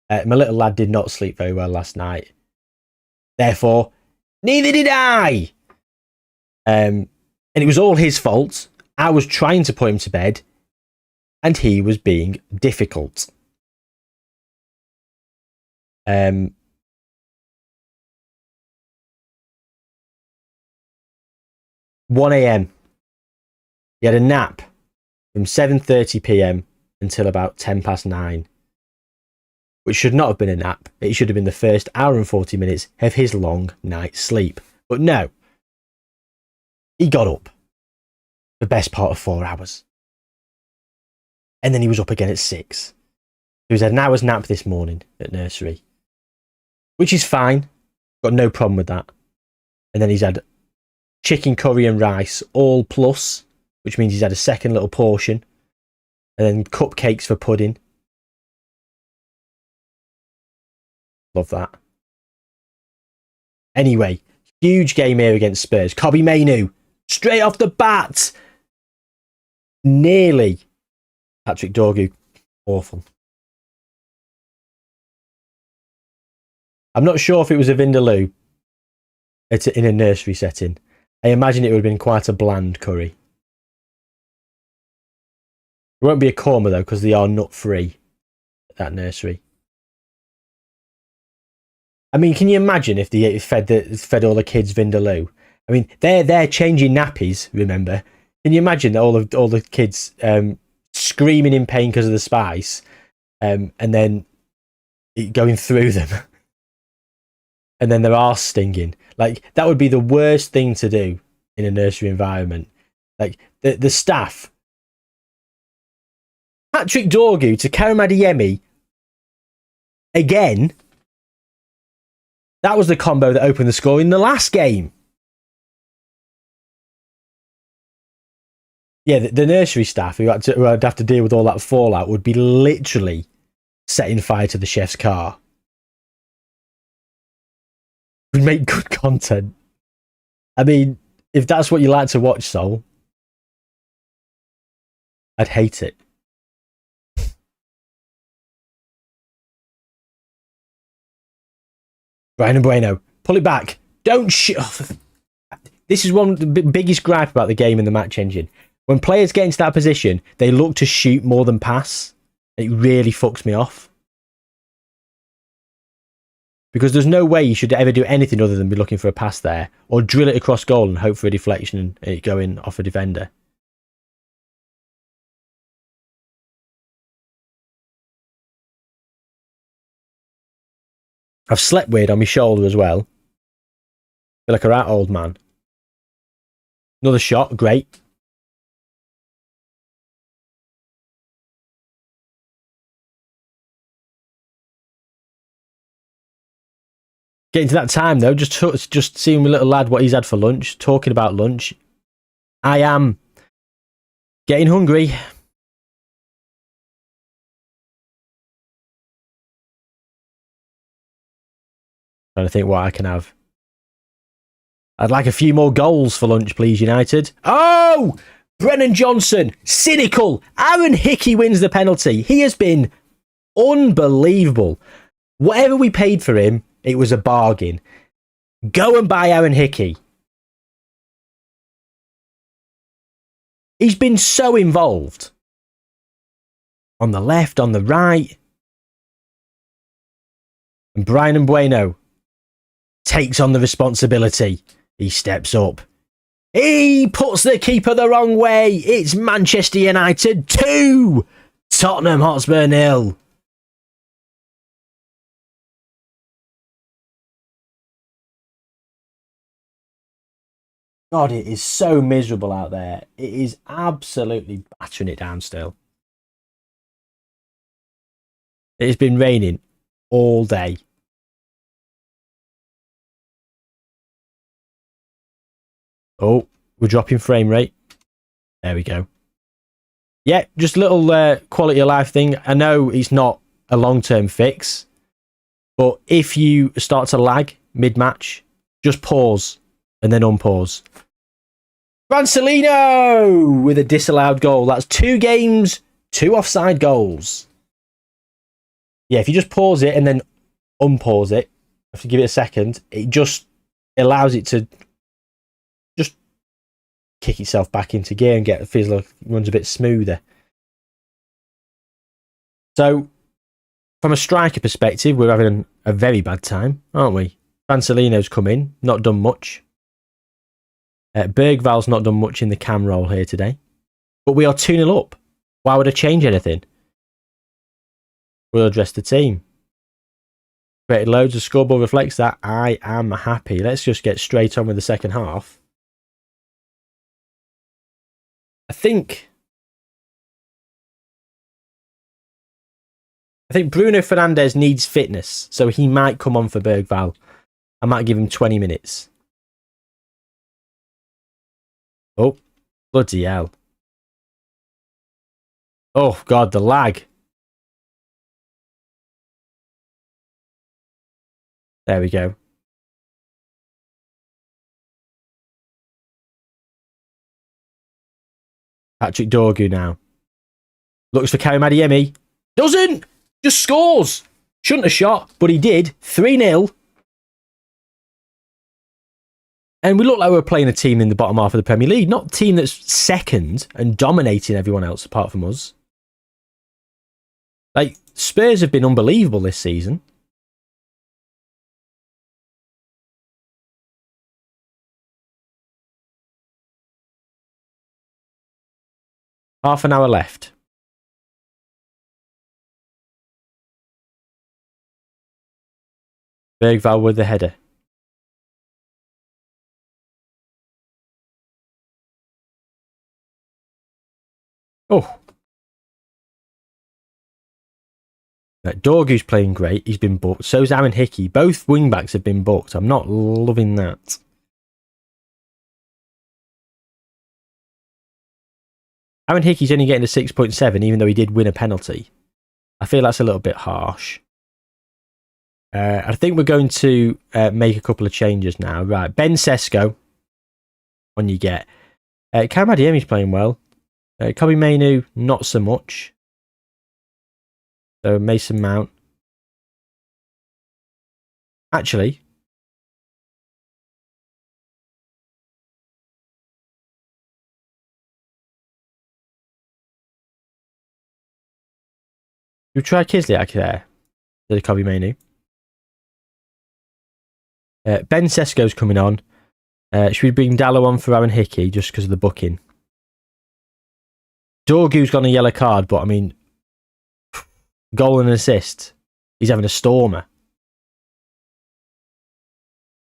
my little lad did not sleep very well last night. Therefore, neither did I. And it was all his fault. I was trying to put him to bed and he was being difficult. 1 a.m. He had a nap from 7:30 p.m. until about 9:10, which should not have been a nap. It should have been the first hour and 40 minutes of his long night's sleep. But no, he got up the best part of 4 hours. And then he was up again at 6. He was had an hour's nap this morning at nursery, which is fine. Got no problem with that. And then he's had chicken curry and rice, all plus, which means he's had a second little portion. And then cupcakes for pudding. Love that. Anyway, huge game here against Spurs. Kobbie Mainoo, straight off the bat. Nearly. Patrick Dorgu, awful. I'm not sure if it was a Vindaloo in a nursery setting. I imagine it would have been quite a bland curry. It won't be a korma though, because they are nut-free at that nursery. I mean, can you imagine if they fed all the kids Vindaloo? I mean, they're changing nappies, remember? Can you imagine all the kids screaming in pain because of the spice, and then it going through them, and then their arse stinging? Like, that would be the worst thing to do in a nursery environment. Like, the staff. Patrick Dorgu to Karim Adeyemi again. That was the combo that opened the score in the last game. Yeah, the nursery staff who would have to deal with all that fallout would be literally setting fire to the chef's car. Would make good content. I mean, if that's what you like to watch, Sol, I'd hate it. Brian Bueno, pull it back. Don't shoot. This is one of the biggest gripe about the game and the match engine. When players get into that position, they look to shoot more than pass. It really fucks me off. Because there's no way you should ever do anything other than be looking for a pass there, or drill it across goal and hope for a deflection and it going off a defender. I've slept weird on my shoulder as well. Feel like a right old man. Another shot, great. Getting to that time though, just seeing my little lad what he's had for lunch, talking about lunch. I am getting hungry. Trying to think what I can have. I'd like a few more goals for lunch, please, United. Oh! Brennan Johnson, cynical. Aaron Hickey wins the penalty. He has been unbelievable. Whatever we paid for him, it was a bargain. Go and buy Aaron Hickey. He's been so involved. On the left, on the right. And Brian Bueno takes on the responsibility. He steps up. He puts the keeper the wrong way. It's Manchester United 2. Tottenham Hotspur 0. God, it is so miserable out there. It is absolutely battering it down still. It has been raining all day. Oh, we're dropping frame rate. There we go. Yeah, just a little quality of life thing. I know it's not a long-term fix, but if you start to lag mid-match, just pause and then unpause. Rancelino with a disallowed goal. That's 2 games, 2 offside goals. Yeah, if you just pause it and then unpause it, have to give it a second, it just allows it to just kick itself back into gear and feels like it runs a bit smoother. So, from a striker perspective, we're having a very bad time, aren't we? Rancelino's come in, not done much. Bergval's not done much in the cam role here today. But we are 2-0 up. Why would I change anything? We'll address the team. Created loads, the scoreboard reflects that. I am happy. Let's just get straight on with the second half. I think Bruno Fernandes needs fitness, so he might come on for Bergval. I might give him 20 minutes. Oh, bloody hell. Oh, God, the lag. There we go. Patrick Dorgu now. Looks for Karim Adeyemi. Doesn't! Just scores! Shouldn't have shot, but he did. 3-0. And we look like we're playing a team in the bottom half of the Premier League, not a team that's second and dominating everyone else apart from us. Like, Spurs have been unbelievable this season. Half an hour left. Bergval with the header. Oh. Dorgu's playing great. He's been booked. So's Aaron Hickey. Both wing-backs have been booked. I'm not loving that. Aaron Hickey's only getting a 6.7, even though he did win a penalty. I feel that's a little bit harsh. I think we're going to make a couple of changes now. Right, Ben Sesko. On you get. Karim Adeyemi's playing well. Kobe Mainu, not so much. So Mason Mount. Actually, we try Kislyak there? The Kobe Mainu. Ben Sesko's coming on. Should we bring Dallo on for Aaron Hickey just because of the booking? Dorgu's got a yellow card, but I mean, goal and assist. He's having a stormer.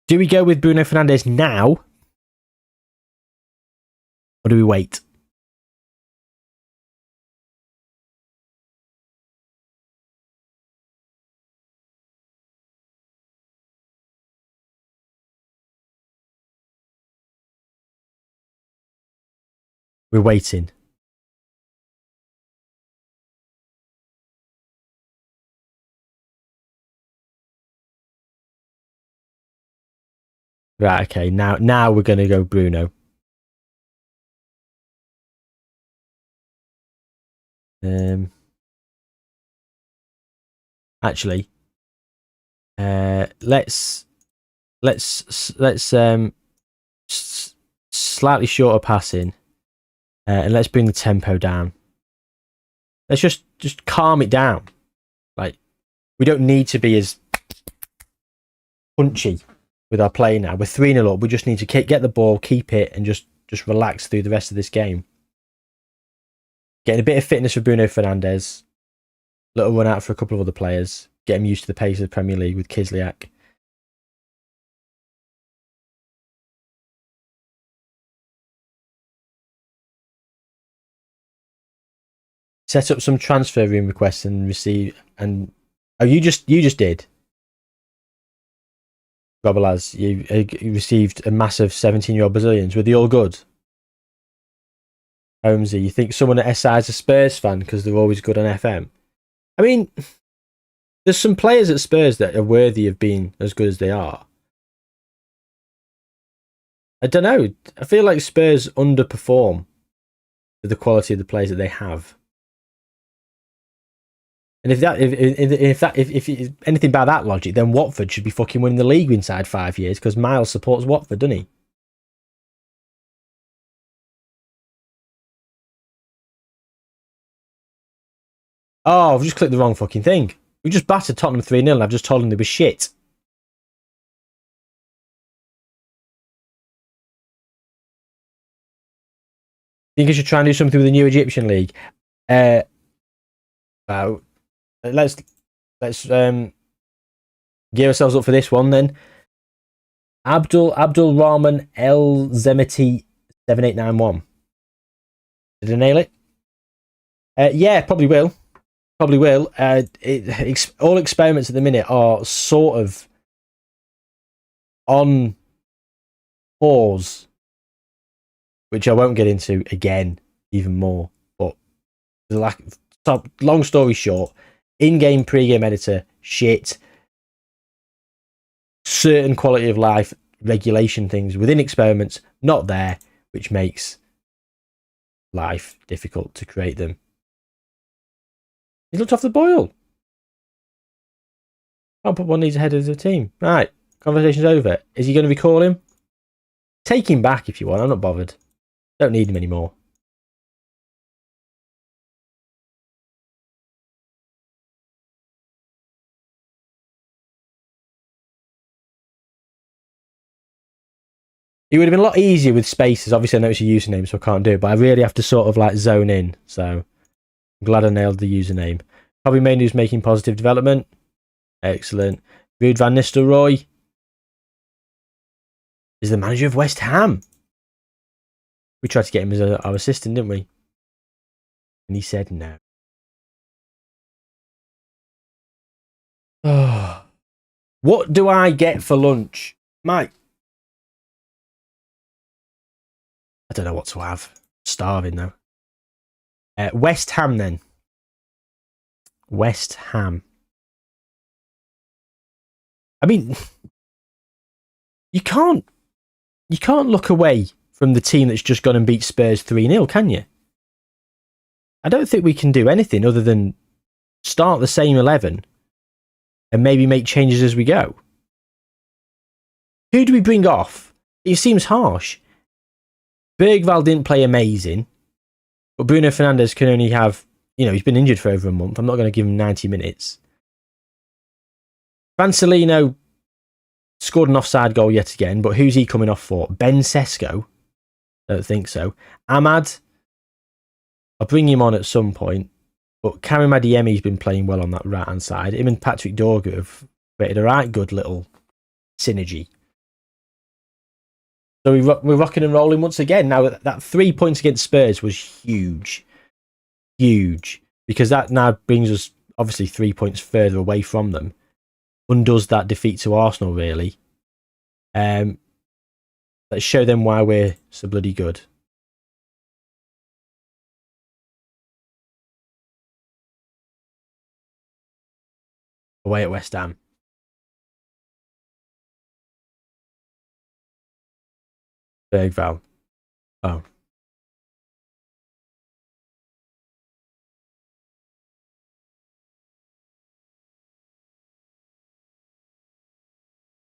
Do we go with Bruno Fernandes now? Or do we wait? We're waiting. Right, okay. Now we're going to go Bruno. Actually, let's slightly shorter passing, and let's bring the tempo down. Let's just calm it down. Like, we don't need to be as punchy with our play now. We're 3-0 up. We just need to get the ball, keep it, and just relax through the rest of this game. Getting a bit of fitness for Bruno Fernandes. Little run out for a couple of other players. Get him used to the pace of the Premier League with Kislyak. Set up some transfer room requests and receive. And oh, you just did. Robalaz, you received a massive 17-year-old Brazilians. Were they all good? Holmesy, you think someone at SI is a Spurs fan because they're always good on FM? I mean, there's some players at Spurs that are worthy of being as good as they are. I don't know. I feel like Spurs underperform with the quality of the players that they have. And if anything by that logic, then Watford should be fucking winning the league inside 5 years because Miles supports Watford, doesn't he? Oh, I've just clicked the wrong fucking thing. We just battered Tottenham 3-0 and I've just told them they were shit. Think I should try and do something with the new Egyptian league? Let's gear ourselves up for this one then. Abdul Rahman El Zemeti 7891. Did I nail it? Yeah, probably will. Probably will. All experiments at the minute are sort of on pause, which I won't get into again even more. But long story short, in-game pre-game editor shit. Certain quality of life regulation things within experiments not there, which makes life difficult to create them. He looked off the boil. Can't put one of these ahead of the team. Right, conversation's over. Is he going to recall him? Take him back if you want. I'm not bothered. Don't need him anymore. It would have been a lot easier with spaces. Obviously, I know it's a username, so I can't do it. But I really have to sort of like zone in. So I'm glad I nailed the username. Probably Mainu's making positive development. Excellent. Ruud van Nistelrooy is the manager of West Ham. We tried to get him as our assistant, didn't we? And he said no. Oh. What do I get for lunch? Mike. I don't know what to have. Starving though. West Ham then. West Ham. I mean, you can't look away from the team that's just gone and beat Spurs 3-0, can you? I don't think we can do anything other than start the same 11 and maybe make changes as we go. Who do we bring off? It seems harsh. Bergvall didn't play amazing, but Bruno Fernandes can only have, he's been injured for over a month. I'm not going to give him 90 minutes. Francelino scored an offside goal yet again, but who's he coming off for? Ben Sesko? Don't think so. Ahmad, I'll bring him on at some point, but Karim Adeyemi's been playing well on that right-hand side. Him and Patrick Dorgu have created a right good little synergy. So we're rocking and rolling once again. Now, that 3 points against Spurs was huge. Huge. Because that now brings us, obviously, 3 points further away from them. Undoes that defeat to Arsenal, really. Let's show them why we're so bloody good. Away at West Ham. Bergvall. Oh.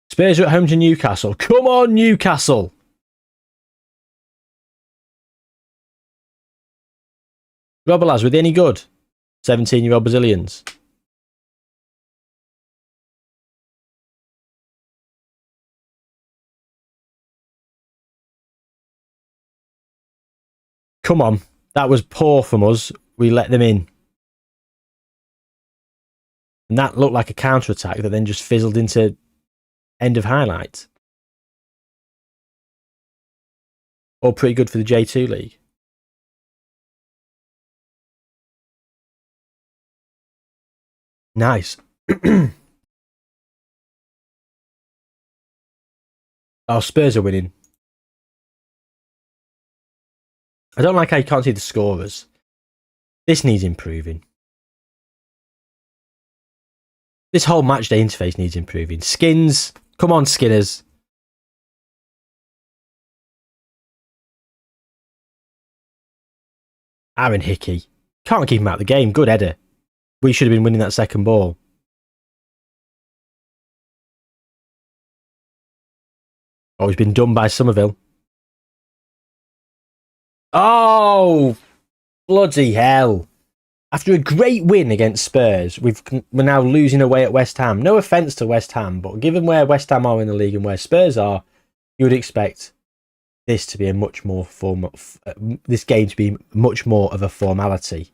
Spurs are at home to Newcastle. Come on, Newcastle! Robolas, were they any good? 17-year-old Brazilians. Come on. That was poor from us. We let them in. And that looked like a counter-attack that then just fizzled into end of highlights. All pretty good for the J2 League. Nice. Oh, Spurs are winning. I don't like how you can't see the scorers. This needs improving. This whole matchday interface needs improving. Skins. Come on, Skinners. Aaron Hickey. Can't keep him out of the game. Good header. We should have been winning that second ball. Oh, he's been done by Somerville. Oh, bloody hell. After a great win against Spurs, we're now losing away at West Ham. No offence to West Ham, but given where West Ham are in the league and where Spurs are, you would expect this to be a much more this game to be much more of a formality,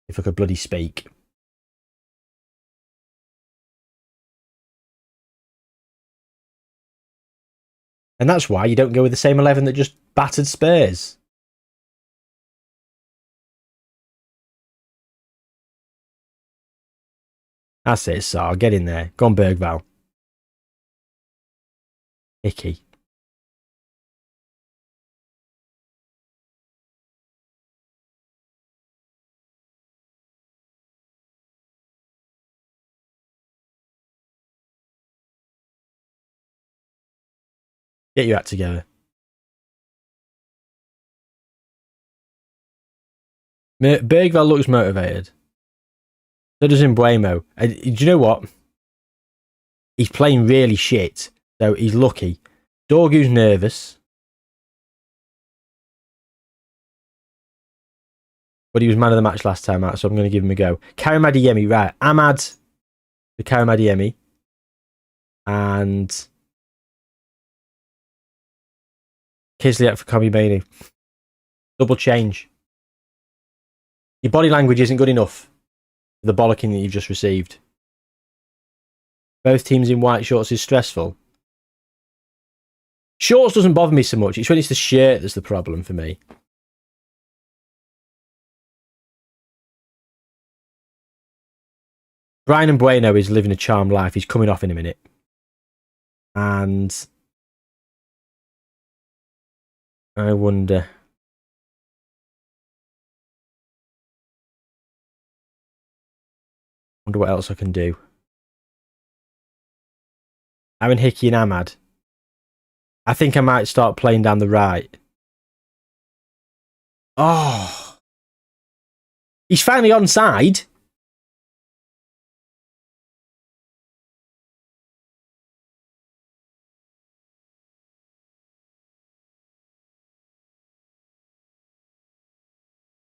if I could bloody speak. And that's why you don't go with the same 11 that just battered Spurs. That's it, Sar. Get in there. Go on, Bergvall. Hickey. Get your act together. Bergvall looks motivated. So does Mbuemo. Do you know what? He's playing really shit, so he's lucky. Dorgu's nervous. But he was man of the match last time out, so I'm going to give him a go. Karim Adeyemi, right. Ahmad for Karim Adeyemi. And Kislyak for Kobe Bainey. Double change. Your body language isn't good enough for the bollocking that you've just received. Both teams in white shorts is stressful. Shorts doesn't bother me so much. It's when it's the shirt that's the problem for me. Brian Mbuemo is living a charmed life. He's coming off in a minute. And I wonder what else I can do. Aaron Hickey and Ahmad. I think I might start playing down the right. Oh. He's finally onside.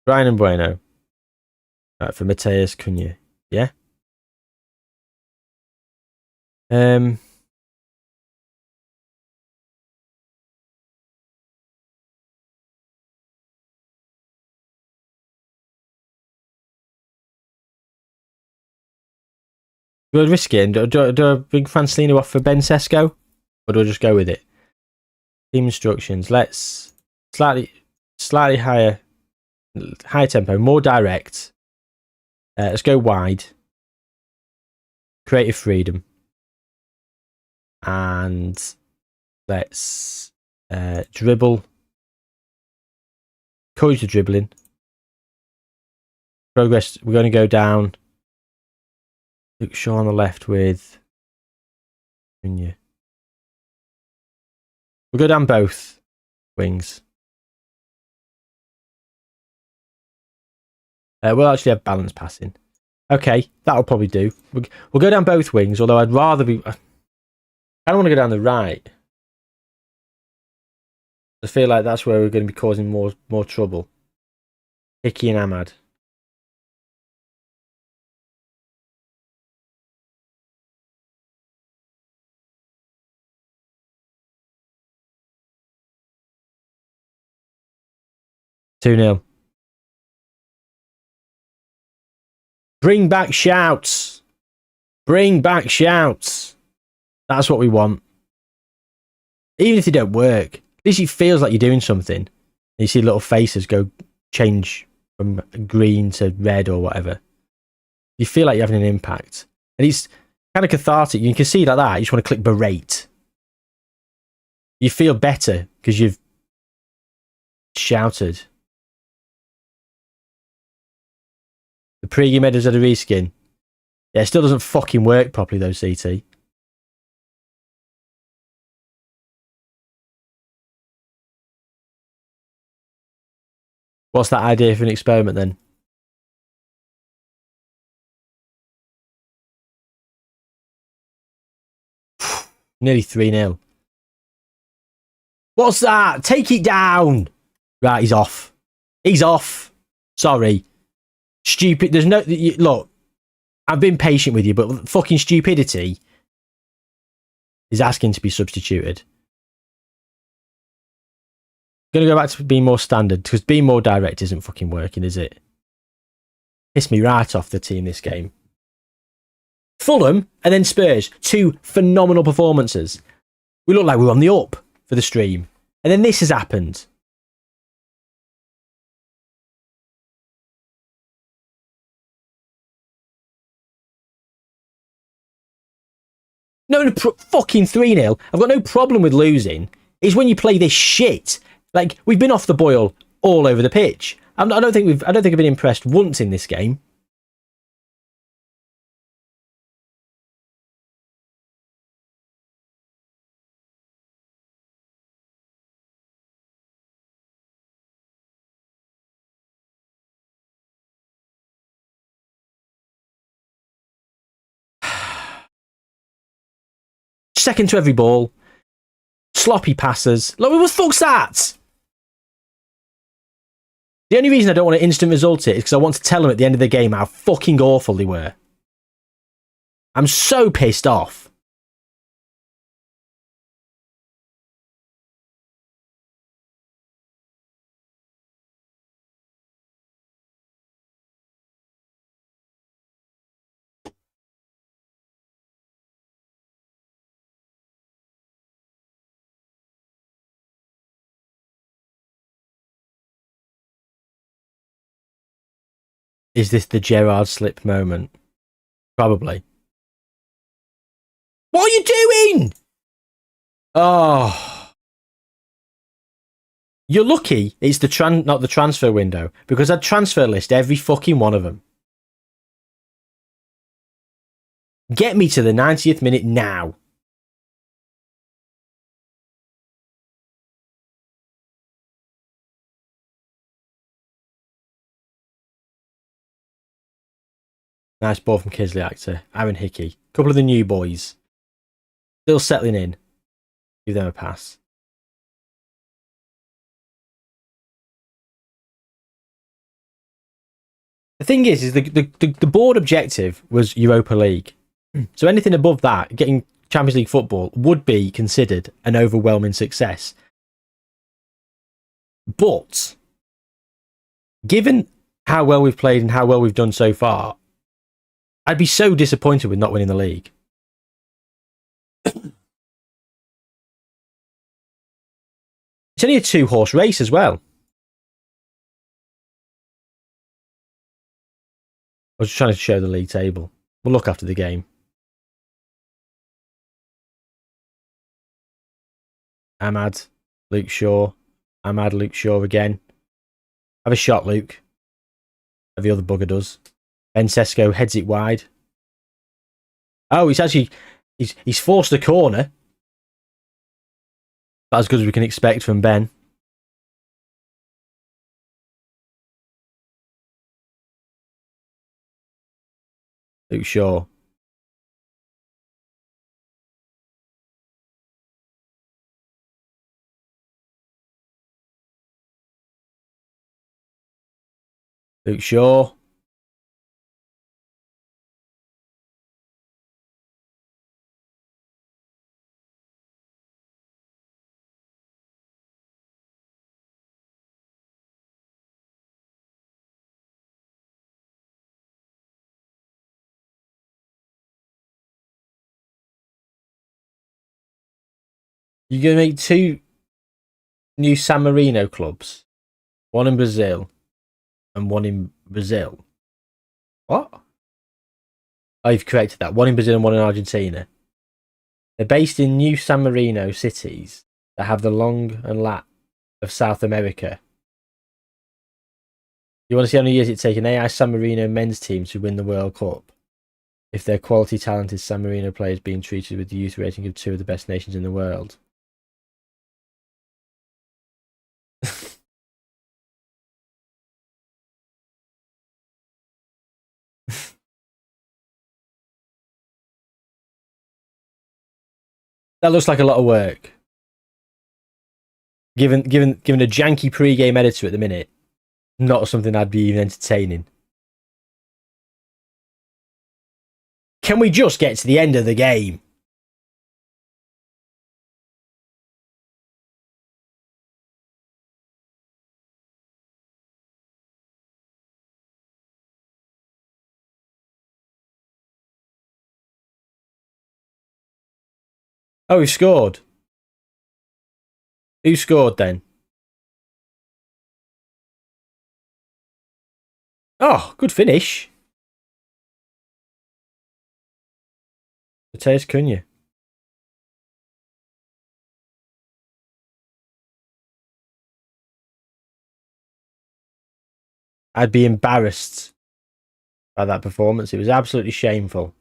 Brian Mbuemo. Right, for Mateus Cunha. Yeah. Do I risk it? Do I bring Francelino off for Ben Sesko? Or do I just go with it? Team instructions. Let's slightly higher tempo, more direct. Let's go wide. Creative freedom. And let's dribble. Encourage the dribbling. Progress. We're going to go down. Luke Shaw on the left with Cunha. We'll go down both wings. We'll actually have balance passing. Okay, that'll probably do. We'll go down both wings, although I'd rather be... I don't want to go down the right. I feel like that's where we're going to be causing more trouble. Hickey and Ahmad. Two 0. Bring back shouts. Bring back shouts. That's what we want. Even if they don't work, at least it feels like you're doing something. You see little faces go change from green to red or whatever. You feel like you're having an impact. And it's kind of cathartic. You can see like that. You just want to click berate. You feel better because you've shouted. The pre-game headers had a reskin. Yeah, it still doesn't fucking work properly though, CT. What's that idea for an experiment then? Nearly 3-0. What's that? Take it down. Right, he's off. He's off. Sorry. Stupid. There's no... Look, I've been patient with you, but fucking stupidity is asking to be substituted. Going to go back to being more standard, because being more direct isn't fucking working, is it? Pissed me right off the team this game. Fulham and then Spurs. Two phenomenal performances. We look like we were on the up for the stream. And then this has happened. No, fucking 3-0. I've got no problem with losing. It's when you play this shit. Like, we've been off the boil all over the pitch. I don't think I've been impressed once in this game. Second to every ball. Sloppy passes. Like, what the fuck's that? The only reason I don't want to instant result it is because I want to tell them at the end of the game how fucking awful they were. I'm so pissed off. Is this the Gerrard slip moment? Probably. What are you doing? Oh. You're lucky it's not the transfer window, because I'd transfer list every fucking one of them. Get me to the 90th minute now. Nice ball from Kisley actor. Aaron Hickey. Couple of the new boys. Still settling in. Give them a pass. The thing is the board objective was Europa League. So anything above that, getting Champions League football, would be considered an overwhelming success. But given how well we've played and how well we've done so far, I'd be so disappointed with not winning the league. It's only a 2-horse race as well. I was just trying to show the league table. We'll look after the game. Ahmad, Luke Shaw. Ahmad, Luke Shaw again. Have a shot, Luke. The other bugger does. Ben Sesko heads it wide. Oh, he's forced a corner. About as good as we can expect from Ben. Luke Shaw. Luke Shaw. You're going to make 2 new San Marino clubs. One in Brazil and one in Brazil. What? Oh, you've corrected that. One in Brazil and one in Argentina. They're based in New San Marino cities that have the long and lat of South America. You want to see how many years it takes an AI San Marino men's team to win the World Cup? If their quality, talented San Marino players being treated with the youth rating of 2 of the best nations in the world. That looks like a lot of work. Given a janky pre-game editor at the minute, not something I'd be even entertaining. Can we just get to the end of the game? Oh, he scored. Who scored then? Oh, good finish. Mateus Cunha. I'd be embarrassed by that performance. It was absolutely shameful.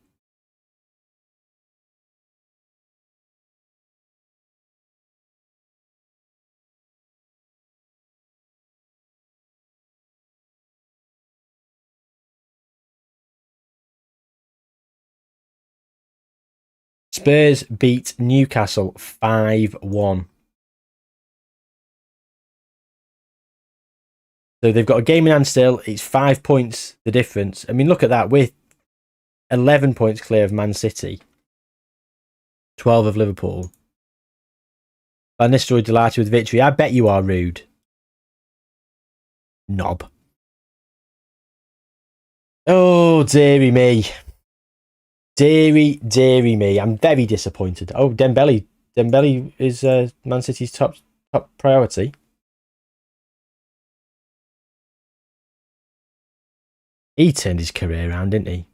Spurs beat Newcastle 5-1. So they've got a game in hand still. It's 5 points the difference. I mean, look at that. We're 11 points clear of Man City. 12 of Liverpool. Van Nistelrooy delighted with victory. I bet you are rude. Knob. Oh, dearie me. Deary me. I'm very disappointed. Oh, Dembele. Dembele is Man City's top priority. He turned his career around, didn't he?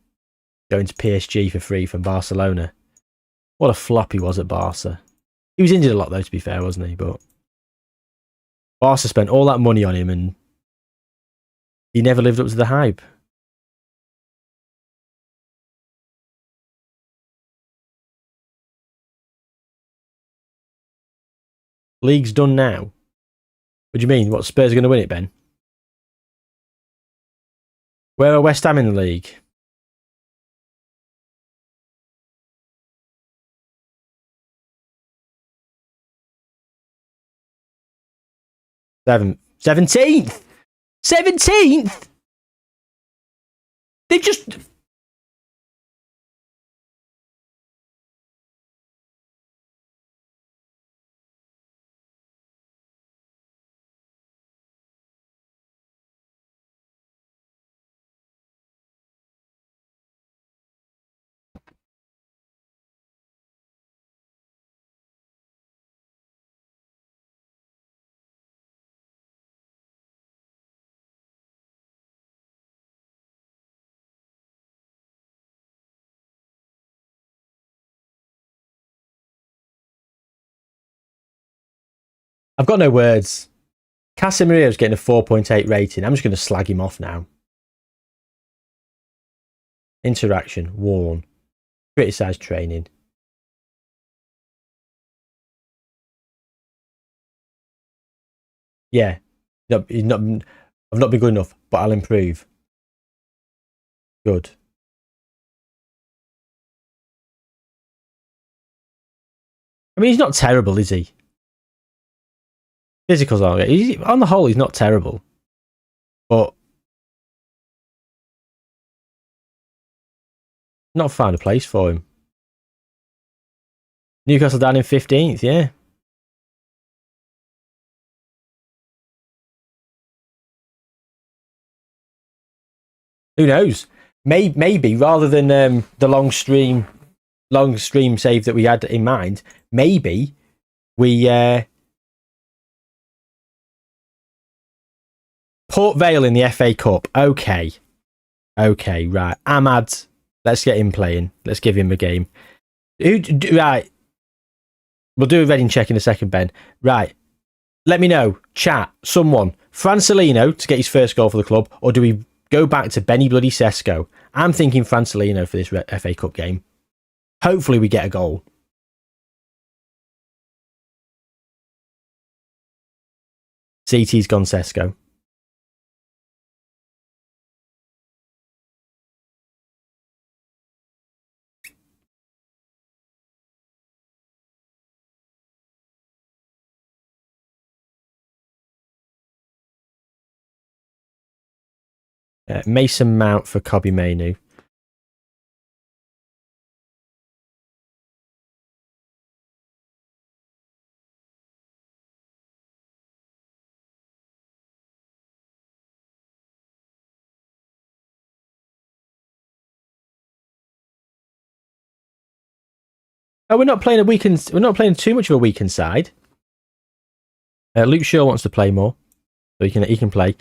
Going to PSG for free from Barcelona. What a flop he was at Barca. He was injured a lot though, to be fair, wasn't he? But Barca spent all that money on him and he never lived up to the hype. League's done now. What do you mean? What, Spurs are going to win it, Ben? Where are West Ham in the league? Seventh. 17th! 17th! They've just... I've got no words. Casemiro's getting a 4.8 rating. I'm just going to slag him off now. Interaction, worn. Criticised training. Yeah. No, I've not been good enough, but I'll improve. Good. I mean, he's not terrible, is he? Physicals are... on the whole, he's not terrible. But... not found a place for him. Newcastle down in 15th, yeah. Who knows? Maybe rather than the long stream save that we had in mind, maybe we Port Vale in the FA Cup. Okay, right. Ahmad, let's get him playing. Let's give him a game. Right. We'll do a Reading check in a second, Ben. Right. Let me know, chat, someone. Francelino to get his first goal for the club, or do we go back to Benny Bloody Sesko? I'm thinking Francelino for this FA Cup game. Hopefully we get a goal. CT's gone Sesko. Mason Mount for Kobe Mainu. Oh, we're not playing a weekend. We're not playing too much of a weekend side. Luke Shaw wants to play more, so he can play.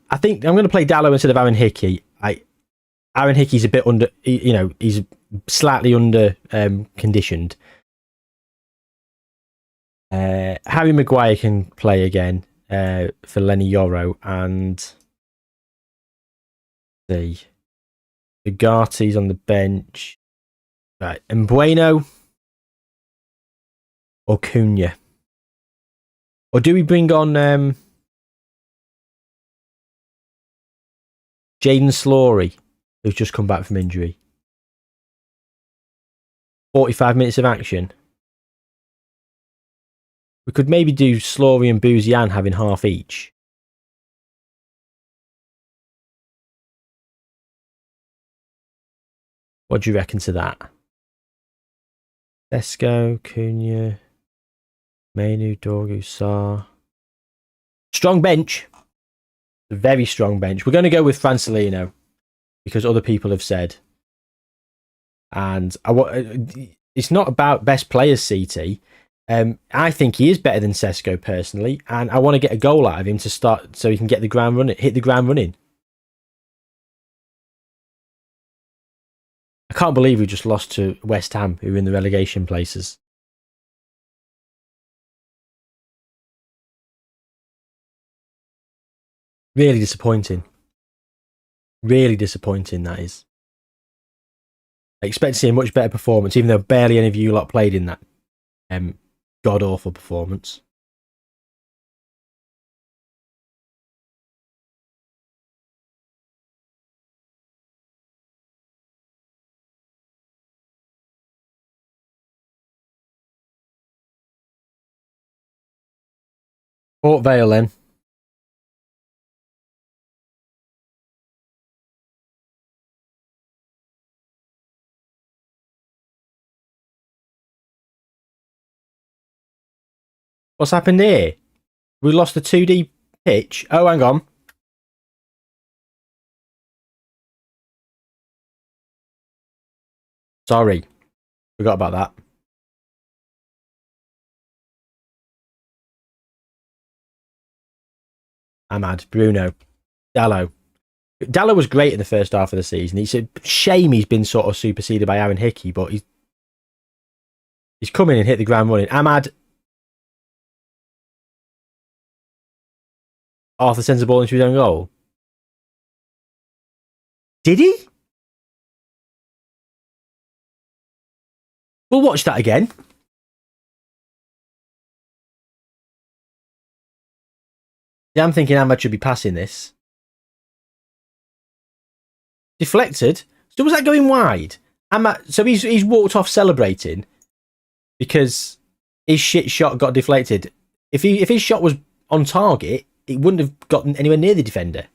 I think I'm going to play Dallow instead of Aaron Hickey. Aaron Hickey's a bit under. He's slightly under conditioned. Harry Maguire can play again for Lenny Yoro, and the Ugati's on the bench. Right, and Bueno or Cunha, or do we bring on Jaden Slory, who's just come back from injury? 45 minutes of action. We could maybe do Slory and Bouzian having half each. What do you reckon to that? Sesko, Cunha, Mainu, Dorgu, Sarr. Strong bench. A very strong bench. We're going to go with Francelino because other people have said. And it's not about best players, CT. I think he is better than Sesko personally, and I want to get a goal out of him to start so he can get the ground running, hit the ground running. I can't believe we just lost to West Ham, who are in the relegation places. Really disappointing. Really disappointing, that is. I expect to see a much better performance, even though barely any of you lot played in that god-awful performance. Port Vale then. What's happened here? We lost the 2D pitch. Oh, hang on. Sorry. Forgot about that. Ahmad, Bruno, Dallo. Dallo was great in the first half of the season. It's a shame he's been sort of superseded by Aaron Hickey, but he's come in and hit the ground running. Ahmad. Arthur sends the ball into his own goal. Did he? We'll watch that again. Yeah, I'm thinking Ahmad should be passing this. Deflected. So was that going wide? Ahmad, so he's walked off celebrating because his shit shot got deflected. If his shot was on target, it wouldn't have gotten anywhere near the defender.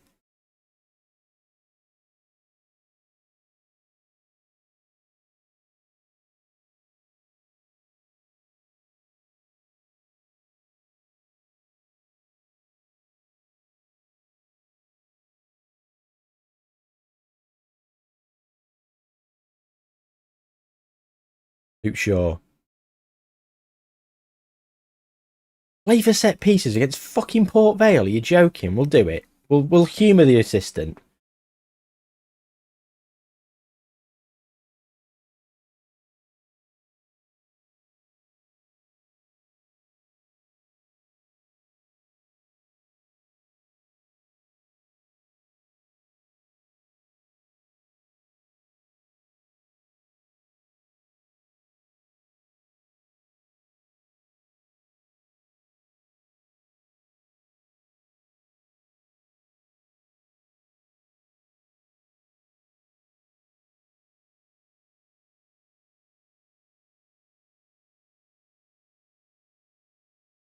Luke Shaw. Play for set pieces against fucking Port Vale. Are you joking? We'll do it. We'll humour the assistant.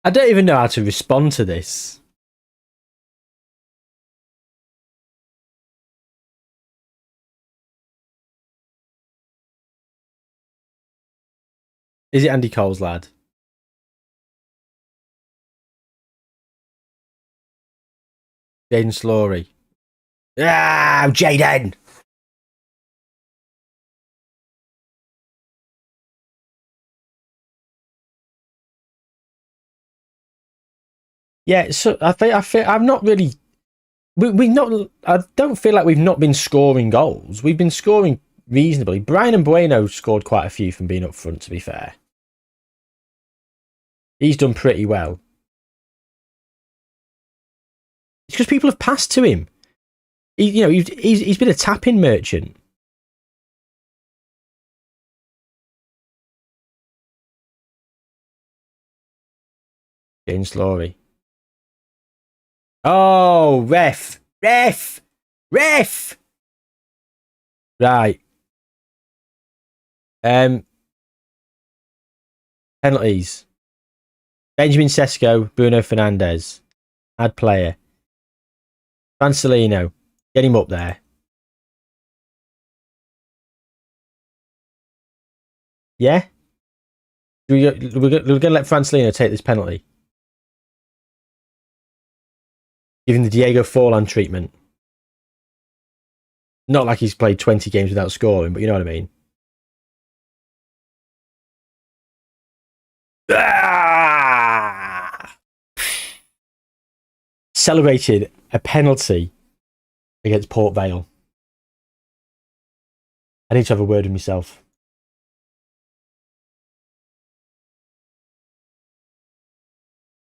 I don't even know how to respond to this. Is it Andy Cole's lad? Jaden Slory. Ah, Jaden! Yeah, so I feel I'm not really. We not. I don't feel like we've not been scoring goals. We've been scoring reasonably. Brian and Bueno scored quite a few from being up front. To be fair, he's done pretty well. It's because people have passed to him. He's been a tapping merchant. James Lowry. Oh, ref. Right. Penalties. Benjamin Sesko, Bruno Fernandes. Add player. Francelino. Get him up there. Yeah? We're going to let Francelino take this penalty. Giving the Diego Forlan treatment. Not like he's played 20 games without scoring, but you know what I mean. Ah! Celebrated a penalty against Port Vale. I need to have a word with myself.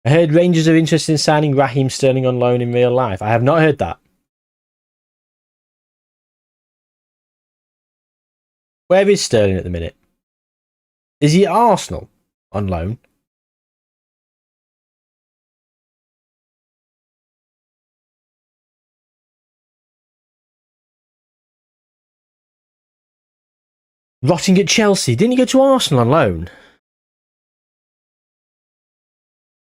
I heard Rangers are interested in signing Raheem Sterling on loan in real life. I have not heard that. Where is Sterling at the minute? Is he at Arsenal on loan? Rotting at Chelsea. Didn't he go to Arsenal on loan?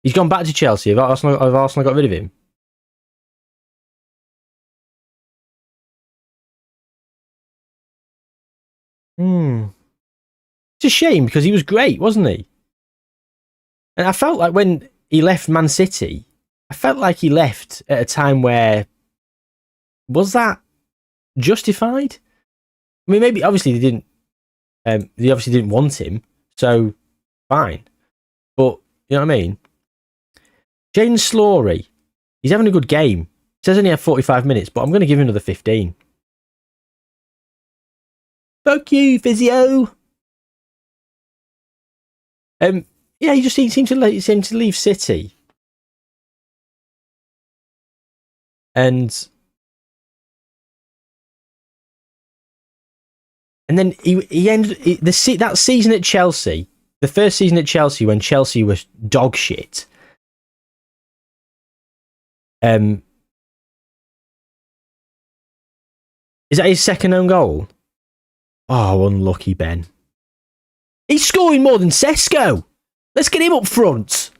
He's gone back to Chelsea. Have Arsenal got rid of him? It's a shame because he was great, wasn't he? And I felt like when he left Man City, I felt like he left at a time where, was that justified? I mean, maybe obviously they obviously didn't want him, so fine. But you know what I mean? Jaden Slory, he's having a good game. It says only had 45 minutes, but I'm going to give him another 15. Fuck you, physio. Yeah, he just seemed to leave City, and then he ended that season at Chelsea, the first season at Chelsea when Chelsea was dog shit. Is that his second own goal? Oh, unlucky Ben. He's scoring more than Sesko. Let's get him up front.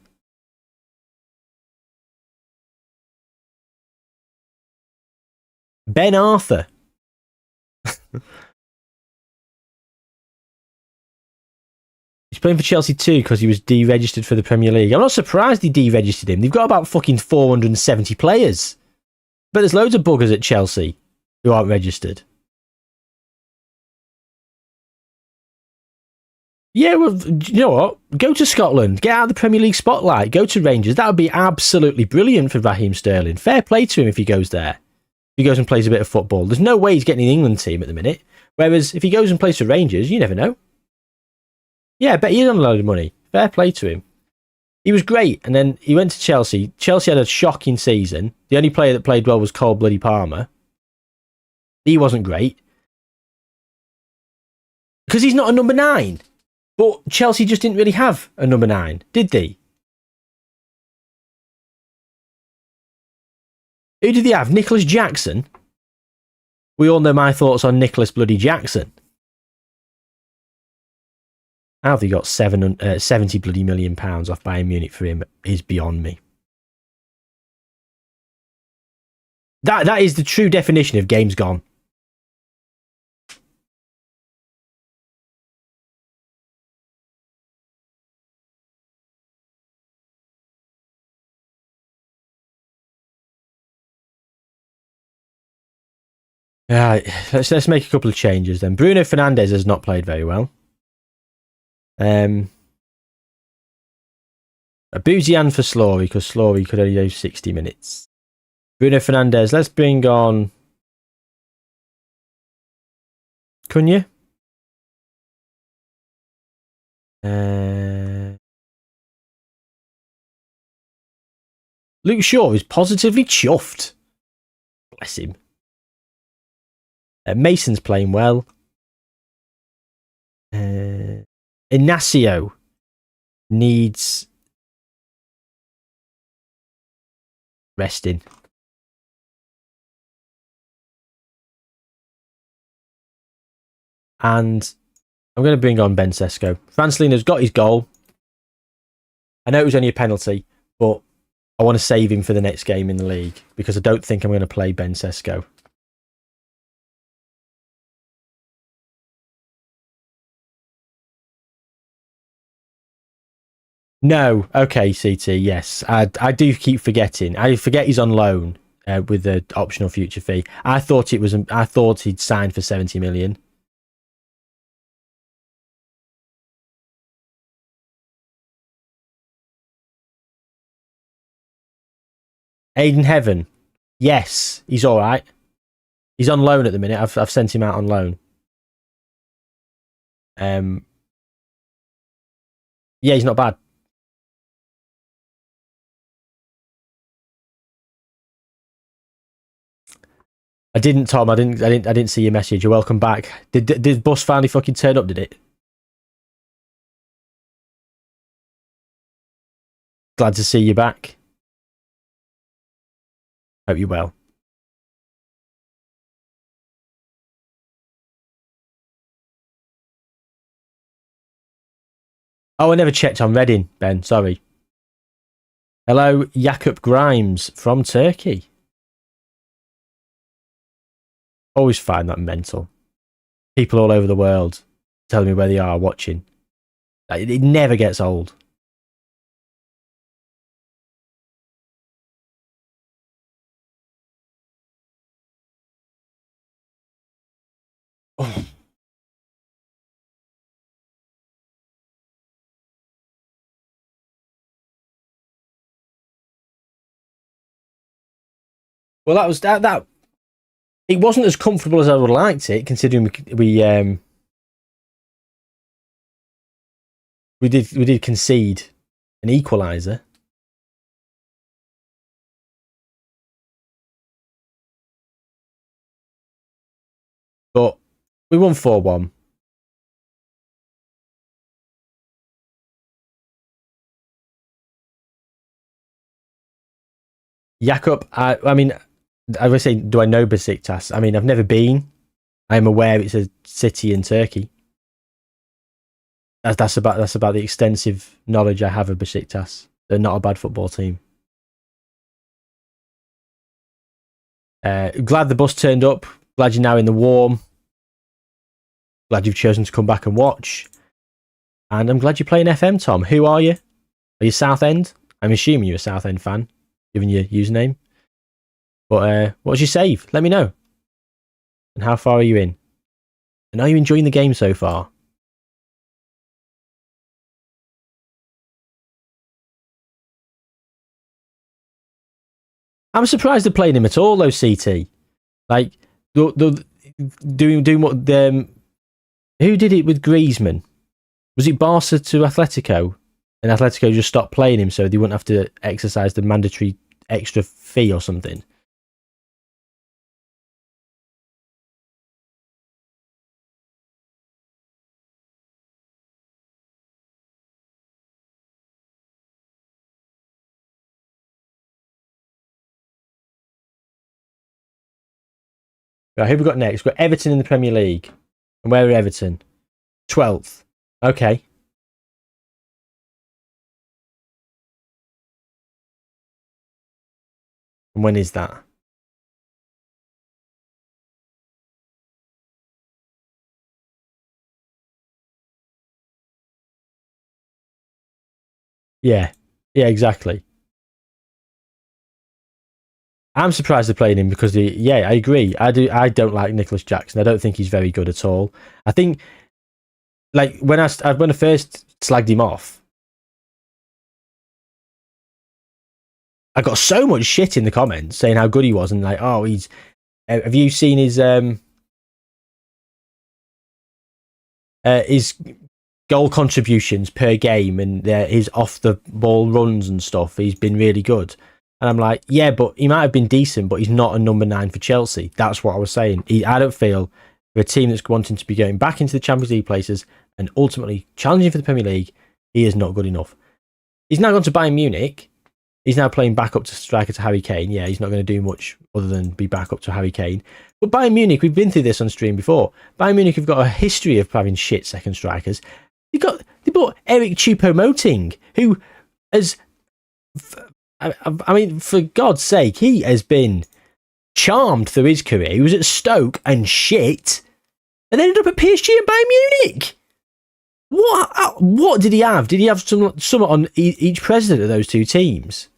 Ben Arthur. He's playing for Chelsea too because he was deregistered for the Premier League. I'm not surprised he deregistered him. They've got about fucking 470 players. But there's loads of buggers at Chelsea who aren't registered. Yeah, well, you know what? Go to Scotland. Get out of the Premier League spotlight. Go to Rangers. That would be absolutely brilliant for Raheem Sterling. Fair play to him if he goes there. If he goes and plays a bit of football. There's no way he's getting an England team at the minute. Whereas if he goes and plays for Rangers, you never know. Yeah, I bet he's on a load of money. Fair play to him. He was great. And then he went to Chelsea. Chelsea had a shocking season. The only player that played well was Cole Bloody Palmer. He wasn't great. Because he's not a number 9. But Chelsea just didn't really have a number 9, did they? Who did they have? Nicholas Jackson? We all know my thoughts on Nicholas Bloody Jackson. How have they got 70 bloody million pounds off Bayern Munich for him is beyond me. That is the true definition of game's gone. Let's make a couple of changes then. Bruno Fernandes has not played very well. Bouzian for Slory because Slory could only do 60 minutes. Bruno Fernandes, let's bring on Cunha. Luke Shaw is positively chuffed. Bless him. Mason's playing well. Inacio needs resting. And I'm going to bring on Ben Sesko. Francelino's got his goal. I know it was only a penalty, but I want to save him for the next game in the league because I don't think I'm going to play Ben Sesko. No, okay, CT, yes. I do keep forgetting. I forget he's on loan with the optional future fee. I thought he'd signed for 70 million. Aiden Heaven, yes, he's all right. He's on loan at the minute. I've sent him out on loan. Yeah, he's not bad. I didn't, Tom. I didn't see your message. You're welcome back. Did bus finally fucking turn up? Did it? Glad to see you back. Hope you're well. Oh, I never checked on Reading, Ben. Sorry. Hello, Jakob Grimes from Turkey. Always find that mental. People all over the world telling me where they are watching. It never gets old. Well, that was that. It wasn't as comfortable as I would have liked it, considering we did concede an equaliser. But we won 4-1. Jakub, I mean, I would say, do I know Besiktas? I mean, I've never been. I am aware it's a city in Turkey. That's about the extensive knowledge I have of Besiktas. They're not a bad football team. Glad the bus turned up. Glad you're now in the warm. Glad you've chosen to come back and watch. And I'm glad you're playing FM, Tom. Who are you? Are you Southend? I'm assuming you're a Southend fan, given your username. But what's your save? Let me know. And how far are you in? And are you enjoying the game so far? I'm surprised they're playing him at all, though, CT. Like, doing what... who did it with Griezmann? Was it Barca to Atletico? And Atletico just stopped playing him so they wouldn't have to exercise the mandatory extra fee or something. Right, who have we got next? We've got Everton in the Premier League. And where are Everton? 12th. Okay. And when is that? Yeah. Yeah, exactly. I'm surprised they're playing him because I agree. I don't like Nicholas Jackson. I don't think he's very good at all. I think, like, when I first slagged him off, I got so much shit in the comments saying how good he was and like, oh, he's. Have you seen his goal contributions per game and his off the ball runs and stuff? He's been really good. And I'm like, yeah, but he might have been decent, but he's not a number 9 for Chelsea. That's what I was saying. I don't feel for a team that's wanting to be going back into the Champions League places and ultimately challenging for the Premier League, he is not good enough. He's now gone to Bayern Munich. He's now playing back up to striker to Harry Kane. Yeah, he's not going to do much other than be back up to Harry Kane. But Bayern Munich, we've been through this on stream before. Bayern Munich have got a history of having shit second strikers. They bought Eric Choupo-Moting, who has... I mean, for God's sake, he has been charmed through his career. He was at Stoke and shit, and ended up at PSG and Bayern Munich. What did he have? Did he have some on each president of those two teams?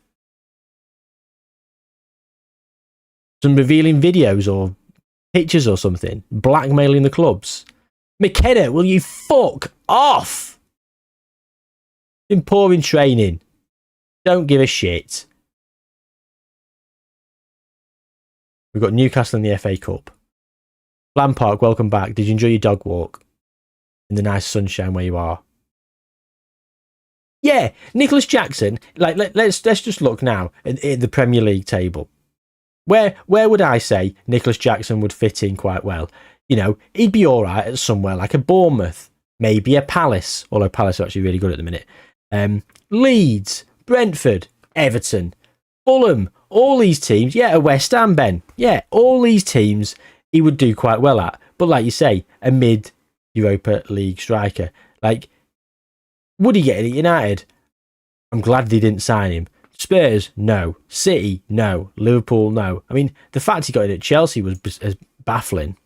Some revealing videos or pictures or something? Blackmailing the clubs? McKenna, will you fuck off? Been poor in training. Don't give a shit. We've got Newcastle in the FA Cup. Lamb Park, welcome back. Did you enjoy your dog walk in the nice sunshine where you are? Yeah, Nicholas Jackson. Like, let's just look now at the Premier League table. Where would I say Nicholas Jackson would fit in quite well? You know, he'd be all right at somewhere like a Bournemouth, maybe a Palace, although Palace are actually really good at the minute. Leeds, Brentford, Everton, Fulham, all these teams. Yeah, a West Ham, Ben. Yeah, all these teams he would do quite well at. But like you say, a mid-Europa League striker. Like, would he get it at United? I'm glad they didn't sign him. Spurs, no. City, no. Liverpool, no. I mean, the fact he got it at Chelsea was baffling.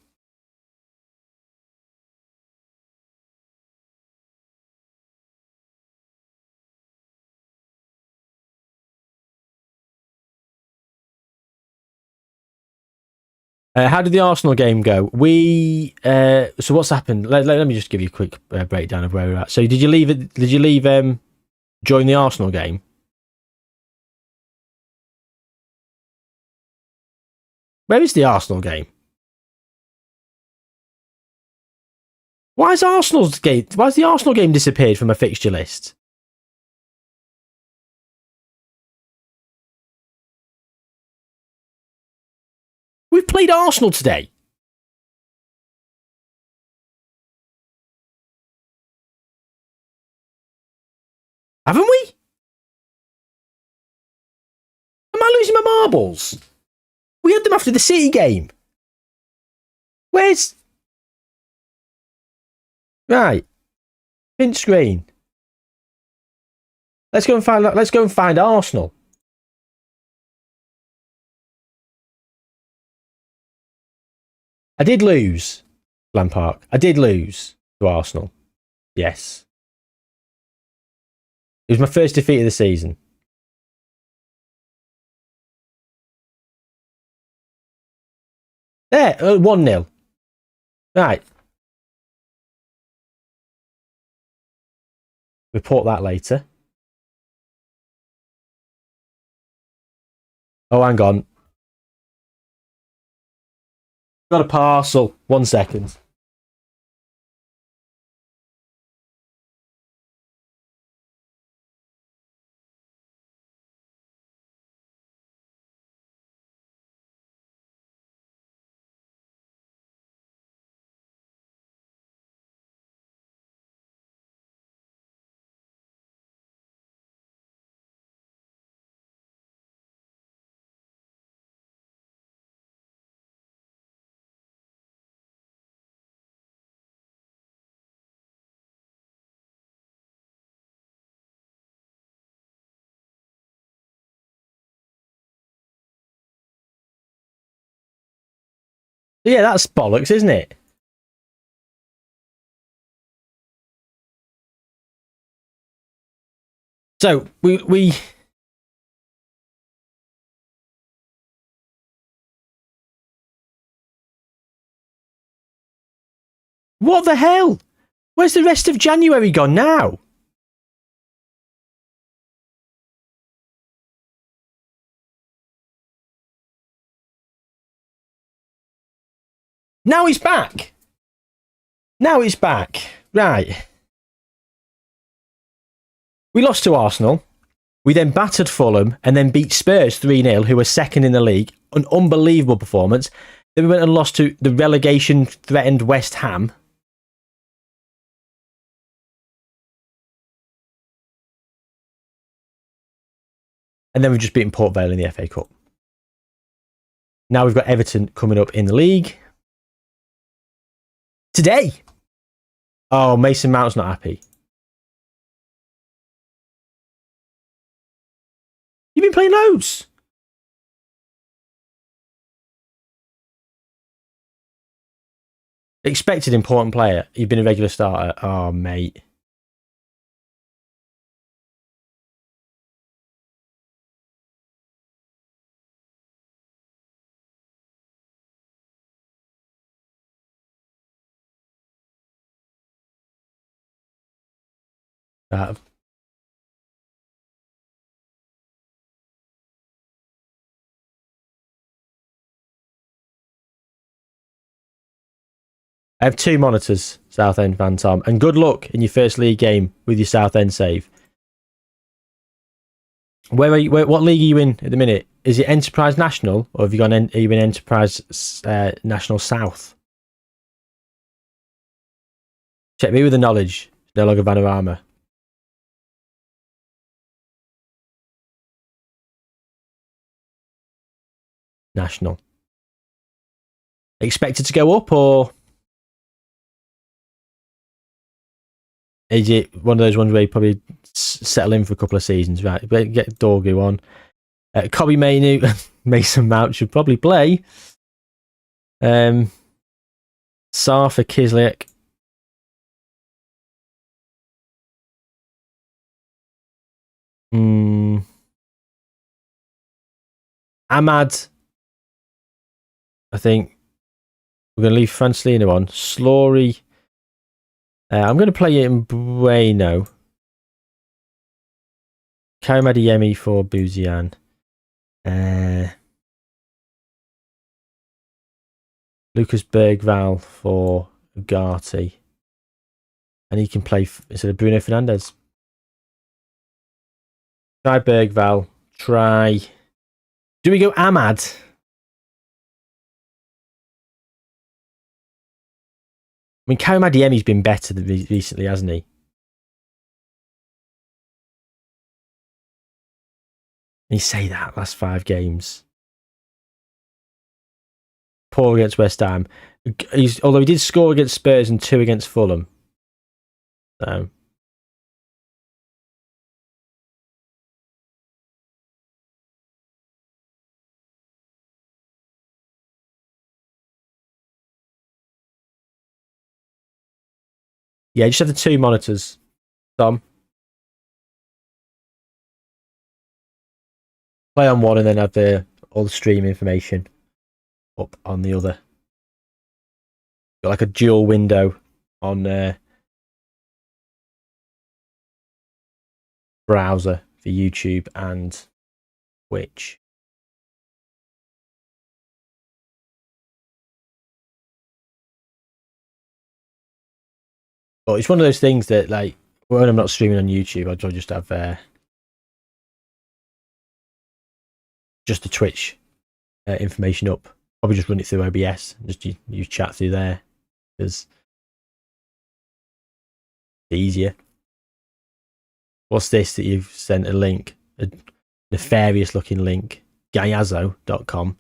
How did the Arsenal game go? So what's happened? Let me just give you a quick breakdown of where we're at. So did you leave during the Arsenal game? Where is the Arsenal game? Why has the Arsenal game disappeared from a fixture list? We've played Arsenal today. Haven't we? Am I losing my marbles? We had them after the City game. Where's... Right. Print screen. Let's go and find Arsenal. I did lose, Lampard. I did lose to Arsenal. Yes. It was my first defeat of the season. There, 1-0. Right. Report that later. Oh, hang on. Got a parcel. 1 second. Yeah, that's bollocks, isn't it? So, we... What the hell? Where's the rest of January gone now? Now he's back. Now he's back. Right. We lost to Arsenal. We then battered Fulham and then beat Spurs 3-0, who were second in the league. An unbelievable performance. Then we went and lost to the relegation-threatened West Ham. And then we've just beaten Port Vale in the FA Cup. Now we've got Everton coming up in the league. Today. Oh, Mason Mount's not happy. You've been playing loads. Expected important player. You've been a regular starter. Oh, mate. I have 2 monitors, Southend fan Tom, and good luck in your first league game with your Southend save. Where are you? What league are you in at the minute? Is it Enterprise National, or have you gone? Are you in Enterprise National South? Check me with the knowledge. No longer Vanarama. National. Expected to go up, or is it one of those ones where you probably settle in for a couple of seasons? Right, get Dorgu on. Kobe Mainu, Mason Mount should probably play. Safa Kisliak. Ahmad. I think we're going to leave Francelino on. Slory. I'm going to play it in Bueno. Karim Adeyemi for Bouzian. Lucas Bergval for Ugarte. And he can play instead of Bruno Fernandes. Try Bergval. Try. Do we go Ahmad? I mean, Karim Adeyemi's been better recently, hasn't he? And you say that last 5 games. Poor against West Ham. Although he did score against Spurs and 2 against Fulham. So. Yeah, just have the 2 monitors, Tom. Play on one and then have all the stream information up on the other. Got like a dual window on browser for YouTube and Twitch. But it's one of those things that, like, when I'm not streaming on YouTube, I'll just have just the Twitch information up. Probably just run it through OBS and just use chat through there because it's easier. What's this that you've sent a link? A nefarious looking link. Gayazo.com.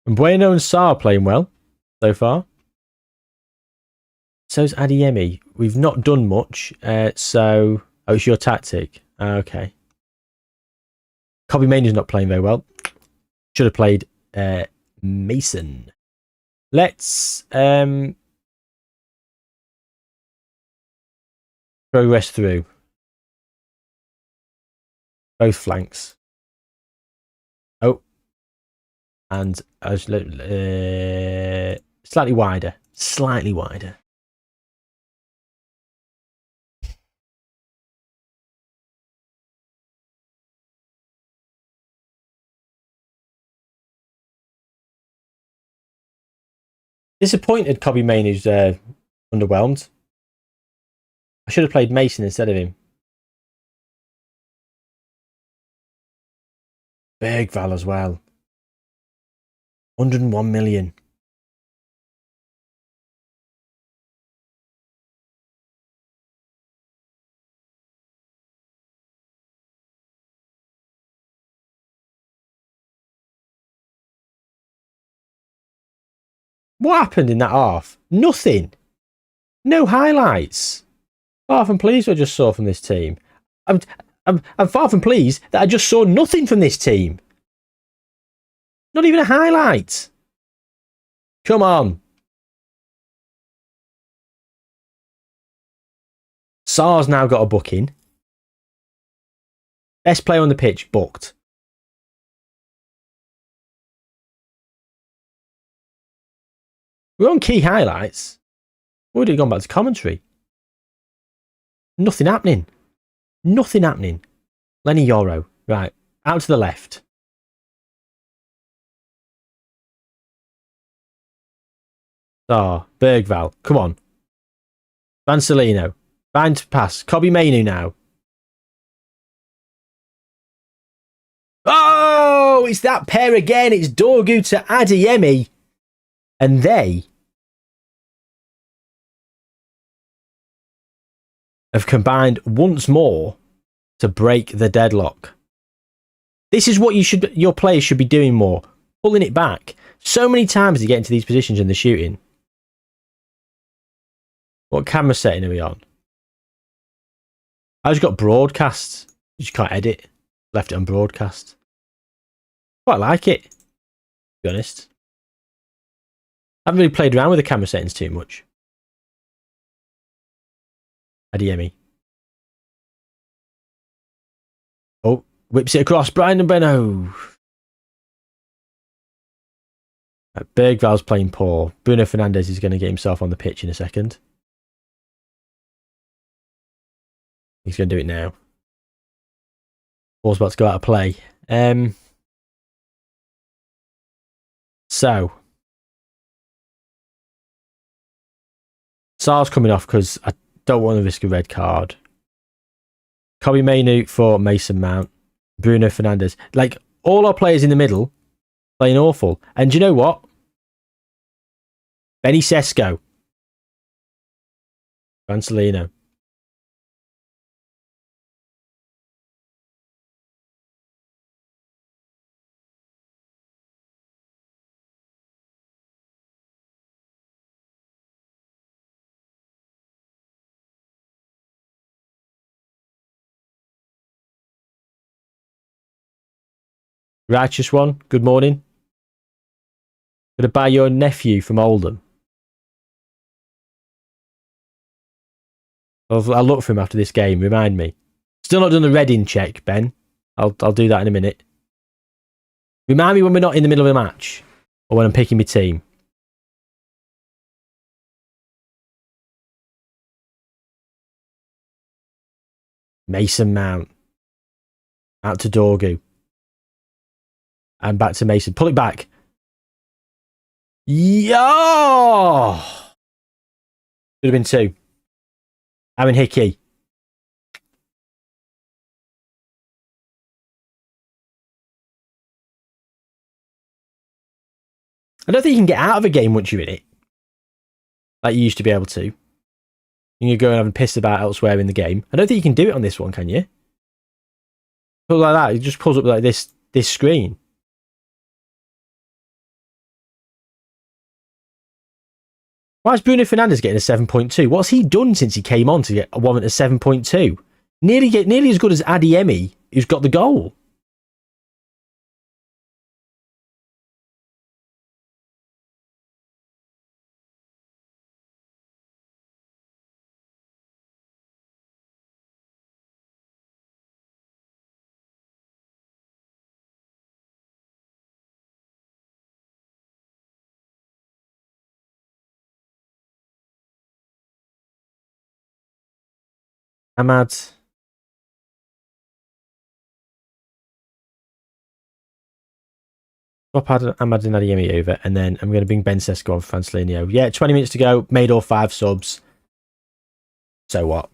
And Bueno and Sarr playing well so far. So's Adeyemi. We've not done much, so... Oh, it's your tactic. Okay. Kobbie Mainoo's not playing very well. Should have played Mason. Let's progress through. Both flanks. Oh. And slightly wider. Slightly wider. Disappointed Kobbie Mainoo's underwhelmed. I should have played Mason instead of him. Bergval as well. 101 million. What happened in that half? Nothing. No highlights. Far from pleased what I just saw from this team. I'm far from pleased that I just saw nothing from this team. Not even a highlight. Come on. Sarr's now got a booking. Best player on the pitch, booked. We're on key highlights. We would have gone back to commentary. Nothing happening. Nothing happening. Lenny Yoro. Right. Out to the left. Bergval. Come on. Vancelino. Find to pass. Kobbie Mainoo now. Oh, it's that pair again. It's Dorgu to Adeyemi. And they have combined once more to break the deadlock. This is what your players should be doing more. Pulling it back. So many times they get into these positions in the shooting. What camera setting are we on? I just got broadcast. You just can't edit. Left it on broadcast. Quite like it, to be honest. I haven't really played around with the camera settings too much. Adeyemi. Oh, whips it across. Brian Mbeno. Bergval's playing poor. Bruno Fernandes is going to get himself on the pitch in a second. He's going to do it now. Ball's about to go out of play. So, Sar's coming off because I don't want to risk a red card. Kobe Mainoo for Mason Mount. Bruno Fernandes. Like, all our players in the middle playing awful. And do you know what? Benny Sesko. Francelino. Righteous one. Good morning. Gonna buy your nephew from Oldham. I'll look for him after this game. Remind me. Still not done the Reading check, Ben. I'll do that in a minute. Remind me when we're not in the middle of a match or when I'm picking my team. Mason Mount. Out to Dorgu. And back to Mason. Pull it back. Yo! Could have been 2. Aaron Hickey. I don't think you can get out of a game once you're in it. Like you used to be able to. You can go and have a piss about elsewhere in the game. I don't think you can do it on this one, can you? Pull like that. It just pulls up like this screen. Why is Bruno Fernandes getting a 7.2? What's he done since he came on to get a woman at 7.2? Nearly as good as Adeyemi, who's got the goal. Ahmad. Swap Ahmad and Adeyemi over, and then I'm going to bring Ben Sesko on for Francelino. Yeah, 20 minutes to go. Made all 5 subs. So what?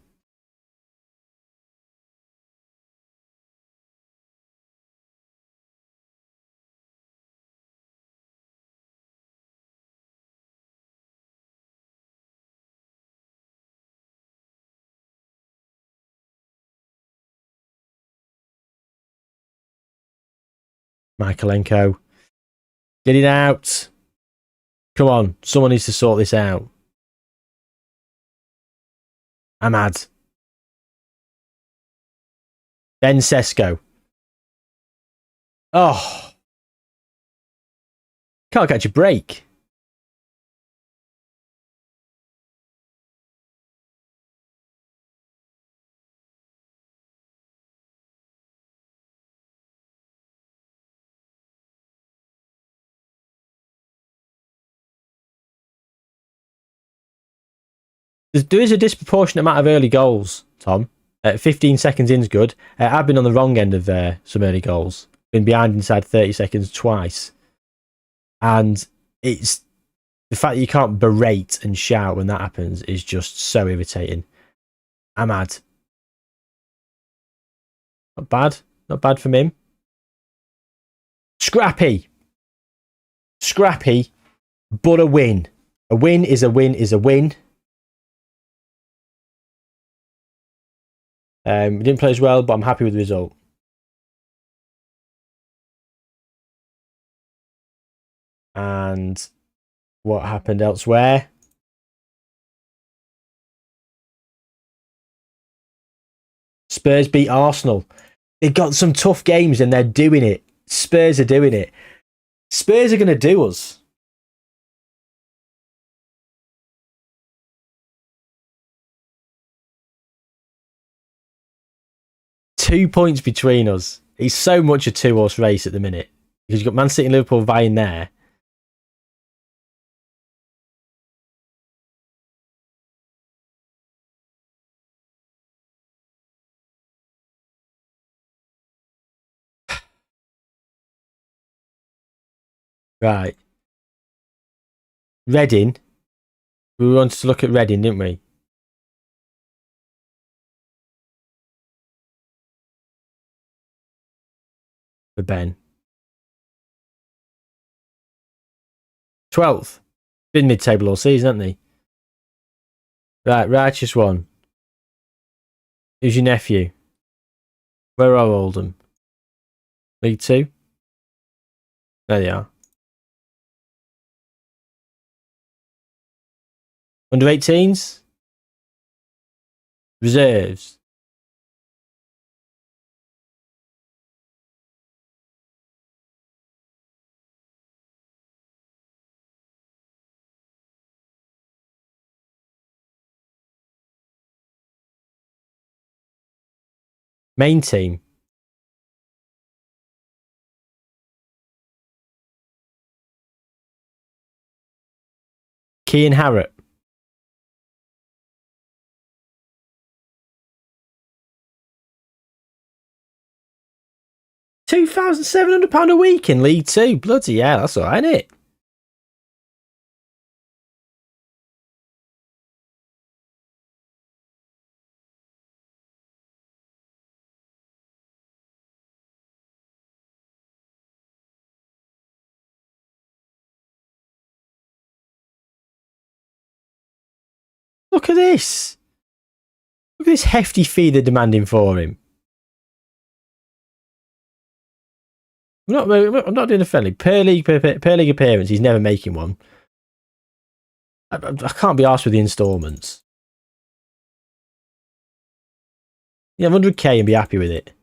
Michaelenko. Get it out. Come on. Someone needs to sort this out. Ahmad. Ben Sesko. Oh. Can't catch a break. There is a disproportionate amount of early goals, Tom. 15 seconds in is good. I've been on the wrong end of some early goals. Been behind inside 30 seconds twice. And it's the fact that you can't berate and shout when that happens is just so irritating. Ahmad. Not bad. Not bad from him. Scrappy. Scrappy, but a win. A win is a win is a win. We didn't play as well, but I'm happy with the result. And what happened elsewhere? Spurs beat Arsenal. They've got some tough games and they're doing it. Spurs are doing it. Spurs are going to do us. Two points between us. It's so much a 2-horse race at the minute. Because you've got Man City and Liverpool vying there. Right. Reading. We wanted to look at Reading, didn't we? For Ben. 12th. Been mid-table all season, haven't they? Right, righteous one. Who's your nephew? Where are Oldham? League 2? There they are. Under 18s? Reserves? Main team? Kean Harrott? 2,700 pound a week in League 2. Bloody hell, that's alright, isn't it? Look at this. Look at this hefty fee they're demanding for him. I'm not doing a friendly. Per league appearance, he's never making one. I can't be asked with the instalments. Yeah, 100k and be happy with it.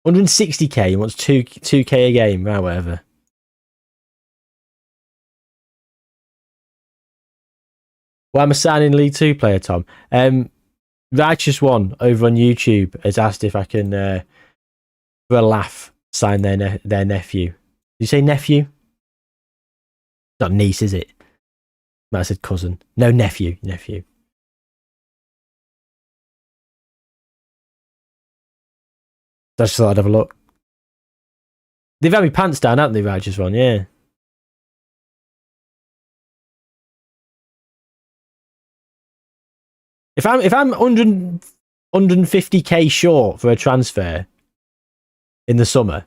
160k, he wants 2k a game, right, whatever. Well, I'm a signing League 2 player, Tom. Righteous One over on YouTube has asked if I can, for a laugh, sign their nephew. Did you say nephew? Not niece, is it? Might have said cousin. No, nephew. Nephew. I just thought I'd have a look. They've had me pants down, haven't they, Righteous One? Yeah. If I'm 150k short for a transfer in the summer,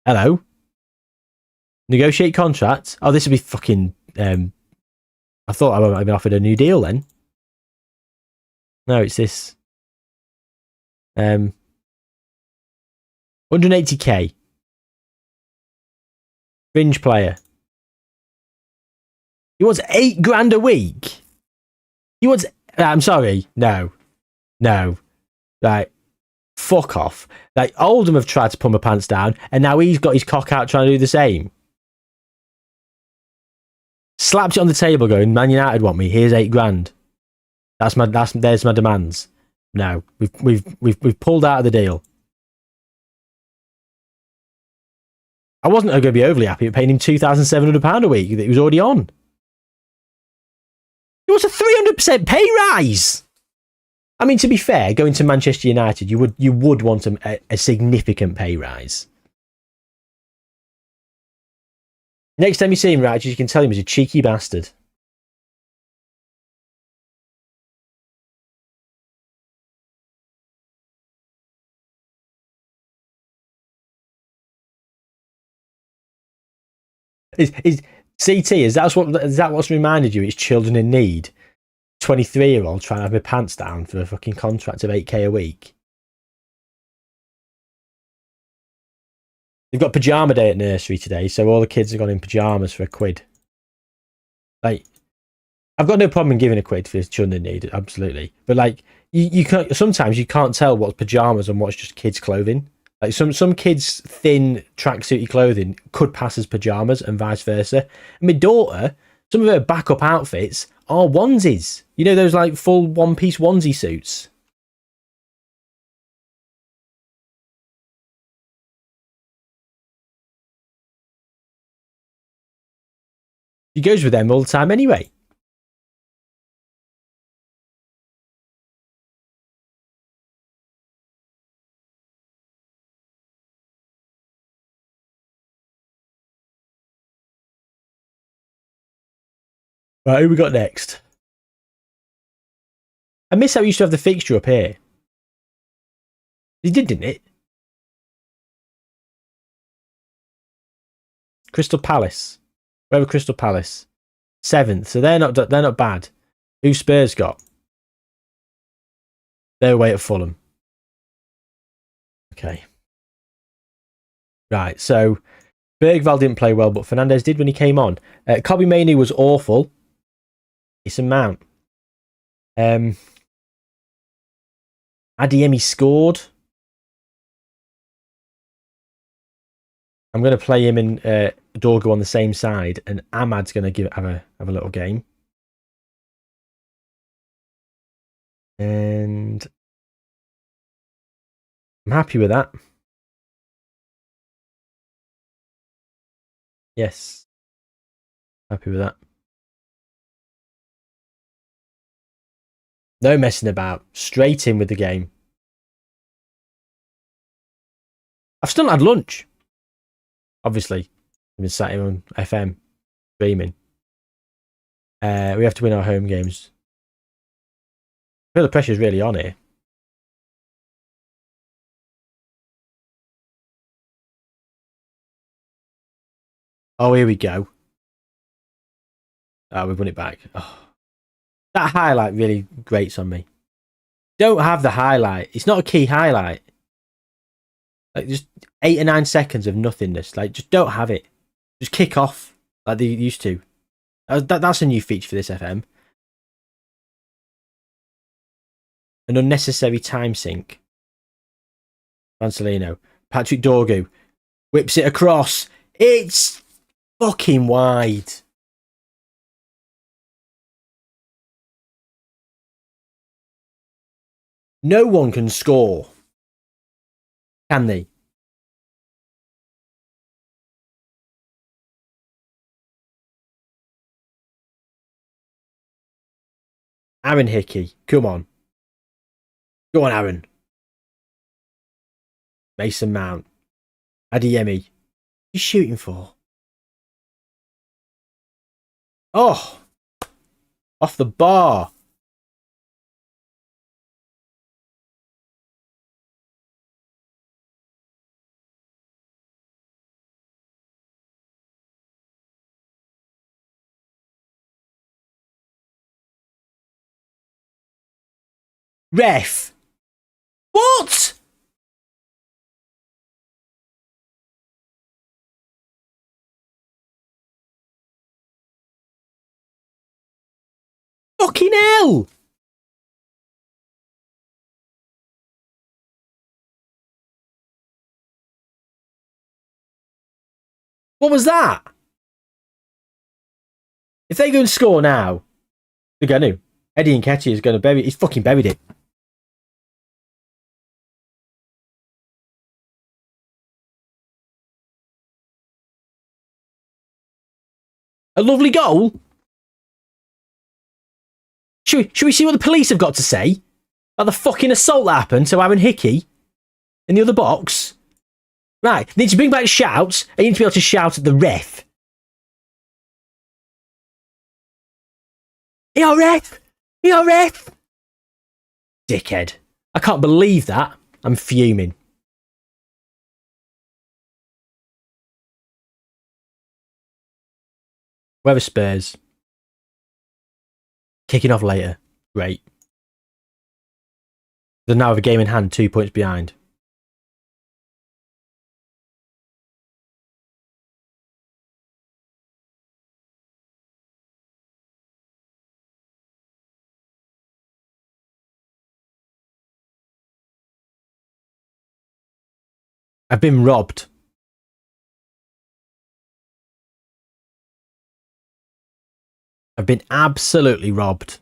hello, negotiate contracts. Oh, this would be fucking. I thought I might have been offered a new deal then. No, it's this. 180k. Fringe player. He wants £8,000 a week. He wants. I'm sorry. No. Right. Fuck off. Like, Oldham have tried to pull my pants down, and now he's got his cock out trying to do the same. Slapped it on the table going, Man United want me. Here's £8,000. There's my demands. No. We've pulled out of the deal. I wasn't going to be overly happy at paying him £2,700 a week that he was already on. It was a 300% pay rise. I mean, to be fair, going to Manchester United, you would want a significant pay rise. Next time you see him, right, you can tell him he's a cheeky bastard. Is CT? Is that what's reminded you? It's children in need. 23-year-old trying to have my pants down for a fucking contract of 8k a week. They've got pyjama day at nursery today, so all the kids have gone in pyjamas for £1. Like, I've got no problem in giving £1 for children in need, absolutely. But like, you can't. Sometimes you can't tell what's pyjamas and what's just kids' clothing. Like some kids' thin tracksuity clothing could pass as pyjamas and vice versa. And my daughter, some of her backup outfits are onesies. You know, those like full one-piece onesie suits. She goes with them all the time anyway. Right, who we got next? I miss how we used to have the fixture up here. You did, didn't it? Crystal Palace. Where were Crystal Palace? 7th, so they're not bad. Who Spurs got? They're away at Fulham. Okay. Right, so Bergval didn't play well, but Fernandes did when he came on. Kobbie Mainoo was awful. Mason Mount. Adeyemi scored. I'm going to play him and Dorgo on the same side, and Ahmad's going to have a little game. And I'm happy with that. Yes. Happy with that. No messing about. Straight in with the game. I've still not had lunch. Obviously. I've been sat here on FM streaming. We have to win our home games. I feel the pressure's really on here. Oh, here we go. Oh, we've won it back. Oh. That highlight really grates on me. Don't have the highlight. It's not a key highlight. Like, just 8 or 9 seconds of nothingness. Like, just don't have it. Just kick off like they used to. That's a new feature for this FM. An unnecessary time sink. Marcelino. Patrick Dorgu whips it across. It's fucking wide. No one can score. Can they? Aaron Hickey. Come on. Go on, Aaron. Mason Mount. Adeyemi. He's shooting for. Oh. Off the bar. Ref. What? Fucking hell. What was that? If they go and score now, they're going to. Eddie Nketiah is going to bury it. He's fucking buried it. A lovely goal. Should we see what the police have got to say about the fucking assault that happened to Aaron Hickey in the other box? Right, they need to bring back shouts, and you need to be able to shout at the ref. ERF! ERF! Dickhead. I can't believe that. I'm fuming. Where are Spurs? Kicking off later. Great. They now have a game in hand, 2 points behind. I've been robbed. I've been absolutely robbed.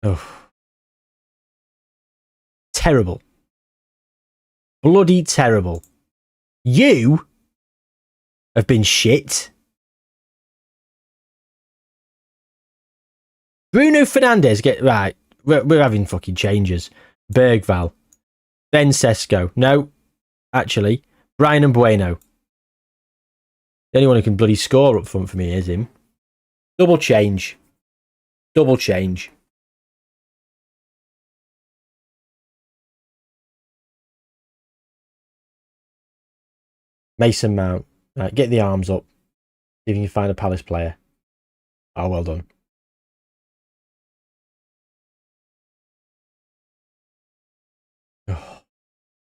Oh. Terrible. Bloody terrible. You have been shit. Bruno Fernandes, get right. We're having fucking changes. Bergval. Ben Sesko. No. Actually. Brian Bueno. The only one who can bloody score up front for me is him. Double change. Double change. Mason Mount. Right, get the arms up. See if you can find a Palace player. Oh, well done.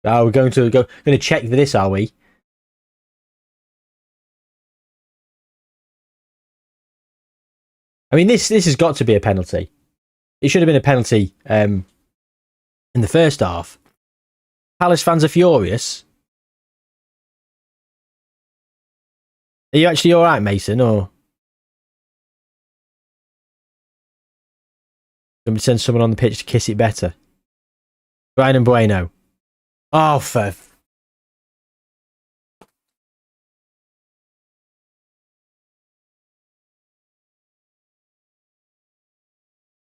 Oh, we're going to check for this, are we? I mean, this has got to be a penalty. It should have been a penalty in the first half. Palace fans are furious. Are you actually all right, Mason, or can we send someone on the pitch to kiss it better? Brian Bueno. Oh, for...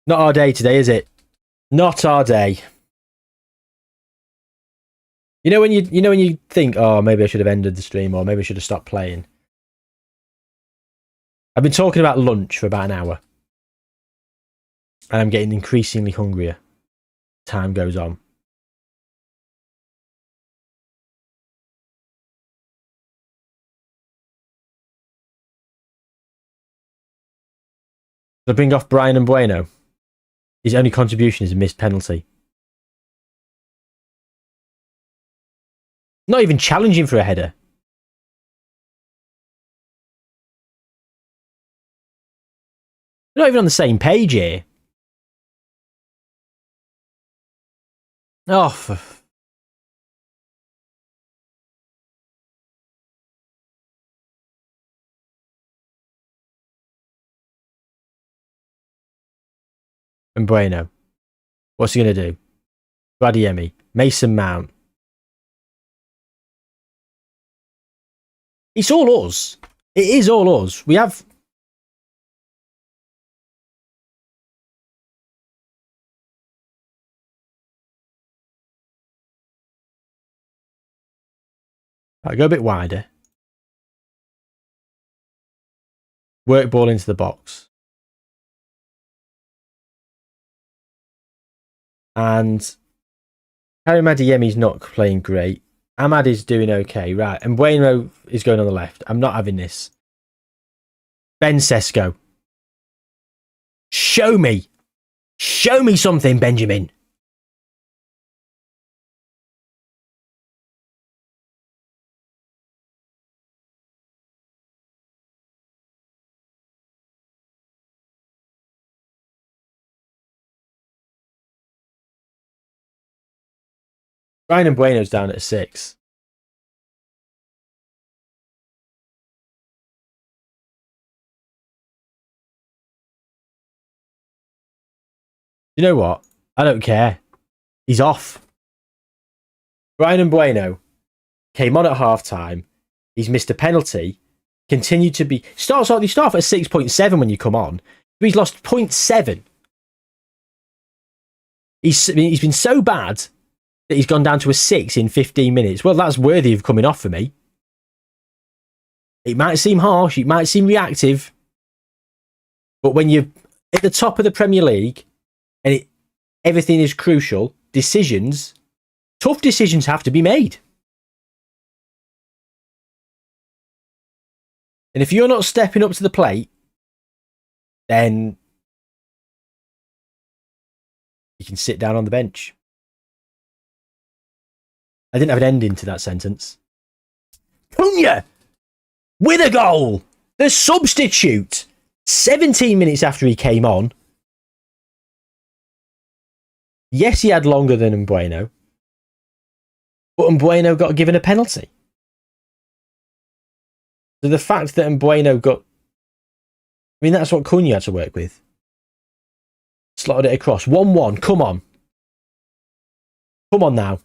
Not our day today, is it? Not our day. You know when you think, oh, maybe I should have ended the stream, or maybe I should have stopped playing. I've been talking about lunch for about an hour, and I'm getting increasingly hungrier. Time goes on. So bring off Brian Bueno. His only contribution is a missed penalty. Not even challenging for a header. We're not even on the same page here. Oh, for... And Bueno. What's he going to do? Radiemi. Mason Mount. It's all us. It is all us. We have... Right, go a bit wider. Work ball into the box. And Karim Adeyemi's not playing great. Ahmad is doing okay, right? And Bueno is going on the left. I'm not having this. Ben Sesko. Show me. Show me something, Benjamin. Brian Bueno's down at 6. You know what? I don't care. He's off. Brian Bueno came on at half time. He's missed a penalty. Continued to be... You start off at 6.7 when you come on. But he's lost 0.7. He's been so bad that he's gone down to a 6 in 15 minutes. Well, that's worthy of coming off for me. It might seem harsh. It might seem reactive. But when you're at the top of the Premier League and everything is crucial, tough decisions have to be made. And if you're not stepping up to the plate, then you can sit down on the bench. I didn't have an ending to that sentence. Cunha! With a goal! The substitute! 17 minutes after he came on. Yes, he had longer than Mbueno. But Mbueno got given a penalty. So the fact that Mbueno got... I mean, that's what Cunha had to work with. Slotted it across. 1-1. Come on. Come on now.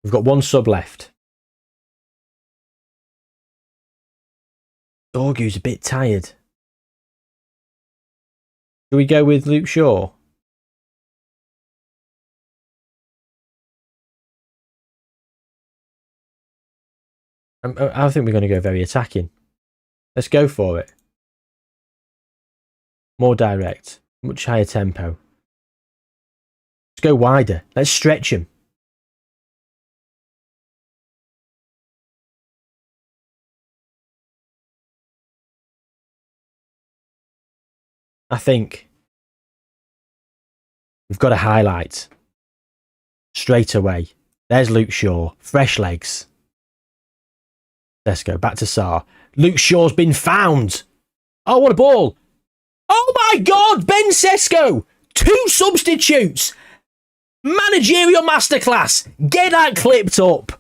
We've got one sub left. Dorgu's a bit tired. Shall we go with Luke Shaw? I think we're going to go very attacking. Let's go for it. More direct. Much higher tempo. Let's go wider. Let's stretch him. I think we've got a highlight. Straight away. There's Luke Shaw. Fresh legs. Let's go back to Sarr. Luke Shaw's been found. Oh, what a ball. Oh my God, Ben Sesko. 2 substitutes. Managerial masterclass. Get that clipped up.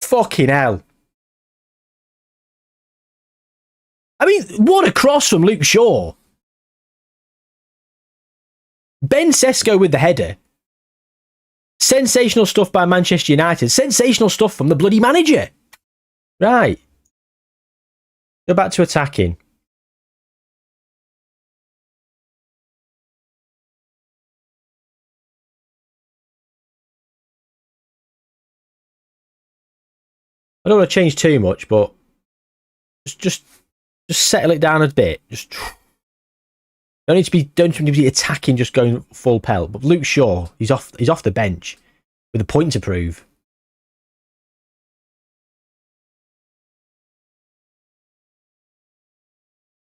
Fucking hell. I mean, what a cross from Luke Shaw. Ben Sesko with the header. Sensational stuff by Manchester United. Sensational stuff from the bloody manager. Right. Go back to attacking. I don't want to change too much, but just settle it down a bit. Just don't need to be attacking, just going full pelt. But Luke Shaw, he's off the bench with a point to prove.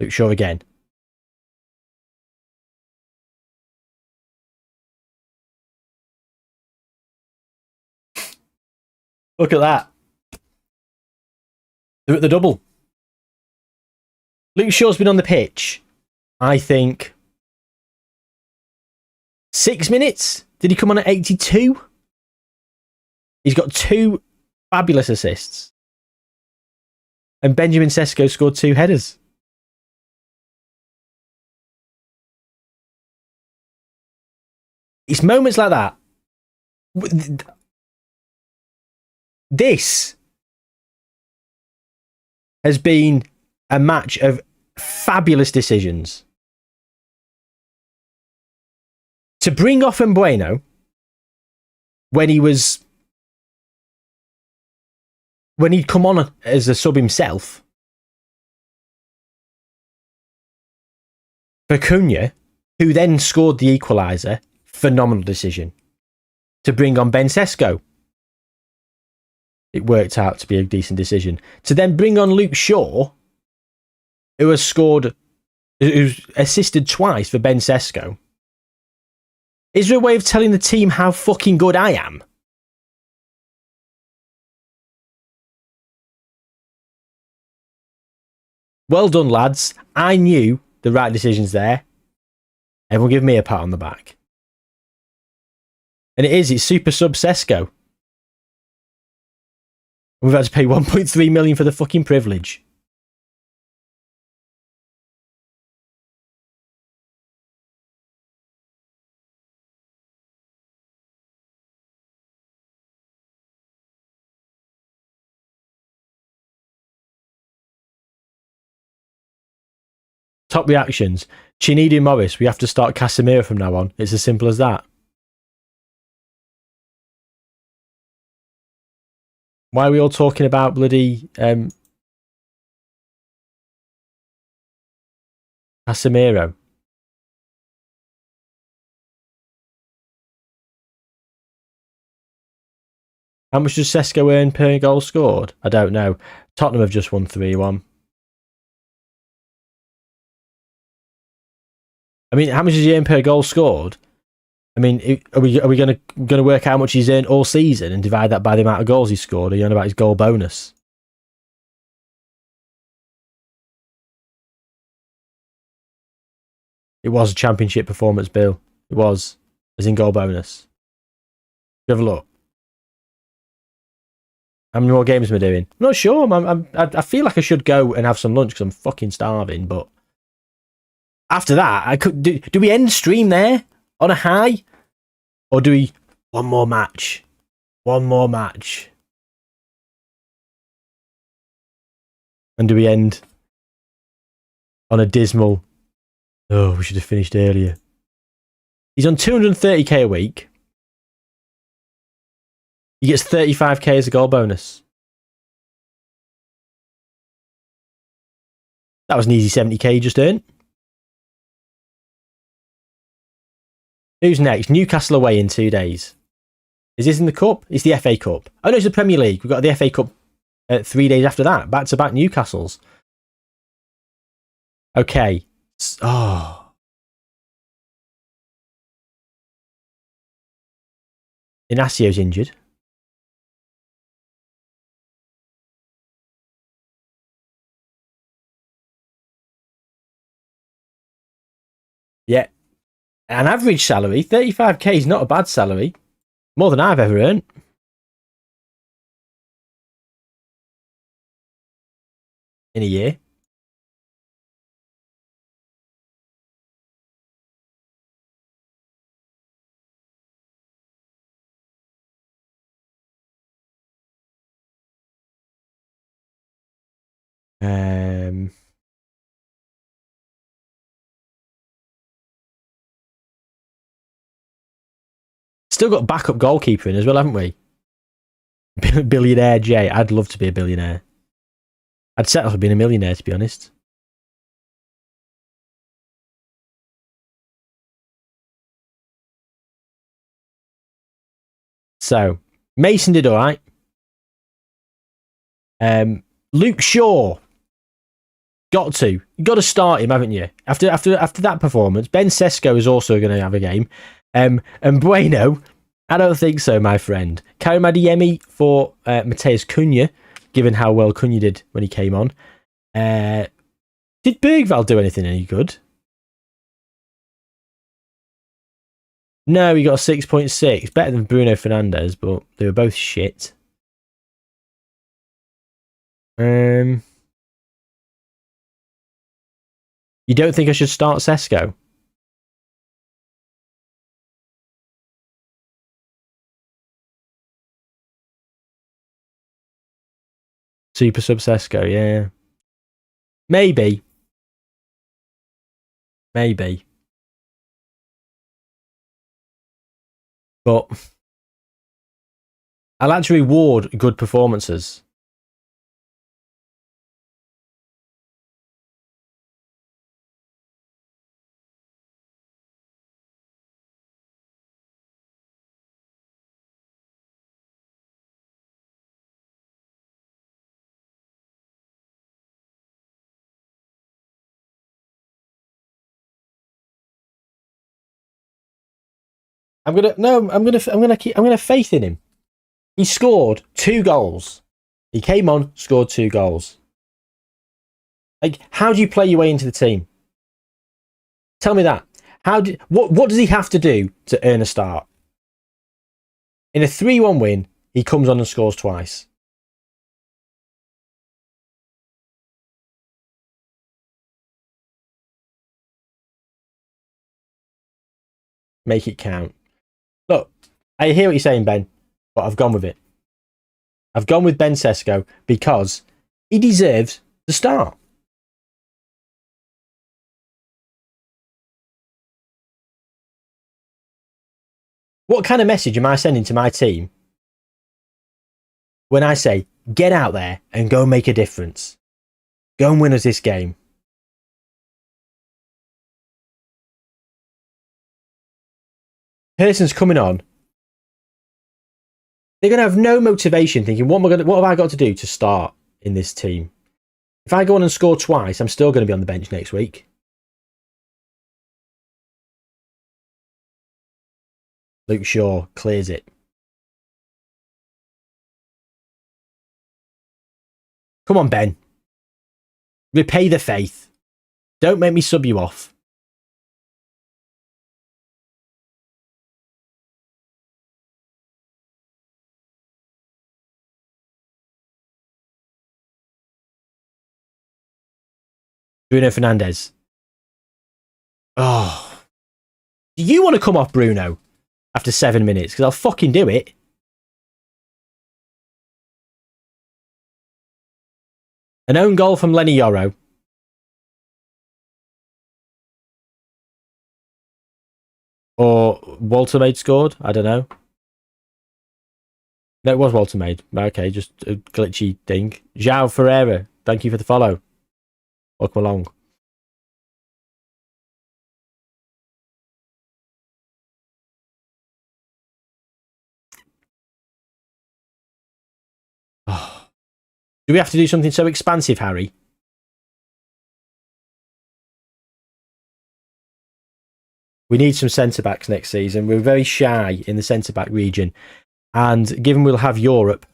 Luke Shaw again. Look at that. They're at the double. Luke Shaw's been on the pitch, I think, 6 minutes. Did he come on at 82? He's got 2 fabulous assists. And Benjamin Sesko scored 2 headers. It's moments like that. This has been a match of fabulous decisions. To bring off Mbueno when he'd come on as a sub himself, for Cunha, who then scored the equaliser, phenomenal decision. To bring on Ben Sesko, it worked out to be a decent decision. To then bring on Luke Shaw, who's assisted twice for Ben Sesko. Is there a way of telling the team how fucking good I am? Well done, lads. I knew the right decisions there. Everyone give me a pat on the back. And it's Super Sub Sesko. We've had to pay 1.3 million for the fucking privilege. Top reactions. Chinidi Morris, we have to start Casemiro from now on. It's as simple as that. Why are we all talking about bloody Casemiro? How much does Sesko earn per goal scored? I don't know. Tottenham have just won 3-1. I mean, how much does he earn per goal scored? I mean, are we going to work out how much he's earned all season and divide that by the amount of goals he scored? Are you on about his goal bonus? It was a championship performance, Bill. It was, as in goal bonus. Have a look. How many more games am I doing? I'm not sure. I feel like I should go and have some lunch because I'm fucking starving, but after that, I could do we end stream there on a high? Or do we one more match? One more match. And do we end on a dismal, oh, we should have finished earlier. He's on 230k a week. He gets 35k as a goal bonus. That was an easy 70k he just earned. Who's next? Newcastle away in 2 days. Is this in the Cup? It's the FA Cup. Oh no, it's the Premier League. We've got the FA Cup 3 days after that. Back-to-back Newcastles. Okay. Oh. Inacio's injured. Yeah. An average salary, 35k is not a bad salary. More than I've ever earned. In a year. Still got backup goalkeeper in as well, haven't we? Billionaire Jay. I'd love to be a billionaire. I'd settle for being a millionaire, to be honest. So, Mason did all right. Luke Shaw. Got to start him, haven't you? After that performance, Ben Sesko is also going to have a game. And Bueno, I don't think so, my friend. Karim Adeyemi for Mateus Cunha, given how well Cunha did when he came on. Did Bergvall do anything any good? No, he got a 6.6. Better than Bruno Fernandes, but they were both shit. You don't think I should start Sesko? Super sub Sesko, yeah. Maybe. But I like to reward good performances. I'm gonna faith in him. He scored 2 goals. He came on, scored 2 goals. Like, how do you play your way into the team? Tell me that. What does he have to do to earn a start? In a 3-1 win, he comes on and scores twice. Make it count. Look, I hear what you're saying, Ben, but I've gone with it. I've gone with Ben Sesko because he deserves the start. What kind of message am I sending to my team when I say, get out there and go make a difference? Go and win us this game. Person's coming on. They're going to have no motivation thinking, what have I got to do to start in this team? If I go on and score twice, I'm still going to be on the bench next week. Luke Shaw clears it. Come on, Ben. Repay the faith. Don't make me sub you off. Bruno Fernandes. Oh. Do you want to come off, Bruno, after 7 minutes? Because I'll fucking do it. An own goal from Lenny Yoro. Or Walter Maid scored. I don't know. No, it was Walter Maid. Okay, just a glitchy thing. João Ferreira, thank you for the follow. Welcome along. Oh. Do we have to do something so expansive, Harry? We need some centre-backs next season. We're very shy in the centre-back region. And given we'll have Europe,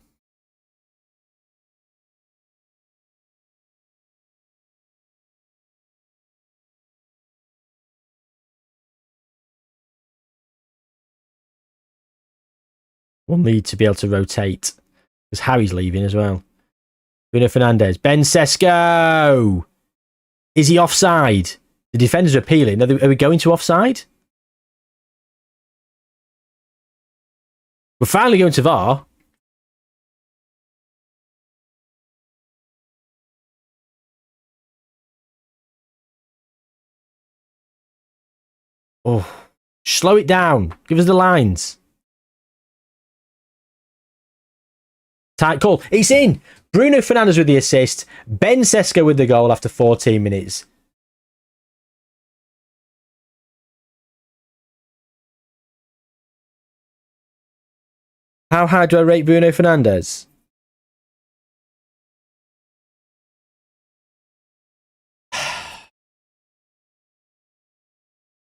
we'll need to be able to rotate. Because Harry's leaving as well. Bruno Fernandes. Ben Sesko! Is he offside? The defenders are appealing. Are we going to offside? We're finally going to VAR. Oh, slow it down. Give us the lines. Tight call. It's in. Bruno Fernandes with the assist. Ben Sesko with the goal after 14 minutes. How high do I rate Bruno Fernandes?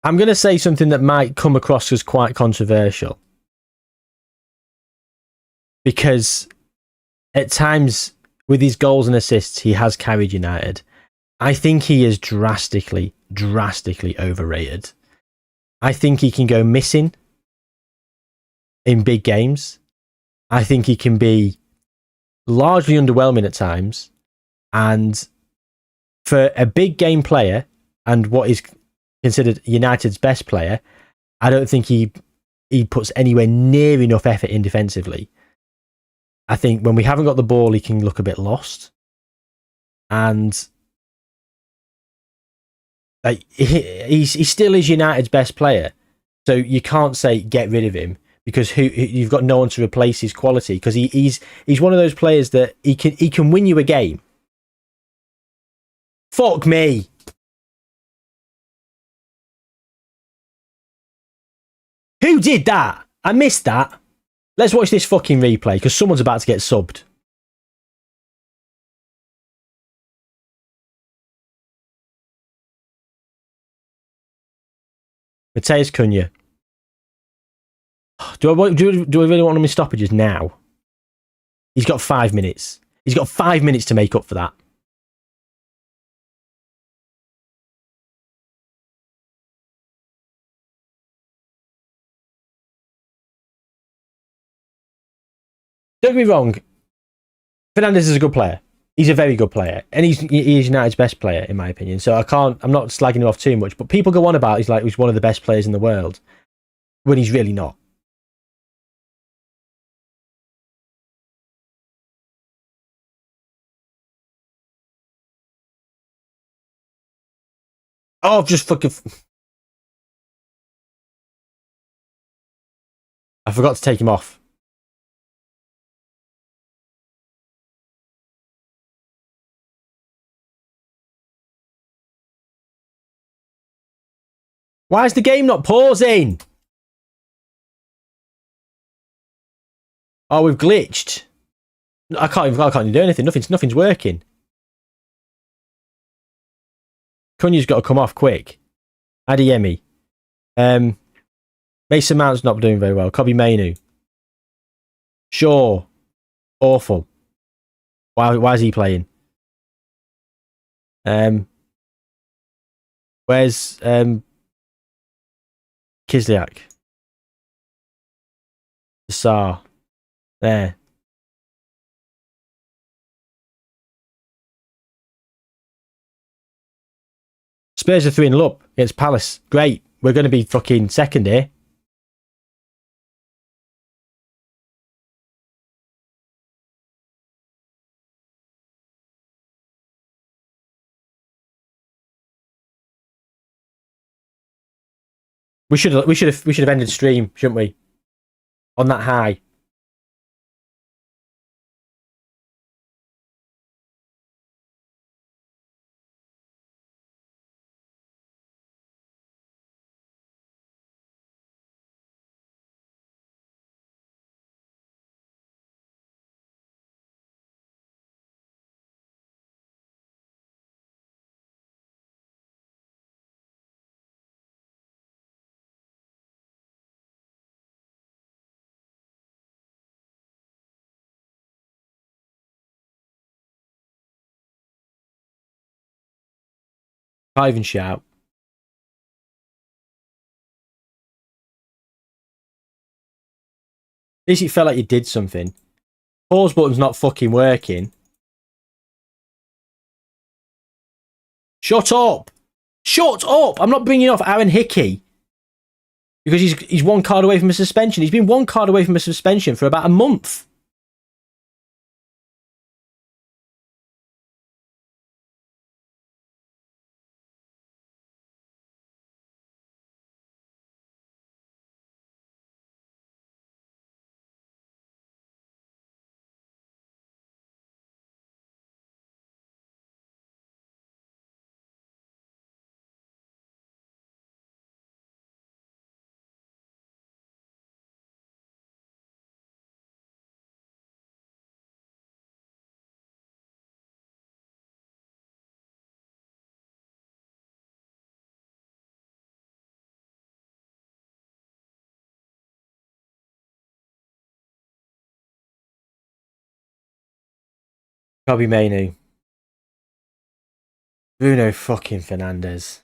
I'm going to say something that might come across as quite controversial. Because at times, with his goals and assists, he has carried United. I think he is drastically overrated. I think he can go missing in big games. I think he can be largely underwhelming at times. And for a big game player and what is considered United's best player, I don't think he puts anywhere near enough effort in defensively. I think when we haven't got the ball, he can look a bit lost. And he still is United's best player. So you can't say get rid of him because you've got no one to replace his quality, because he's one of those players that he can win you a game. Fuck me. Who did that? I missed that. Let's watch this fucking replay because someone's about to get subbed. Mateus Cunha. Do I really want him in stoppages now? He's got 5 minutes. He's got 5 minutes to make up for that. Don't get me wrong. Fernandes is a good player. He's a very good player. And he's United's best player, in my opinion. So I'm not slagging him off too much. But people go on about he's one of the best players in the world when he's really not. Oh, just fucking... I forgot to take him off. Why is the game not pausing? Oh, we've glitched. I can't even do anything. Nothing's working. Cunha's got to come off quick. Adeyemi. Mason Mount's not doing very well. Kobe Mainu. Shaw. Awful. Why is he playing? Where's Kislyak? Saar. There. Spurs are 3-0 up against Palace. Great. We're going to be fucking second here. We should have ended stream, shouldn't we? On that high. Can't even shout. At least it felt like you did something. Pause button's not fucking working. Shut up! Shut up! I'm not bringing off Aaron Hickey. Because he's one card away from a suspension. He's been one card away from a suspension for about a month. Kobe Mainu. Bruno fucking Fernandes.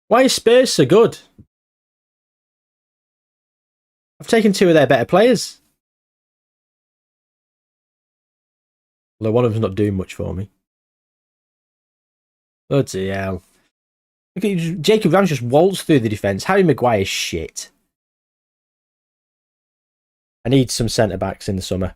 Why is Spurs so good? I've taken two of their better players. Although one of them's not doing much for me. Bloody hell. Look at Jacob Rams just waltzed through the defence. Harry Maguire's shit. I need some centre-backs in the summer.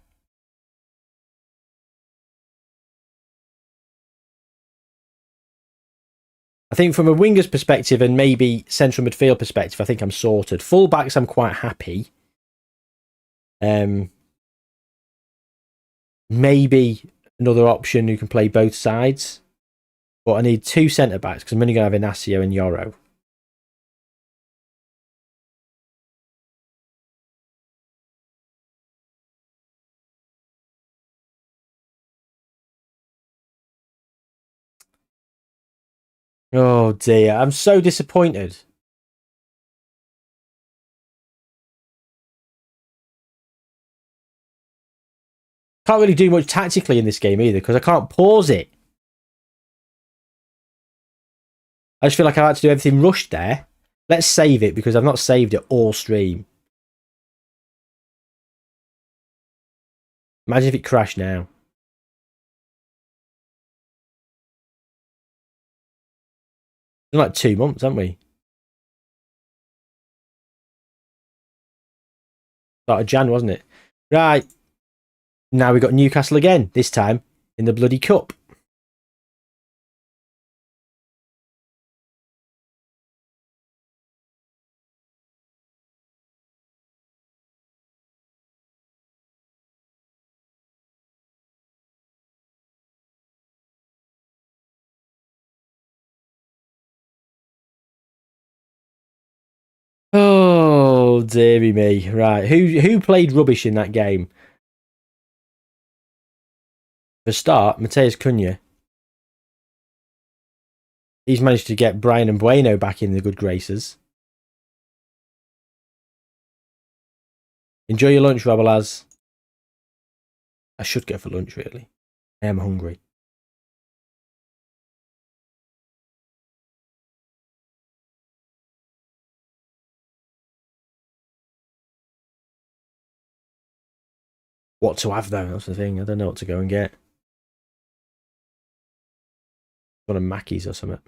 I think from a winger's perspective and maybe central midfield perspective, I think I'm sorted. Full-backs, I'm quite happy. Maybe another option who can play both sides. But I need two centre-backs because I'm only going to have Inacio and Yoro. Oh dear, I'm so disappointed. Can't really do much tactically in this game either because I can't pause it. I just feel like I had to do everything rushed there. Let's save it because I've not saved it all stream. Imagine if it crashed now. It's been like 2 months, haven't we? Start of Jan, wasn't it? Right. Now we've got Newcastle again, this time in the bloody cup. Oh, dearie me. Right. Who played rubbish in that game? For start, Mateus Cunha. He's managed to get Brian and Bueno back in the good graces. Enjoy your lunch, Robalaz. I should go for lunch, really. I am hungry. What to have though? That's the thing. I don't know what to go and get. One of Mackey's or something.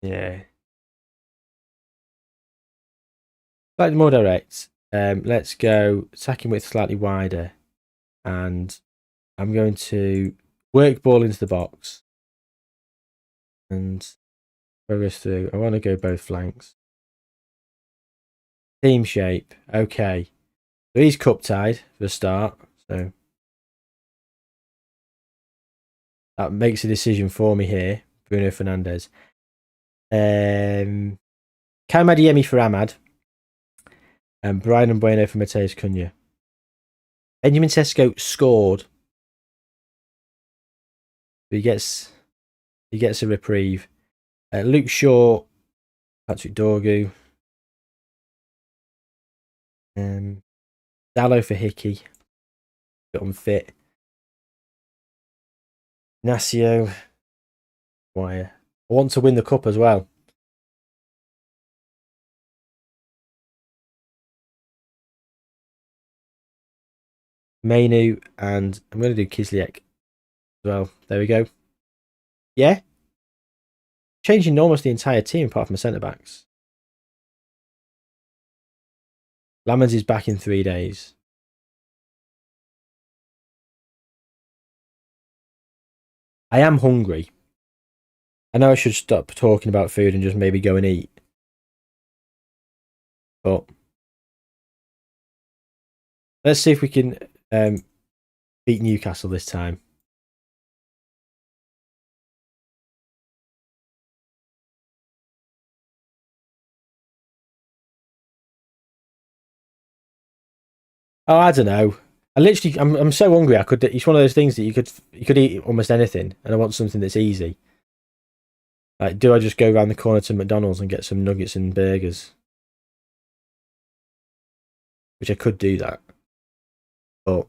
Yeah. Slightly more direct. Let's go attacking width slightly wider. And I'm going to work ball into the box. And progress through. I want to go both flanks. Team shape. Okay. So he's cup tied for the start. So that makes a decision for me here. Bruno Fernandes. Karim Adeyemi for Ahmad. And Brian Bueno for Mateus Cunha. Benjamin Sesko scored. But he gets a reprieve. Luke Shaw, Patrick Dorgu. Dallo for Hickey. Bit unfit. Nasio. Wire. I want to win the cup as well. Mainu, and I'm going to do Kisliek as well. There we go. Yeah. Changing almost the entire team apart from the centre backs. Lamans is back in 3 days. I am hungry. I know I should stop talking about food and just maybe go and eat. But let's see if we can beat Newcastle this time. Oh, I don't know. I'm so hungry. It's one of those things that you could eat almost anything, and I want something that's easy. Like, do I just go around the corner to McDonald's and get some nuggets and burgers? Which I could do that, but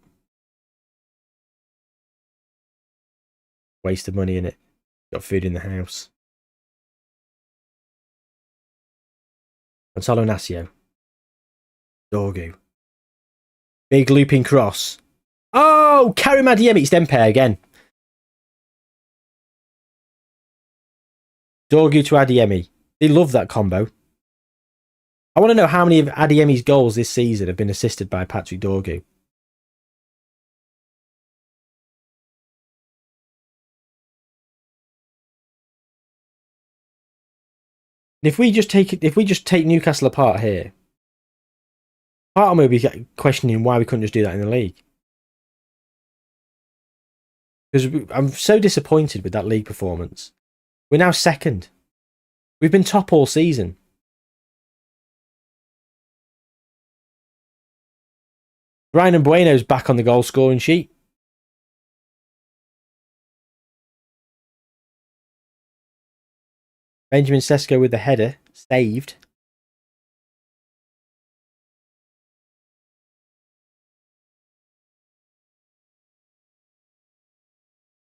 waste of money in it. Got food in the house. Gonzalo Nasio. Dorgu. Big looping cross. Oh, Karim Adeyemi. It's Dempé again. Dorgu to Adeyemi. They love that combo. I want to know how many of Adeyemi's goals this season have been assisted by Patrick Dorgu. If we just take Newcastle apart here, part of me will be questioning why we couldn't just do that in the league. Because I'm so disappointed with that league performance. We're now second. We've been top all season. Brian Bueno's back on the goal scoring sheet. Benjamin Sesko with the header. Saved.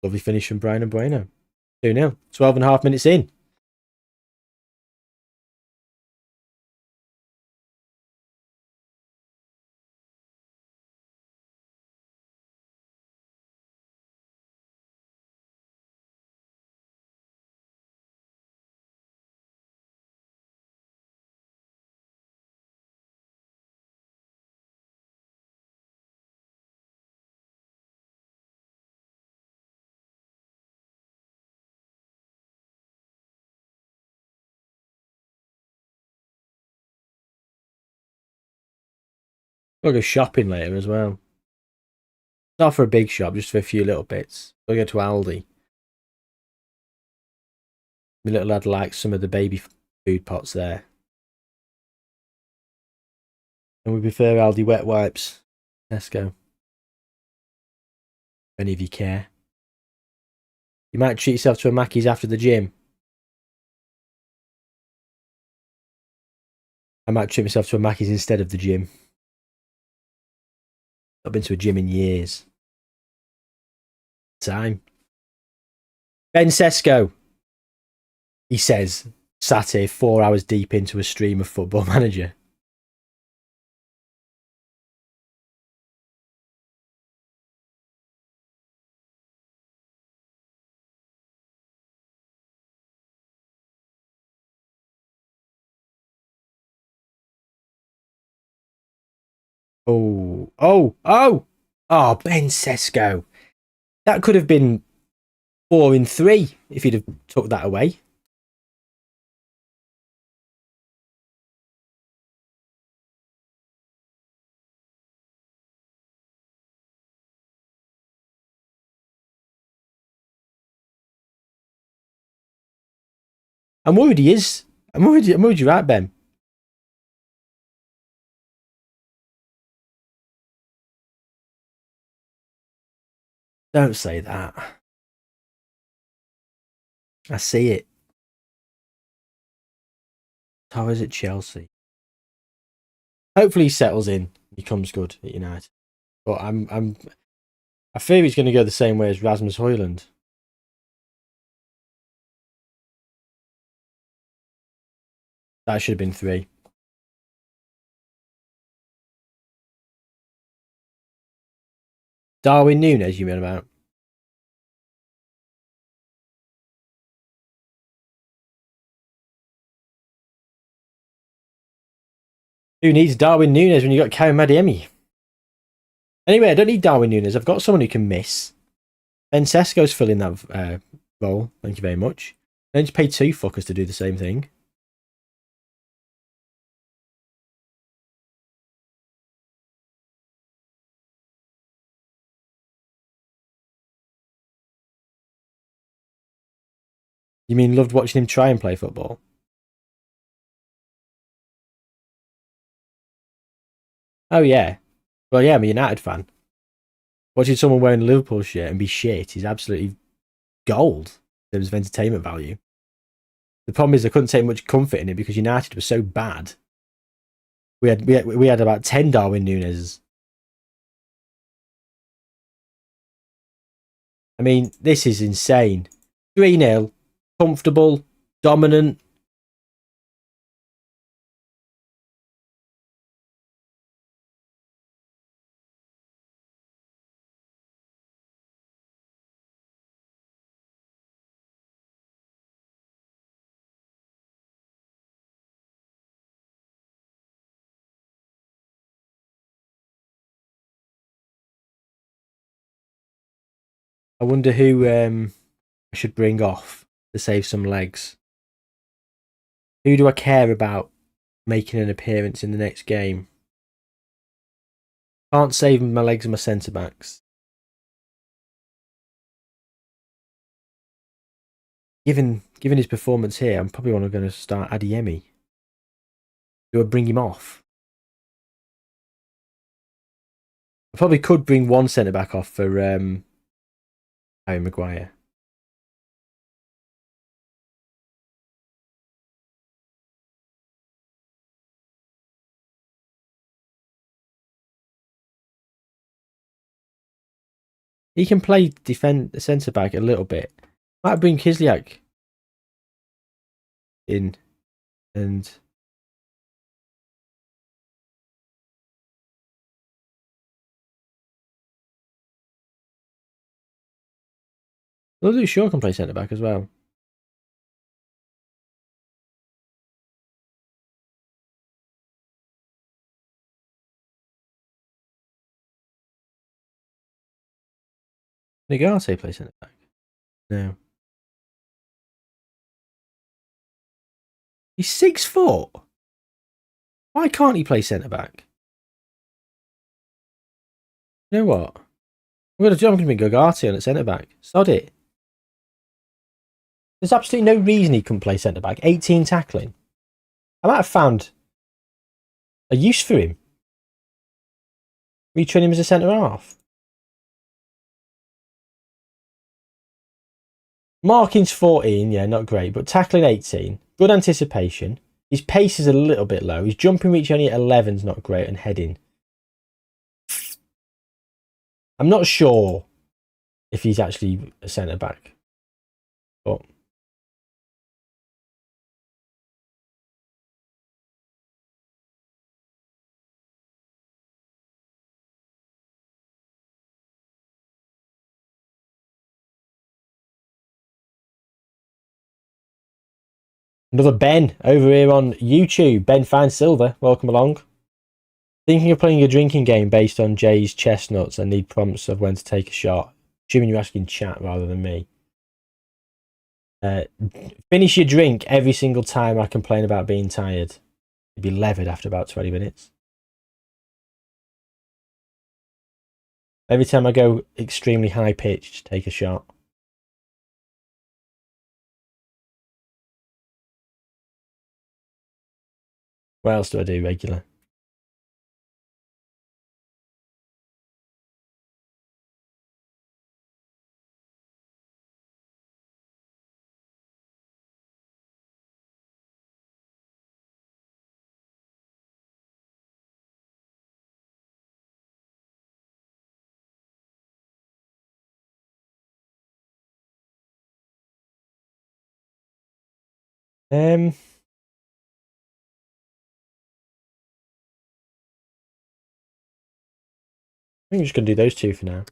Lovely finish from Brian Bueno. 2-0. 12 and a half minutes in. We'll go shopping later as well. Not for a big shop, just for a few little bits. We'll go to Aldi. My little lad likes some of the baby food pots there. And we prefer Aldi wet wipes. Tesco. If any of you care. You might treat yourself to a Mackey's after the gym. I might treat myself to a Mackey's instead of the gym. I've been to a gym in years. Time. Ben Sesko, he says, sat here 4 hours deep into a stream of Football Manager. Oh, Ben Sesko. That could have been 4-3 if he'd have took that away. I'm worried he is. I'm worried you're right, Ben. Don't say that. I see it. Torres at Chelsea. Hopefully he settles in. He becomes good at United. But I fear he's going to go the same way as Rasmus Højlund. That should have been 3. Darwin Núñez, you mean about? Who needs Darwin Núñez when you got Karim Adeyemi? Anyway, I don't need Darwin Núñez. I've got someone who can miss. Ben Sesko's filling that role. Thank you very much. I need to pay 2 fuckers to do the same thing. You mean loved watching him try and play football? Oh, yeah. Well, yeah, I'm a United fan. Watching someone wearing a Liverpool shirt and be shit is absolutely gold in terms of entertainment value. The problem is I couldn't take much comfort in it because United was so bad. We had about 10 Darwin Núñez. I mean, this is insane. 3-0, comfortable, dominant. I wonder who I should bring off to save some legs. Who do I care about making an appearance in the next game? Can't save my legs and my centre backs. Given his performance here, I'm probably going to start Adeyemi. Do I bring him off? I probably could bring one centre back off for Harry Maguire. He can play defend the centre back a little bit. Might bring Kislyak in and Luke Shaw can play centre back as well. Nagate play centre back. No. He's 6 foot. Why can't he play centre back? You know what? I'm going to bring Gogati on at centre back. Sod it. There's absolutely no reason he couldn't play centre back. 18 tackling. I might have found a use for him. Retrain him as a centre half. Marking's 14, yeah, not great, but tackling 18. Good anticipation. His pace is a little bit low. His jumping reach only at 11 is not great, and heading. I'm not sure if he's actually a centre back, but another Ben over here on YouTube. Ben Fine Silver, welcome along. Thinking of playing a drinking game based on Jay's chestnuts and need prompts of when to take a shot. Assuming you're asking chat rather than me. Finish your drink every single time I complain about being tired. You'd be levered after about 20 minutes. Every time I go extremely high pitched, take a shot. What else do I do regular? I think I'm just going to do those two for now.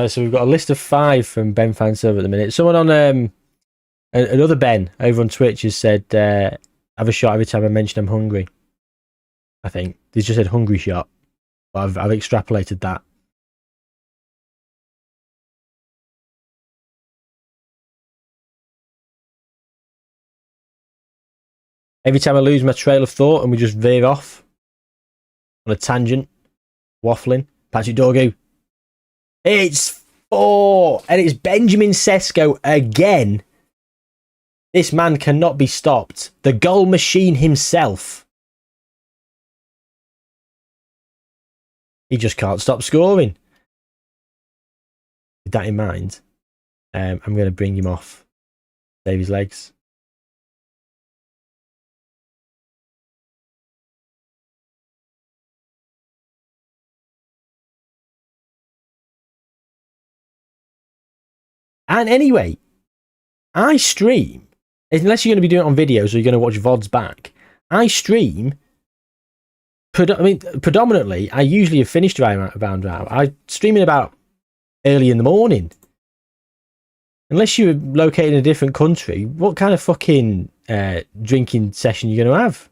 So we've got a list of 5 from Ben Fanserver at the minute. Someone on another Ben over on Twitch has said, have a shot every time I mention I'm hungry. I think he's just said hungry shot, but I've extrapolated that. Every time I lose my trail of thought and we just veer off on a tangent, waffling. Patrick Dorgu. It's 4, and it's Benjamin Sesko again. This man cannot be stopped. The goal machine himself. He just can't stop scoring. With that in mind, I'm going to bring him off. Save his legs. And anyway, I stream, unless you're going to be doing it on videos or you're going to watch VODs back, I stream, predominantly, I usually have finished around now. I stream in about early in the morning. Unless you're located in a different country, what kind of fucking drinking session are you going to have?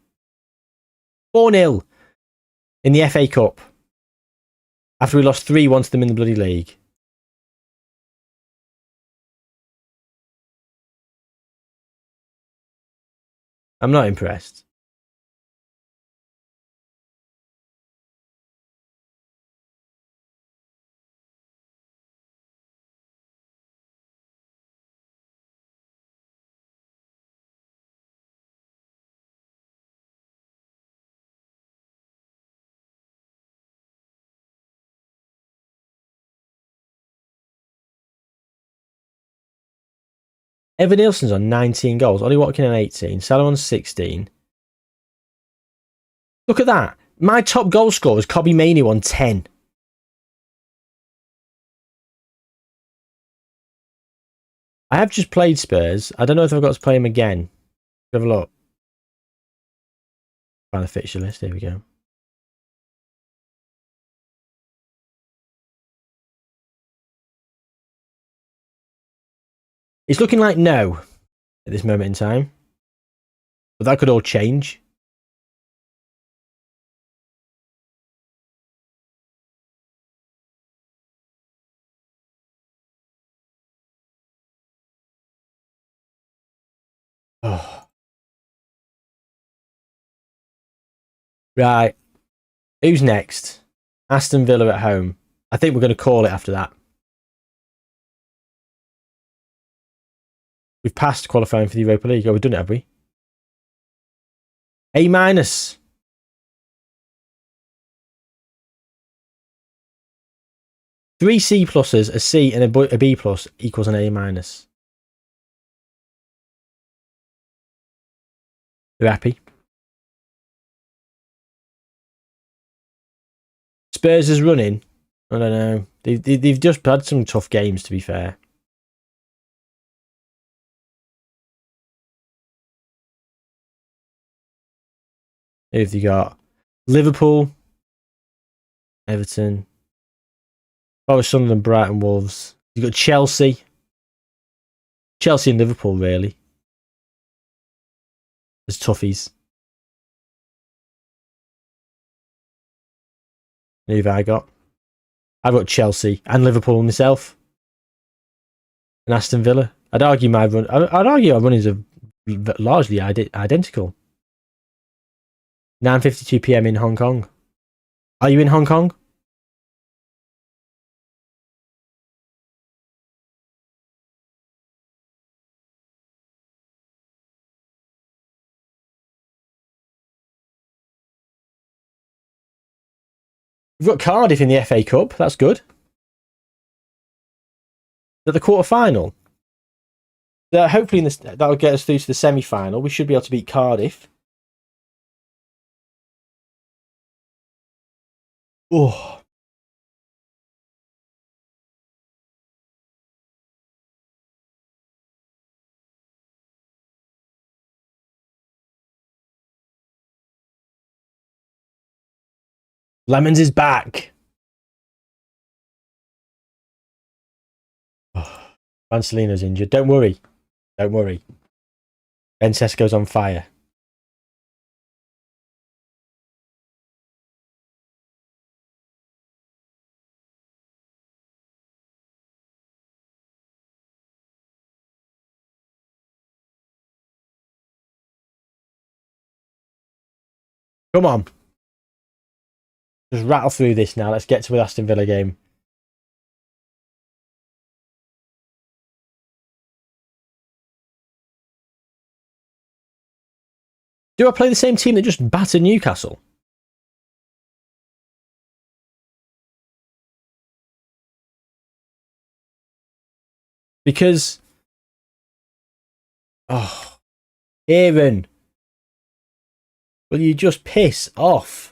4-0 in the FA Cup. After we lost 3-1 to them in the bloody league. I'm not impressed. Evan Nielsen's on 19 goals. Ollie Watkin on 18. Salomon 16. Look at that. My top goal scorer was Kobe Mainoo on 10. I have just played Spurs. I don't know if I've got to play him again. Have a look. Find the fixture list. Here we go. It's looking like no at this moment in time. But that could all change. Oh. Right. Who's next? Aston Villa at home. I think we're going to call it after that. We've passed qualifying for the Europa League. Oh, we've done it, have we? A minus. Three C pluses, a C and a B plus equals an A minus. You happy? Spurs is running. I don't know. They've just had some tough games, to be fair. Who have you got? Liverpool, Everton, Sunderland, Brighton, Wolves. You've got Chelsea. Chelsea and Liverpool, really. As toughies. Who have I got? I've got Chelsea and Liverpool myself. And Aston Villa. I'd argue our runnings are largely identical. 9:52 PM in Hong Kong. Are you in Hong Kong? We've got Cardiff in the FA Cup. That's good. At the quarter-final. Hopefully that'll get us through to the semi-final. We should be able to beat Cardiff. Oh. Lemons is back. Oh. Vancelino's injured. Don't worry. Don't worry. Ben Sesko's on fire. Come on. Just rattle through this now. Let's get to the Aston Villa game. Do I play the same team that just battered Newcastle? Because... Oh. Aaron. Will you just piss off?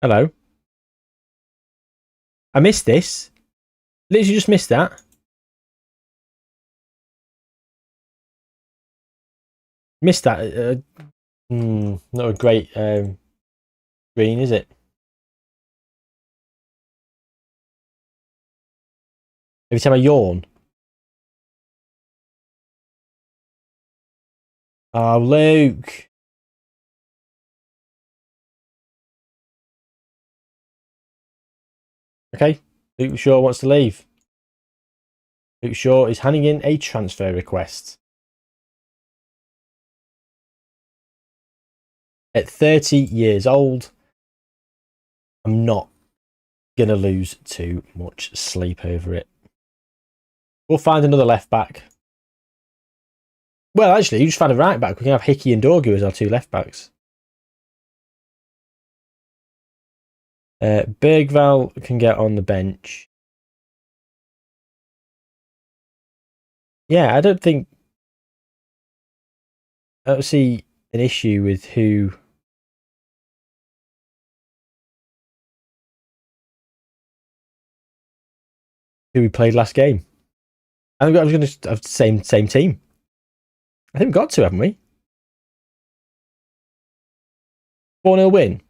Hello. I missed this. Literally just missed that. Missed that. Not a great screen, is it? Every time I yawn. Oh, Luke. Okay. Luke Shaw wants to leave. Luke Shaw is handing in a transfer request. At 30 years old, I'm not going to lose too much sleep over it. We'll find another left back. Well, actually, you just found a right back. We can have Hickey and Dorgu as our two left backs. Bergval can get on the bench. Yeah, I don't see an issue with who who we played last game. I think I was going to have the same team. I think we've got to, haven't we? 4-0 win.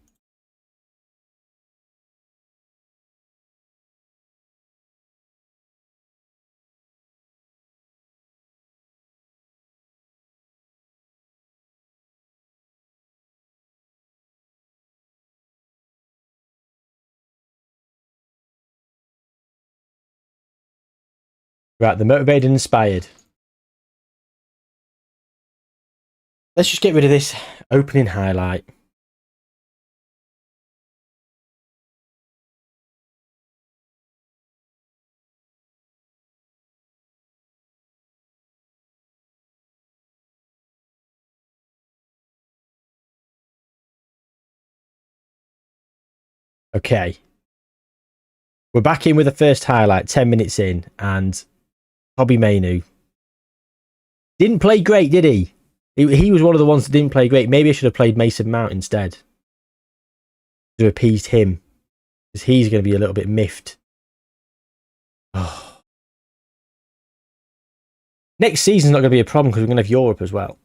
Right, the motivated and inspired. Let's just get rid of this opening highlight. Okay. We're back in with the first highlight, 10 minutes in, and Bobby Mainu didn't play great, did he? He was one of the ones that didn't play great. Maybe I should have played Mason Mount instead to appease him, because he's going to be a little bit miffed. Oh. Next season's not going to be a problem because we're going to have Europe as well.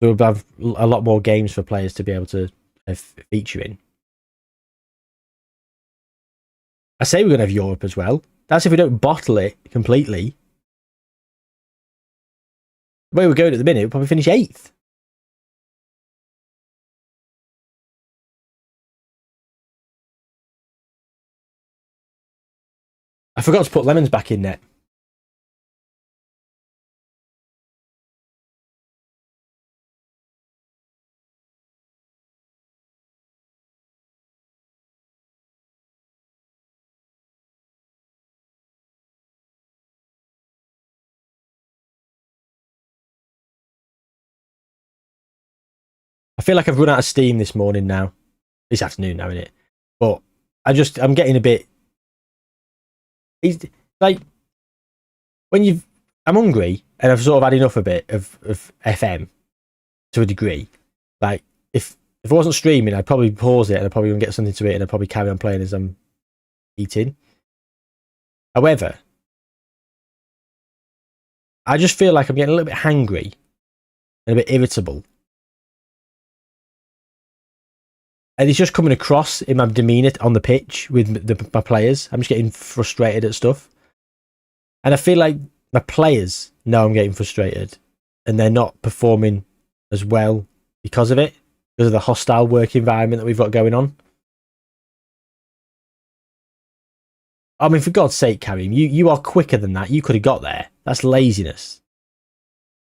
So we'll have a lot more games for players to be able to feature in. I say we're going to have Europe as well. That's if we don't bottle it completely. The way we're going at the minute, we'll probably finish 8th. I forgot to put Lemons back in net. I feel like I've run out of steam this morning now. This afternoon now, innit? But I'm getting a bit... It's like, when I'm hungry and I've sort of had enough a bit of FM to a degree. Like, if I wasn't streaming, I'd probably pause it and I'd probably get something to eat and I'd probably carry on playing as I'm eating. However, I just feel like I'm getting a little bit hangry and a bit irritable. And it's just coming across in my demeanour on the pitch with my players. I'm just getting frustrated at stuff. And I feel like my players know I'm getting frustrated. And they're not performing as well because of it. Because of the hostile work environment that we've got going on. I mean, for God's sake, Karim, you are quicker than that. You could have got there. That's laziness.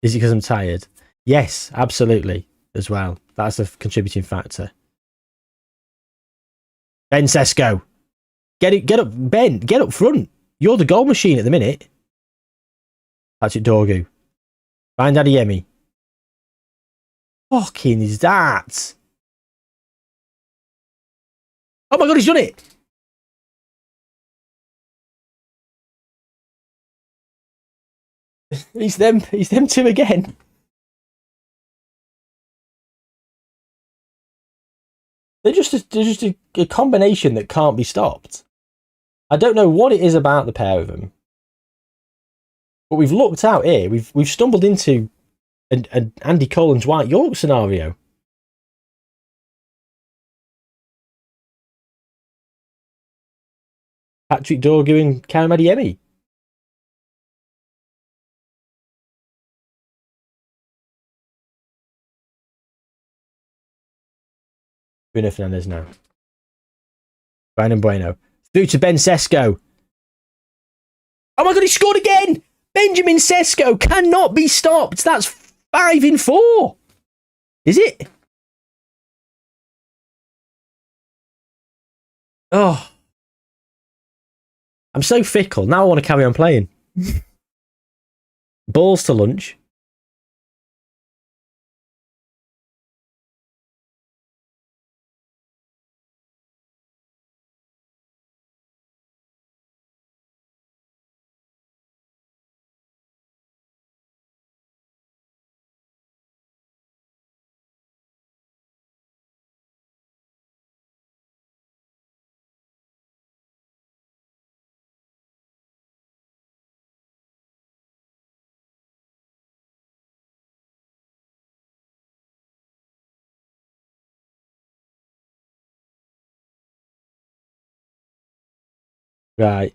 Is it because I'm tired? Yes, absolutely, as well. That's a contributing factor. Ben Sesko. Get up, Ben. Get up front. You're the goal machine at the minute. Patrick Dorgu. Find Adeyemi. Fucking is that? Oh my God, he's done it. He's them two again. They're just a combination that can't be stopped. I don't know what it is about the pair of them, but we've looked out here. We've stumbled into an Andy Cole and Dwight York scenario. Patrick Dorgu and Karim Adeyemi. Bruno Fernandes now. Brandon Bueno. Through to Ben Sesko. Oh my God, he scored again! Benjamin Sesko cannot be stopped. That's 5 in 4. Is it? Oh. I'm so fickle. Now I want to carry on playing. Balls to lunch. Right.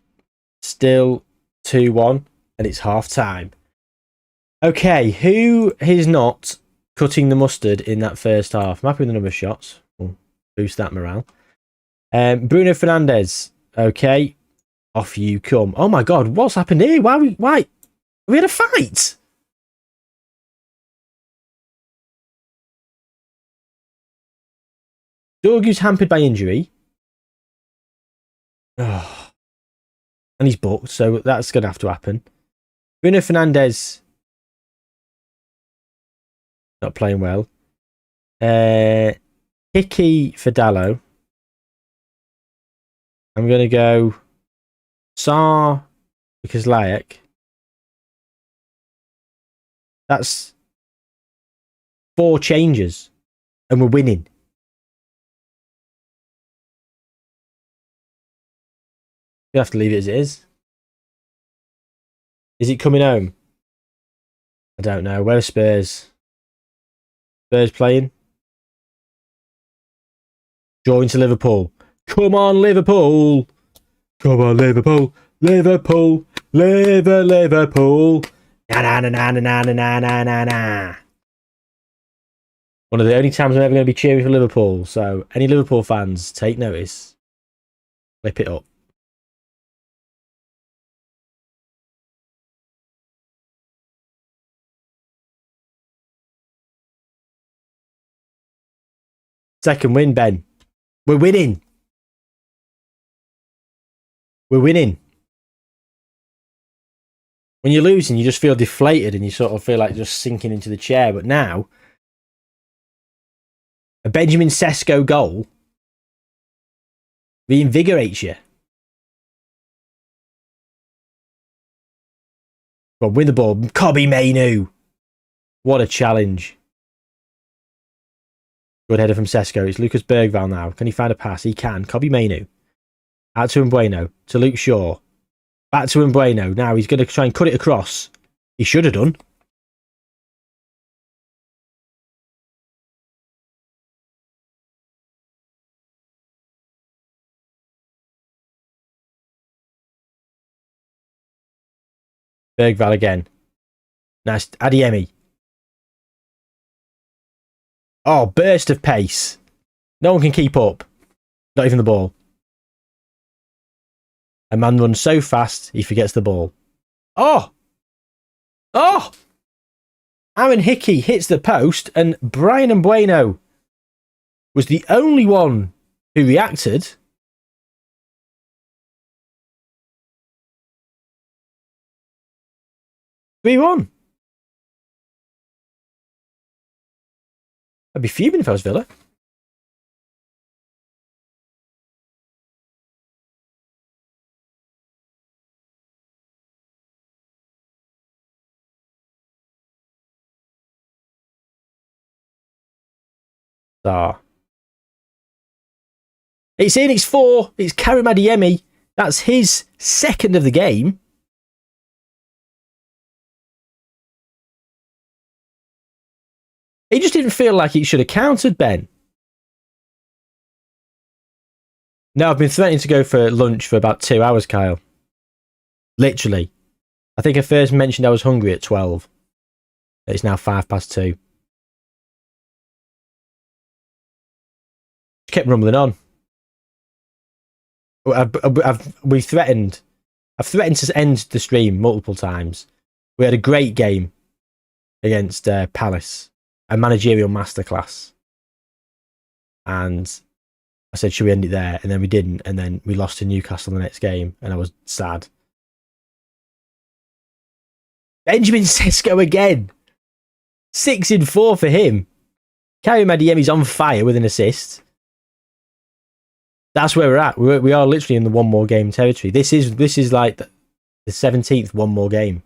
Still 2-1, and it's half time. Okay, who is not cutting the mustard in that first half? I'm happy with the number of shots. We'll boost that morale. Bruno Fernandes. Okay. Off you come. Oh my god, what's happened here? Why? We had a fight. Dorgu's hampered by injury. Oh. And he's booked, so that's going to have to happen. Bruno Fernandes. Not playing well. Hickey for Dallo. I'm going to go Sarr because Layak. That's 4 changes. And we're winning. You have to leave it as it is. Is it coming home? I don't know. Where are Spurs? Spurs playing? Drawing to Liverpool. Come on, Liverpool! Come on, Liverpool! Liverpool! Liverpool! Na na na na na na na na na na. One of the only times I'm ever going to be cheering for Liverpool. So, any Liverpool fans, take notice. Flip it up. Second win, Ben. We're winning. We're winning. When you're losing, you just feel deflated and you sort of feel like just sinking into the chair. But now, a Benjamin Sesko goal reinvigorates you. Go on, win the ball. Kobbie Mainoo. What a challenge. Good header from Sesko. It's Lucas Bergvall now. Can he find a pass? He can. Kobbie Mainoo. Out to Mbueno. To Luke Shaw. Back to Mbueno. Now he's going to try and cut it across. He should have done. Bergvall again. Nice. Adeyemi. Oh, burst of pace. No one can keep up. Not even the ball. A man runs so fast, he forgets the ball. Oh! Oh! Aaron Hickey hits the post, and Brian Mbueno was the only one who reacted. We won. I'd be fuming if I was Villa. Ah. It's in, it's 4. It's Karim Adeyemi. That's his second of the game. It just didn't feel like it should have counted, Ben. No, I've been threatening to go for lunch for about 2 hours, Kyle. Literally. I think I first mentioned I was hungry at 12. It's now 2:05. Just kept rumbling on. I've threatened to end the stream multiple times. We had a great game against Palace, a managerial masterclass, and I said, should we end it there? And then we didn't, and then we lost to Newcastle the next game, and I was sad. Benjamin Sesko again. 6 in 4 for him. Karim Adeyemi's on fire with an assist. That's where we're at. We are literally in the one more game territory. This is like the 17th one more game.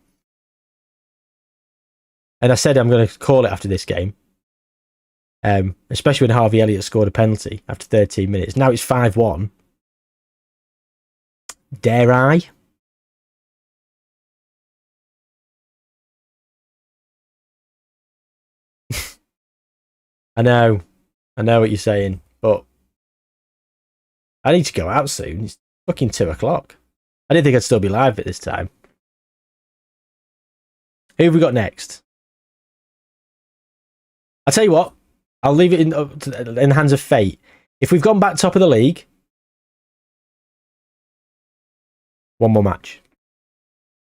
And I said I'm going to call it after this game. Especially when Harvey Elliott scored a penalty after 13 minutes. Now it's 5-1. Dare I? I know what you're saying, but I need to go out soon. It's fucking 2 o'clock. I didn't think I'd still be live at this time. Who have we got next? I'll tell you what. I'll leave it in the hands of fate. If we've gone back top of the league, one more match.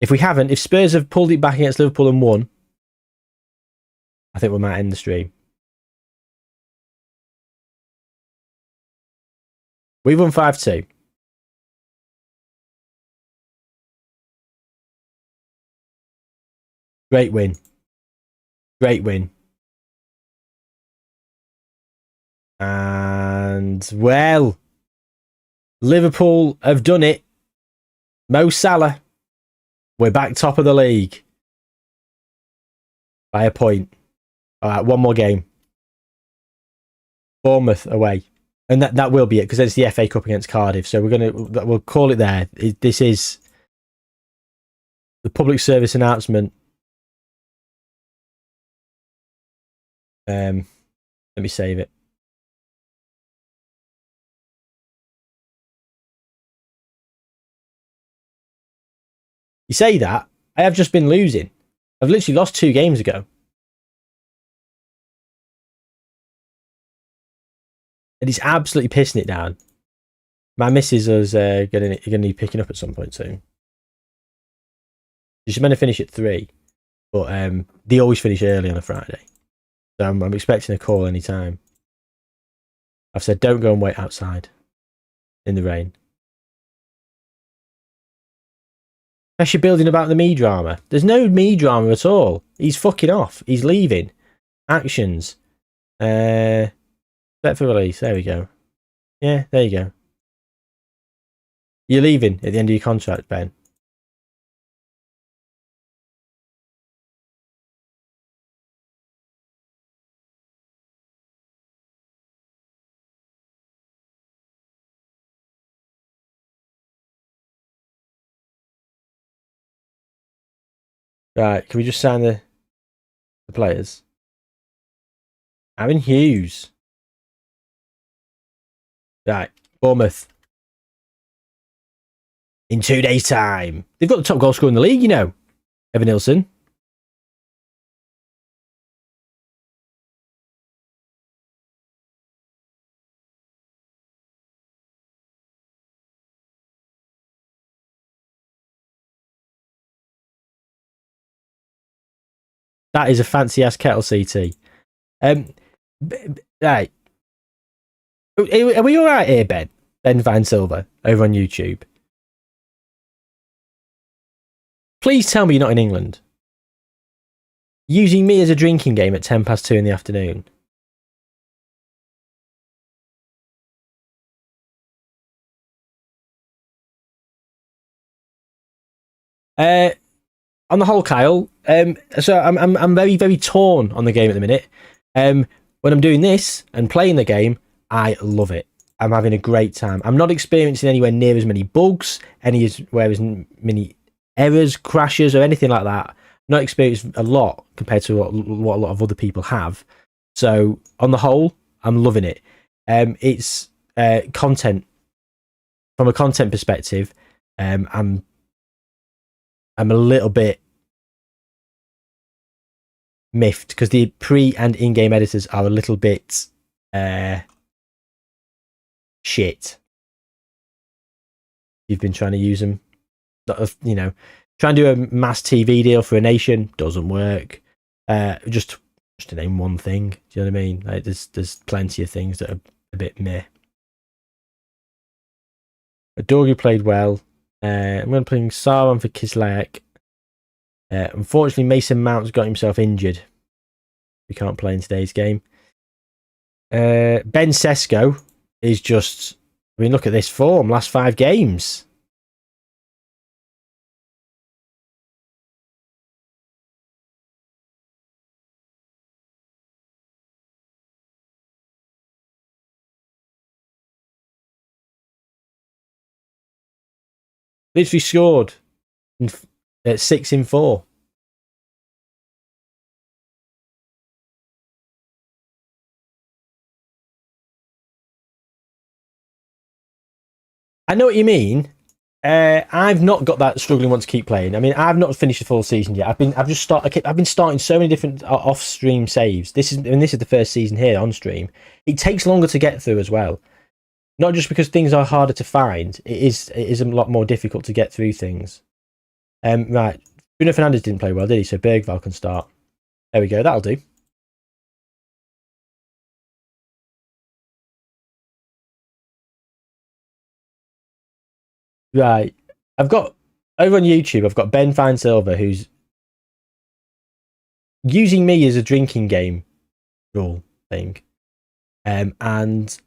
If we haven't, if Spurs have pulled it back against Liverpool and won, I think we might end the stream. We've won 5-2. Great win. Great win. And, well, Liverpool have done it. Mo Salah. We're back top of the league. By a point. All right, one more game. Bournemouth away. And that will be it, because it's the FA Cup against Cardiff. So we'll call it there. This is the public service announcement. Let me save it. You say that, I have just been losing. I've literally lost 2 games ago. And it's absolutely pissing it down. My missus is going to be picking up at some point soon. She's meant to finish at 3. But they always finish early on a Friday. So I'm expecting a call any time. I've said, don't go and wait outside in the rain. Especially building about the me drama. There's no me drama at all. He's fucking off. He's leaving. Actions. Set for release. There we go. Yeah, there you go. You're leaving at the end of your contract, Ben. Right, can we just sign the players? Aaron Hughes. Right, Bournemouth. In 2 days' time. They've got the top goal scorer in the league, you know. Evan Nilsson. That is a fancy ass kettle, CT. Right. Are we all right here, Ben? Ben Van Silver over on YouTube. Please tell me you're not in England. Using me as a drinking game at 2:10 in the afternoon. On the whole, Kyle. So I'm very, very torn on the game at the minute. When I'm doing this and playing the game, I love it. I'm having a great time. I'm not experiencing anywhere near as many bugs, anywhere as many errors, crashes, or anything like that. Not experienced a lot compared to what a lot of other people have. So on the whole, I'm loving it. It's content. From a content perspective, I'm a little bit miffed because the pre and in-game editors are a little bit shit. You've been trying to use them, trying to do a mass TV deal for a nation doesn't work. Just to name one thing, do you know what I mean? Like there's plenty of things that are a bit meh. Adorgi played well. I'm going to play Sarwan for Kislyak. Unfortunately, Mason Mount's got himself injured. We can't play in today's game. Ben Sesko is just... I mean, look at this form. Last 5 games. Literally scored 6 in 4. I know what you mean. I've not got that struggling one to keep playing. I mean, I've not finished the full season yet. I've been starting so many different off-stream saves. This is the first season here on stream. It takes longer to get through as well. Not just because things are harder to find. It is a lot more difficult to get through things. Right. Bruno Fernandes didn't play well, did he? So Bergval can start. There we go. That'll do. Right. I've got over on YouTube. I've got Ben Fine Silver who's using me as a drinking game rule thing, and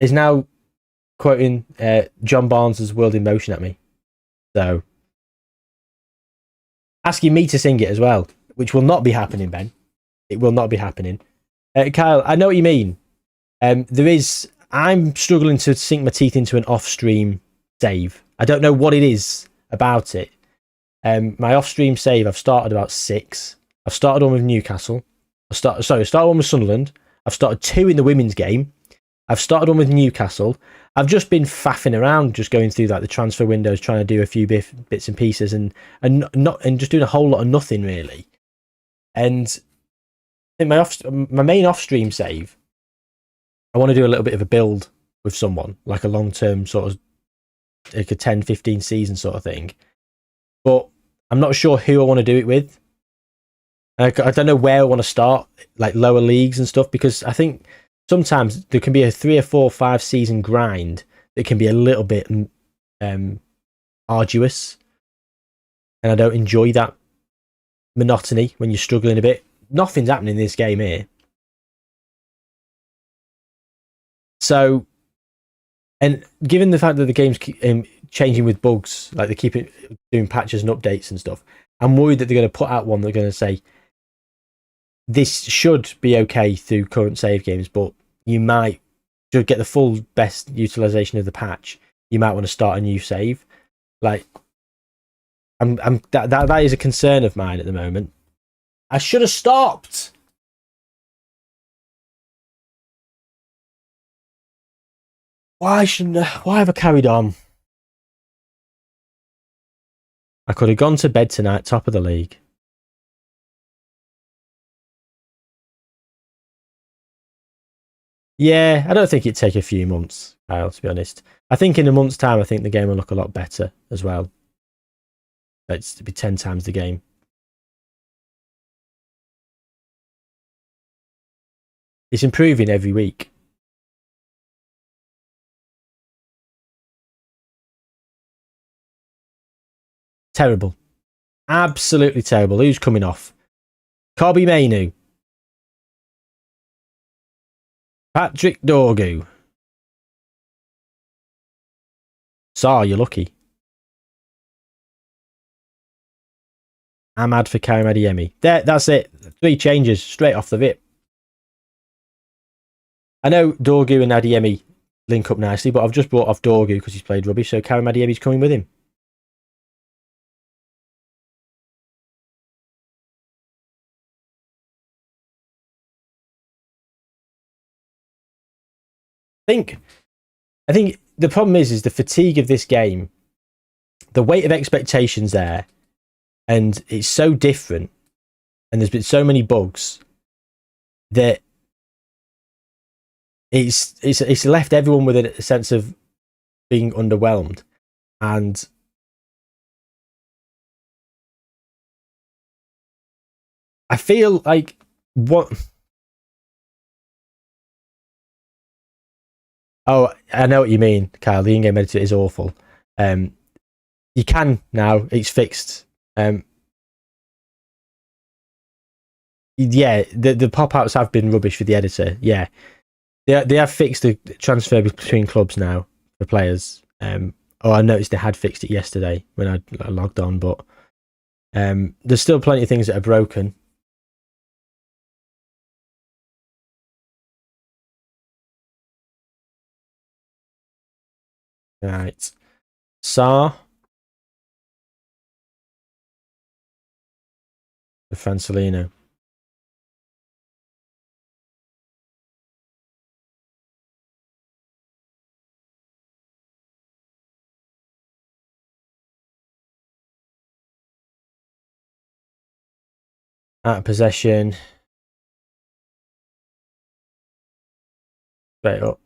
is now quoting John Barnes' World in Motion at me. So asking me to sing it as well, which will not be happening, Ben. It will not be happening. Kyle, I know what you mean. I'm struggling to sink my teeth into an off-stream save. I don't know what it is about it. My off-stream save, I've started about 6. I've started one with Newcastle. I started one with Sunderland. I've started 2 in the women's game. I've started one with Newcastle. I've just been faffing around, just going through like the transfer windows, trying to do a few bits and pieces, and just doing a whole lot of nothing really. And in my main off-stream save, I want to do a little bit of a build with someone, like a long-term sort of, like a 10, 15 season sort of thing. But I'm not sure who I want to do it with. I don't know where I want to start, like lower leagues and stuff, because I think sometimes there can be a 3 or 4 or 5 season grind that can be a little bit arduous. And I don't enjoy that monotony when you're struggling a bit. Nothing's happening in this game here. So, and given the fact that the game's changing with bugs, like they keep doing patches and updates and stuff, I'm worried that they're going to put out one they're going to say, this should be okay through current save games, but you might, to get the full best utilization of the patch, you might want to start a new save. Like, that is a concern of mine at the moment. I should have stopped. Why have I carried on? I could have gone to bed tonight, top of the league. Yeah, I don't think it'd take a few months, Kyle, to be honest. I think in a month's time, I think the game will look a lot better as well. It's to be 10 times the game. It's improving every week. Terrible. Absolutely terrible. Who's coming off? Kobe Mainu. Patrick Dorgu. Sar, you're lucky. Ahmad for Karim Adeyemi. That's it. 3 changes straight off the rip. I know Dorgu and Adeyemi link up nicely, but I've just brought off Dorgu because he's played rubbish, so Karim Adeyemi's coming with him. I think the problem is the fatigue of this game, the weight of expectations there, and it's so different, and there's been so many bugs that it's left everyone with a sense of being underwhelmed, and I feel like what. Oh, I know what you mean, Kyle. The in-game editor is awful. You can now; it's fixed. Yeah, the pop-outs have been rubbish for the editor. Yeah, they have fixed the transfer between clubs now for players. I noticed they had fixed it yesterday when I logged on, but there's still plenty of things that are broken. Right, Sar for Francelino. Out of possession. Straight up.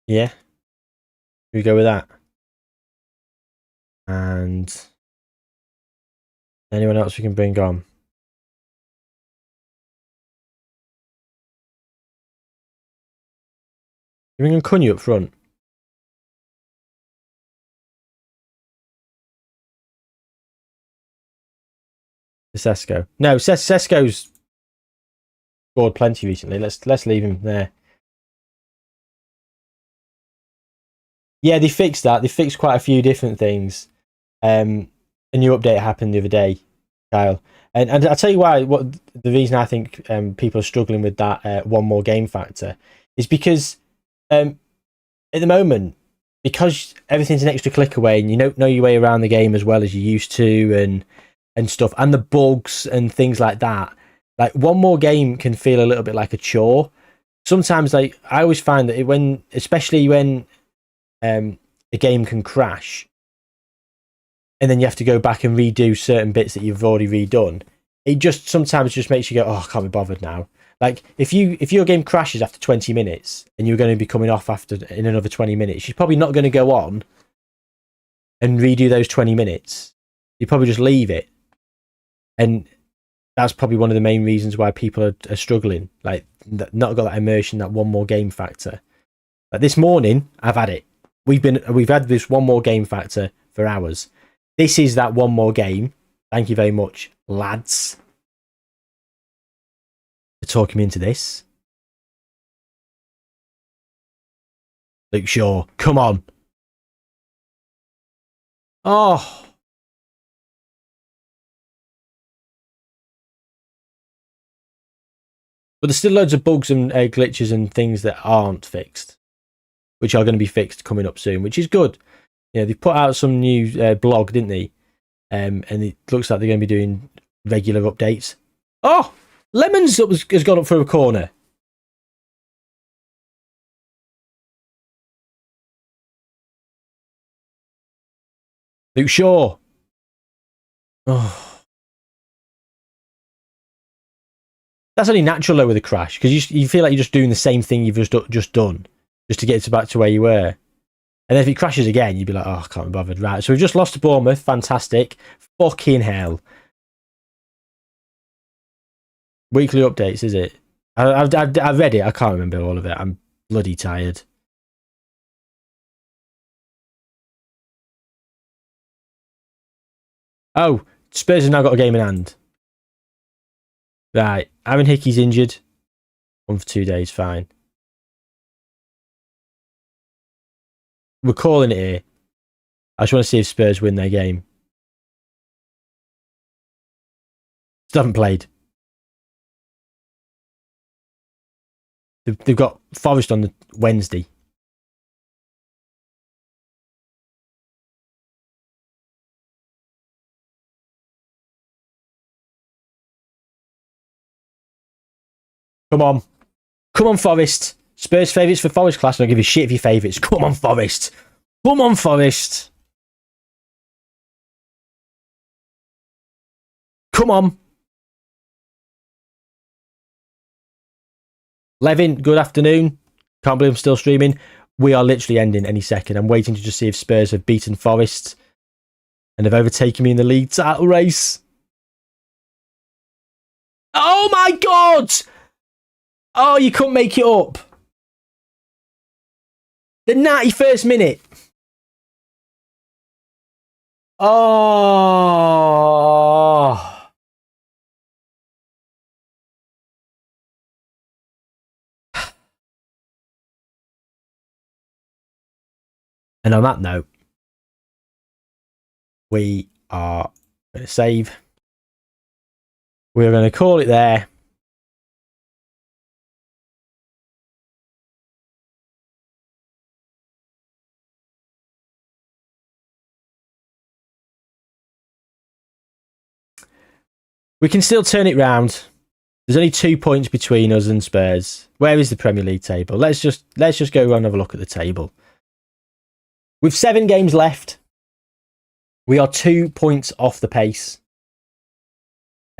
Yeah. We go with that. And anyone else we can bring on? You bring on Cunha up front. Sesko. No, Sesko's scored plenty recently. Let's leave him there. Yeah, they fixed that. They fixed quite a few different things. A new update happened the other day, Kyle. And I'll tell you why. What the reason I think people are struggling with that one more game factor is because at the moment, because everything's an extra click away and you don't know your way around the game as well as you used to and stuff, and the bugs and things like that, like one more game can feel a little bit like a chore. Sometimes, like I always find that especially when a game can crash and then you have to go back and redo certain bits that you've already redone, it just sometimes just makes you go, oh, I can't be bothered now. Like if your game crashes after 20 minutes and you're going to be coming off in another 20 minutes, you're probably not going to go on and redo those 20 minutes. You probably just leave it. And that's probably one of the main reasons why people are struggling. Like not got that immersion, that one more game factor. Like this morning, I've had it. We've had this one more game factor for hours. This is that one more game. Thank you very much, lads, for talking me into this. Luke Shaw, come on. Oh. But there's still loads of bugs and glitches and things that aren't fixed, which are going to be fixed coming up soon, which is good. You know, they put out some new blog, didn't they? And it looks like they're going to be doing regular updates. Oh, Lemons has gone up for a corner. Luke Shaw. Oh. That's only natural though with a crash, because you feel like you're just doing the same thing you've just done, just to get back to where you were. And then if it crashes again, you'd be like, oh, I can't be bothered. Right, so we've just lost to Bournemouth. Fantastic. Fucking hell. Weekly updates, is it? I've read it. I can't remember all of it. I'm bloody tired. Oh, Spurs have now got a game in hand. Right, Aaron Hickey's injured. One for 2 days, fine. We're calling it here. I just want to see if Spurs win their game. Still haven't played. They've got Forest on the Wednesday. Come on. Come on, Forest. Spurs favourites for Forest class. I don't give a shit if you're favourites. Come on, Forest. Come on, Forest. Come on. Levin, good afternoon. Can't believe I'm still streaming. We are literally ending any second. I'm waiting to just see if Spurs have beaten Forest and have overtaken me in the league title race. Oh my God! Oh, you couldn't make it up. The 91st minute. Oh. And on that note, we are going to save. We're going to call it there. We can still turn it round. There's only 2 points between us and Spurs. Where is the Premier League table? Let's just go and have a look at the table. With 7 games left, We are 2 points off the pace.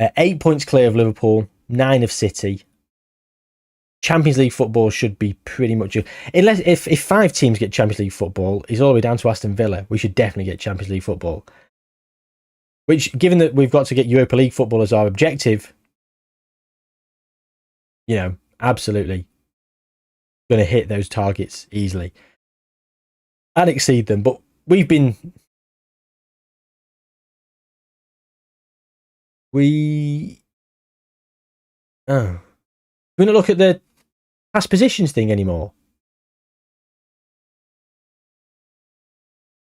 8 points clear of Liverpool, 9 of City. Champions League football should be pretty much... Unless if 5 teams get Champions League football, it's all the way down to Aston Villa. We should definitely get Champions League football. Which, given that we've got to get Europa League football as our objective, absolutely going to hit those targets easily and exceed them. But we've been... We're not look at the past positions thing anymore.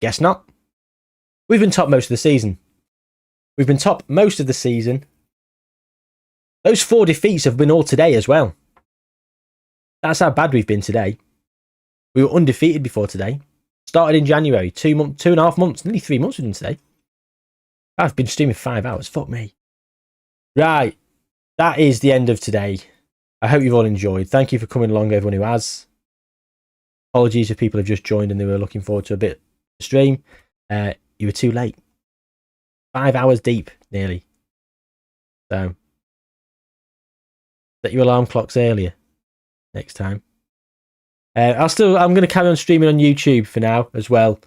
Guess not. We've been top most of the season. Those 4 defeats have been all today as well. That's how bad we've been today. We were undefeated before today. Started in January, 2.5 months, nearly 3 months we've done today. I've been streaming 5 hours. Fuck me. Right. That is the end of today. I hope you've all enjoyed. Thank you for coming along, everyone who has. Apologies if people have just joined and they were looking forward to a bit of the stream. You were too late. 5 hours deep, nearly. So, set your alarm clocks earlier next time. I'm going to carry on streaming on YouTube for now as well.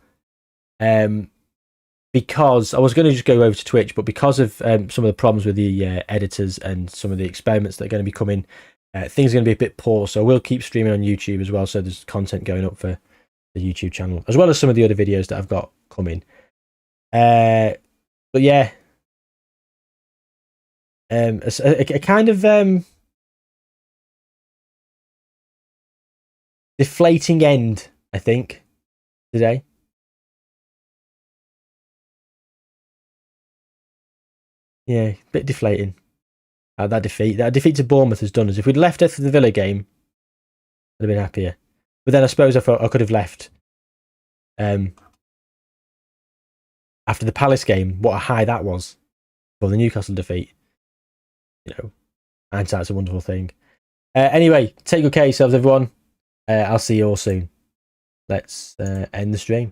Because I was going to just go over to Twitch, but because of some of the problems with the editors and some of the experiments that are going to be coming, things are going to be a bit poor. So I will keep streaming on YouTube as well. So there's content going up for the YouTube channel, as well as some of the other videos that I've got coming. But yeah, a kind of deflating end, I think, today. Yeah, a bit deflating. That defeat to Bournemouth has done us. If we'd left after the Villa game, I'd have been happier. But then I suppose I thought I could have left after the Palace game. What a high that was for the Newcastle defeat. Hindsight's a wonderful thing. Anyway, take good care of yourselves, everyone. I'll see you all soon. Let's end the stream.